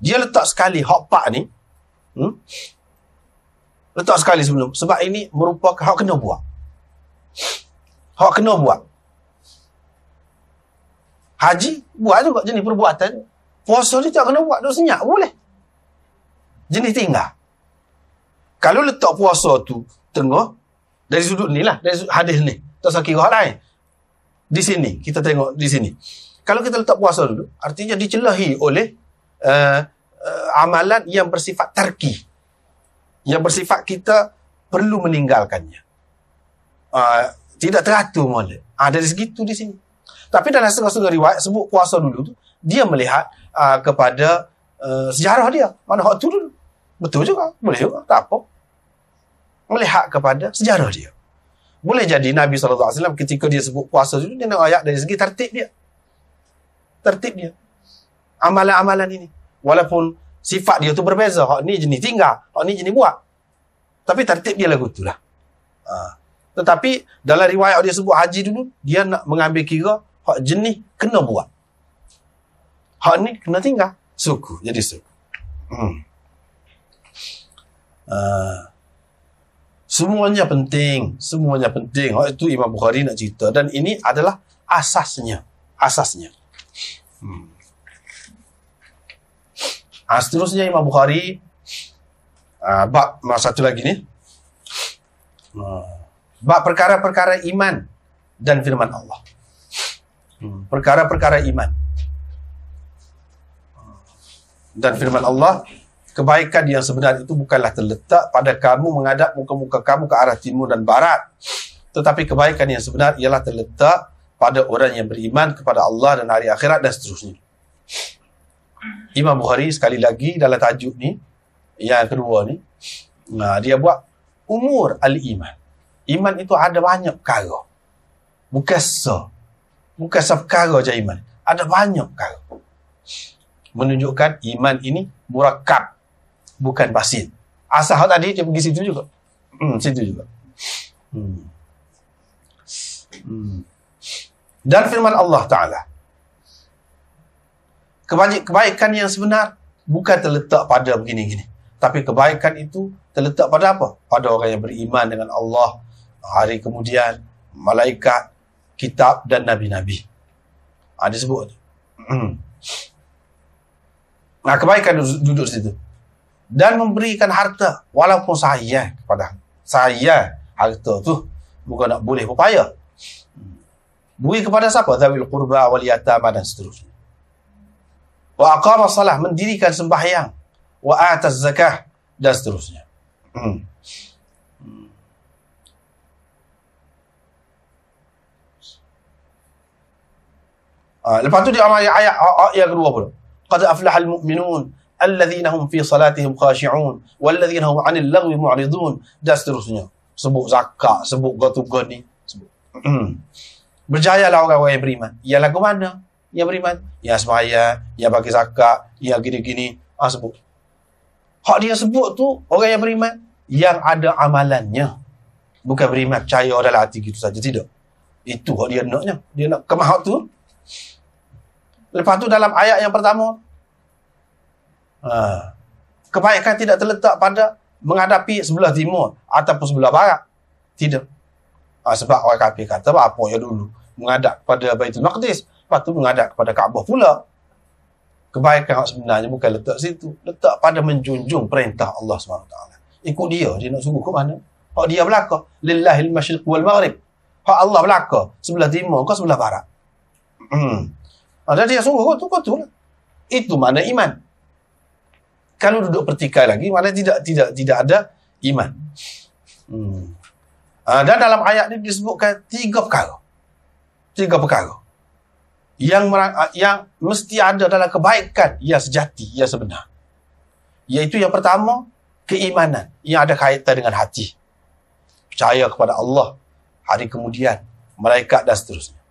Dia letak sekali hak pak ni. Letak sekali sebelum. Sebab ini merupakan hak kena buat. Hak kena buat. Haji buat juga jenis perbuatan. Puasa ni tak kena buat. Dia senyap boleh. Jenis tinggal. Kalau letak puasa tu tengah, dari sudut ni lah, dari hadis ni. Tak usah kira hal lain. Di sini, kita tengok di sini. Kalau kita letak puasa dulu, artinya dicelahi oleh amalan yang bersifat tarki. Yang bersifat kita perlu meninggalkannya. Tidak teratur molek. Dari segitu di sini. Tapi dalam setengah-setengah riwayat sebut puasa dulu tu, dia melihat kepada sejarah dia. Mana hak tu dulu. Betul juga. Boleh juga. Tak apa. Melihat kepada sejarah dia. Boleh jadi Nabi SAW ketika dia sebut puasa dulu, dia nak ayat dari segi tertib dia. Tertib dia. Amalan-amalan ini. Walaupun sifat dia tu berbeza. Hak ni jenis tinggal. Hak ni jenis buat. Tapi tertib dia lagu tu lah. Tetapi dalam riwayat dia sebut haji dulu, dia nak mengambil kira hak jenis kena buat. Hak ni kena tinggal. Suku. Jadi suku. Semuanya penting. Semuanya penting. Hak itu Imam Bukhari nak cerita. Dan ini adalah asasnya. Asasnya. Seterusnya Imam Bukhari bab satu lagi ni. Bab perkara-perkara iman dan firman Allah. Perkara-perkara iman dan firman Allah kebaikan yang sebenar itu bukanlah terletak pada kamu menghadap muka-muka kamu ke arah timur dan barat. Tetapi kebaikan yang sebenar ialah terletak pada orang yang beriman kepada Allah dan hari akhirat dan seterusnya. Imam Bukhari sekali lagi dalam tajuk ni, yang kedua ni, dia buat umur al-iman. Iman itu ada banyak perkara. Bukan seperkara je iman. Ada banyak perkara. Menunjukkan iman ini murakab, bukan basit. Asal tadi dia pergi situ juga. Situ juga. Dan firman Allah Ta'ala, kebaikan yang sebenar bukan terletak pada begini-gini. Tapi kebaikan itu terletak pada apa? Pada orang yang beriman dengan Allah, hari kemudian, malaikat, kitab dan nabi-nabi. Disebut. Kebaikan duduk di situ. Dan memberikan harta, walaupun saya kepada saya, harta tu bukan nak boleh berupaya. Beri kepada siapa? Dzawil qurba wal yatama dan seterusnya. Wa aqama salah, mendirikan sembahyang. Wa ataz zakah dan seterusnya. Lepas tu dia amal ayat yang kedua pula. Qad aflahal mu'minun alladzina hum fi salatihim khashi'un walladzina hum 'anil lagwi mu'ridun dan seterusnya. Sebut zakat, sebut gotu-got ni, sebut. Berjayalah orang-orang yang beriman. Ialah ke mana yang beriman? Yang sembahyang, yang bagi zakat, yang gini-gini, sebut. Hak dia sebut tu orang yang beriman yang ada amalannya. Bukan beriman percaya dalam hati gitu saja, tidak. Itu hak dia naknya. Dia nak kemah tu. Lepas tu dalam ayat yang pertama, kebaikan tidak terletak pada menghadapi sebelah timur ataupun sebelah barat. Tidak. Sebab orang kafir kata apa ya dulu menghadap pada Baitul Maqdis, lepas tu menghadap kepada Kaabah pula. Kebaikan sebenarnya bukan letak situ, letak pada menjunjung perintah Allah SWT. Ikut dia nak suruh ke mana. Hak dia belaka, lillahil masyriq wal maghrib. Hak Allah belaka, sebelah timur ke sebelah barat. Ada dia suruh tu lah. Itu mana iman. Kalau duduk pertikai lagi, mana tidak ada iman. Dan dalam ayat ini disebutkan tiga perkara yang mesti ada dalam kebaikan yang sejati, yang sebenar. Iaitu yang pertama, keimanan yang ada kaitan dengan hati. Percaya kepada Allah, hari kemudian, malaikat dan seterusnya.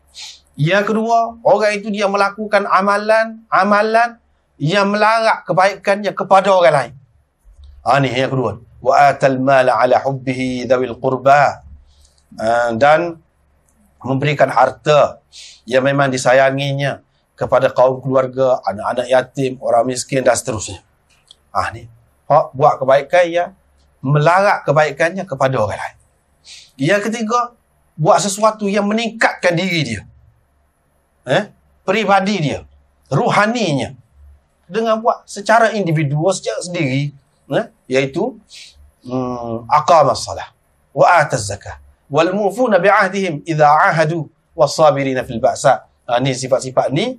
Yang kedua, orang itu dia melakukan amalan yang melarat kebaikannya kepada orang lain. Ni yang kedua. Wa atal mala ala hubbihi dzawil qurba. Dan memberikan harta yang memang disayanginya kepada kaum keluarga, anak-anak yatim, orang miskin dan seterusnya. Ni buat kebaikan yang melarat kebaikannya kepada orang lain. Yang ketiga, buat sesuatu yang meningkatkan diri dia, peribadi dia, ruhaninya, dengan buat secara individu, secara sendiri, iaitu aqamas salah wa ataz zakah wal mufuna bi'ahdihim idza ahadu was-sabirina fil ba'sa. Ni sifat-sifat ni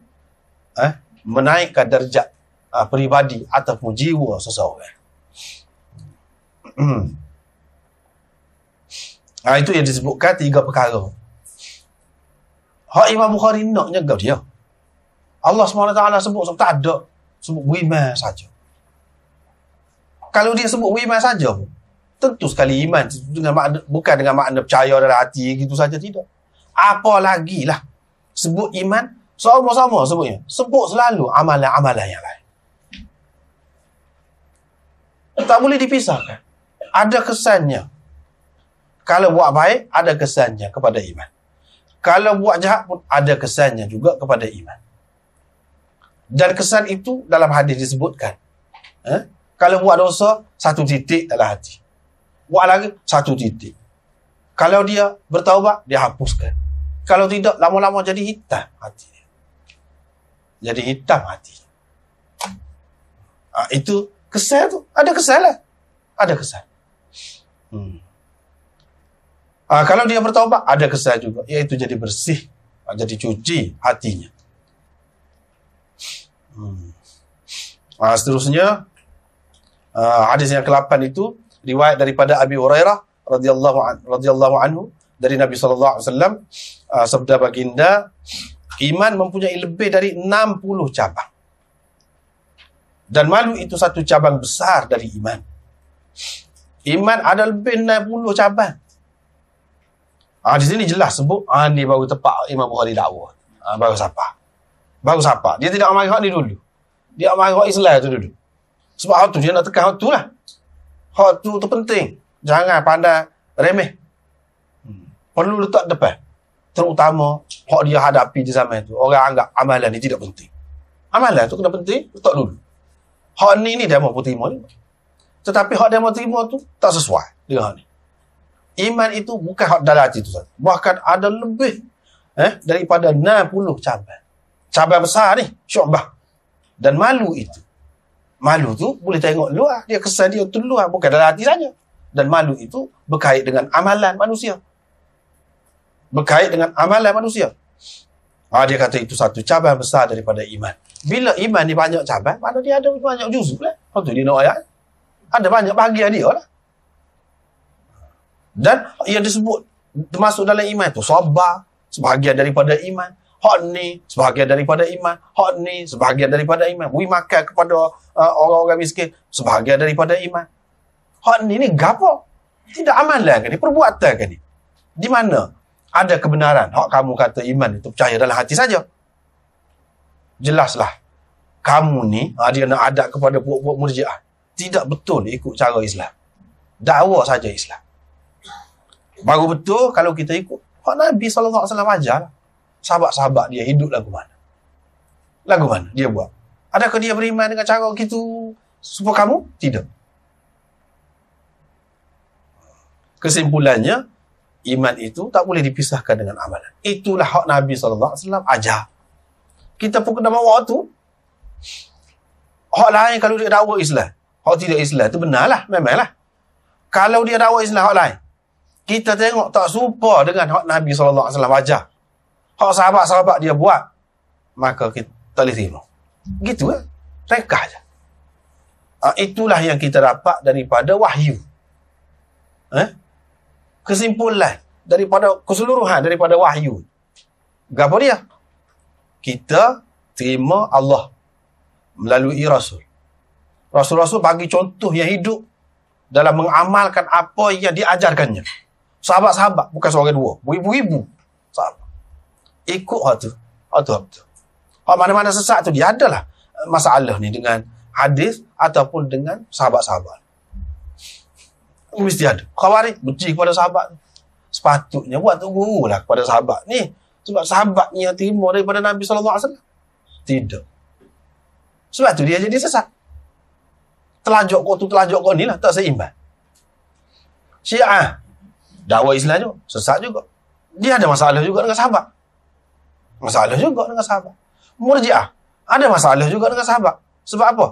menaikkan darjat peribadi ataupun jiwa seseorang. Itu yang disebutkan tiga perkara. Hak Imam Bukhari nak nyegap dia. Allah SWT sebut tak ada, sebut beriman saja. Kalau dia sebut beriman saja, tentu sekali iman dengan makna, bukan dengan makna percaya dalam hati gitu saja, tidak. Apa lagi lah sebut iman, sama-sama sebutnya. Sebut selalu amalan-amalan yang lain. Tak boleh dipisahkan. Ada kesannya. Kalau buat baik, ada kesannya kepada iman. Kalau buat jahat pun ada kesannya juga kepada iman. Dan kesan itu dalam hadis disebutkan. Kalau buat dosa, 1 titik dalam hati. Buat lagi, 1 titik. Kalau dia bertaubat, dia hapuskan. Kalau tidak, lama-lama jadi hitam hati dia. Jadi hitam hati. Itu kesan tu. Ada kesan lah. Ada kesan. Kalau dia bertaubat, ada kesan juga. Iaitu jadi bersih. Jadi cuci hatinya. Seterusnya, Hadis yang ke-8 itu riwayat daripada Abi Hurairah radhiyallahu anhu dari Nabi sallallahu alaihi wasallam, sabda baginda, iman mempunyai lebih dari 60 cabang. Dan malu itu satu cabang besar dari iman. Iman ada lebih 60 cabang. Di sini jelas sebut, ni baru tepat Imam Bukhari dakwa. Baru siapa? Baru siapa? Dia tidak amai hak ni dulu. Dia amai hak Islam tu dulu. Sebab hak tu dia nak tekan hak tu lah. Hak tu penting. Jangan pandai remeh. Perlu letak depan. Terutama hak dia hadapi di zaman tu. Orang anggap amalan ni tidak penting. Amalan tu kena penting, letak dulu. Hak ni dia mahu terima ni. Tetapi hak dia mahu terima tu tak sesuai dengan hak ni. Iman itu bukan hak dalam hati tu saja. Bahkan ada lebih daripada 60 cabang. Cabang besar ni, syu'bah. Dan malu itu. Malu tu boleh tengok luar. Dia kesan dia tu luar. Bukan dalam hati saja. Dan malu itu berkait dengan amalan manusia. Berkait dengan amalan manusia. Dia kata itu satu cabang besar daripada iman. Bila iman ni banyak cabang, mana dia ada banyak juzuk lah. Lepas tu dia nak ayat. Ada banyak bahagian dia lah. Dan yang disebut termasuk dalam iman tu sabar, sebahagian daripada iman. Hak ni sebahagian daripada iman. Hak ni sebahagian daripada iman. Beri makan kepada orang-orang miskin, sebahagian daripada iman. Hak ni gapo? Tidak amalan kan ni, perbuatan kan ni. Di mana ada kebenaran hak kamu kata iman itu percaya dalam hati saja. Jelaslah kamu ni dia nak adat kepada puak-puak murjiah. Tidak betul ikut cara Islam. Dakwa saja Islam. Baru betul kalau kita ikut hak Nabi sallallahu alaihi wasallam ajar. Sahabat-sahabat dia hidup lagu mana? Lagu mana dia buat? Adakah dia beriman dengan cara gitu supaya kamu? Tidak. Kesimpulannya, iman itu tak boleh dipisahkan dengan amalan. Itulah hak Nabi sallallahu alaihi wasallam ajar. Kita pun kena bawa tu. Hak lain kalau dia dakwa Islam, hak tidak Islam itu benarlah, memanglah. Kalau dia dakwa Islam hak lain, kita tengok tak serupa dengan hak Nabi sallallahu alaihi wasallam ajar. Hak sahabat-sahabat dia buat, maka kita tak boleh terima. Gitu lah. Reka je. Itulah yang kita dapat daripada wahyu. Kesimpulan daripada keseluruhan daripada wahyu. Apa dia? Kita terima Allah melalui Rasul. Rasul-Rasul bagi contoh yang hidup dalam mengamalkan apa yang diajarkannya. Sahabat-sahabat, bukan seorang dua. Beribu-ribu sahabat. Ikut hak tu. Hak mana-mana sesat tu dia adalah masalah ni dengan hadis ataupun dengan sahabat-sahabat. Mesti ada. Khawarij benci kepada sahabat. Sepatutnya buat tu guru lah kepada sahabat ni. Sebab sahabat ni yang terima daripada Nabi SAW. Tidak. Sebab tu dia jadi sesat. Telajak kau ni lah. Tak seimbang. Syiah. Dakwah Islam juga. Sesat juga. Dia ada masalah juga dengan sahabat. Masalah juga dengan sahabat. Murji'ah. Ada masalah juga dengan sahabat. Sebab apa?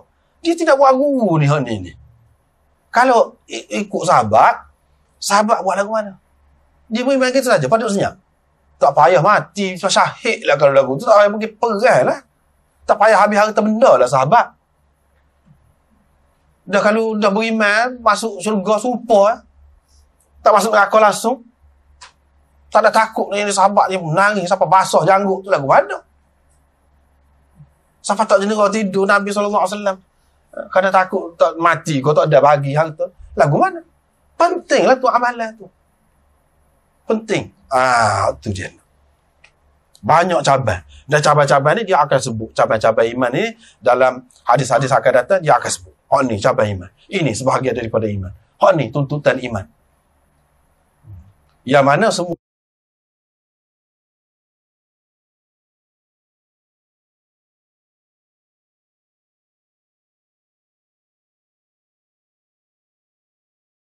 Dia tidak buat guru ni. Kalau ikut sahabat buat lagu mana? Dia beriman gitu saja, patut senyap. Tak payah mati, syahid lah kalau lagu tu. Tak payah pergi perang lah. Tak payah habis harta benda lah sahabat. Dah kalau dah beriman, masuk syurga super. Tak masuk neraka langsung. Tak ada takut ni sahabat ni menangis sampai basah janggut tu lagu mana? Sampai tak jenera tidur Nabi SAW. Kerana takut tak mati, kau tak ada bagi harta. Lagu mana? Pentinglah tu amalan tu. Penting. Tu dia. Banyak cabang. Dan cabang-cabang ni dia akan sebut. Cabang-cabang iman ni dalam hadis-hadis akan datang dia akan sebut. Hak ni cabang iman. Ini sebahagian daripada iman. Hak ni tuntutan iman. Yang mana semua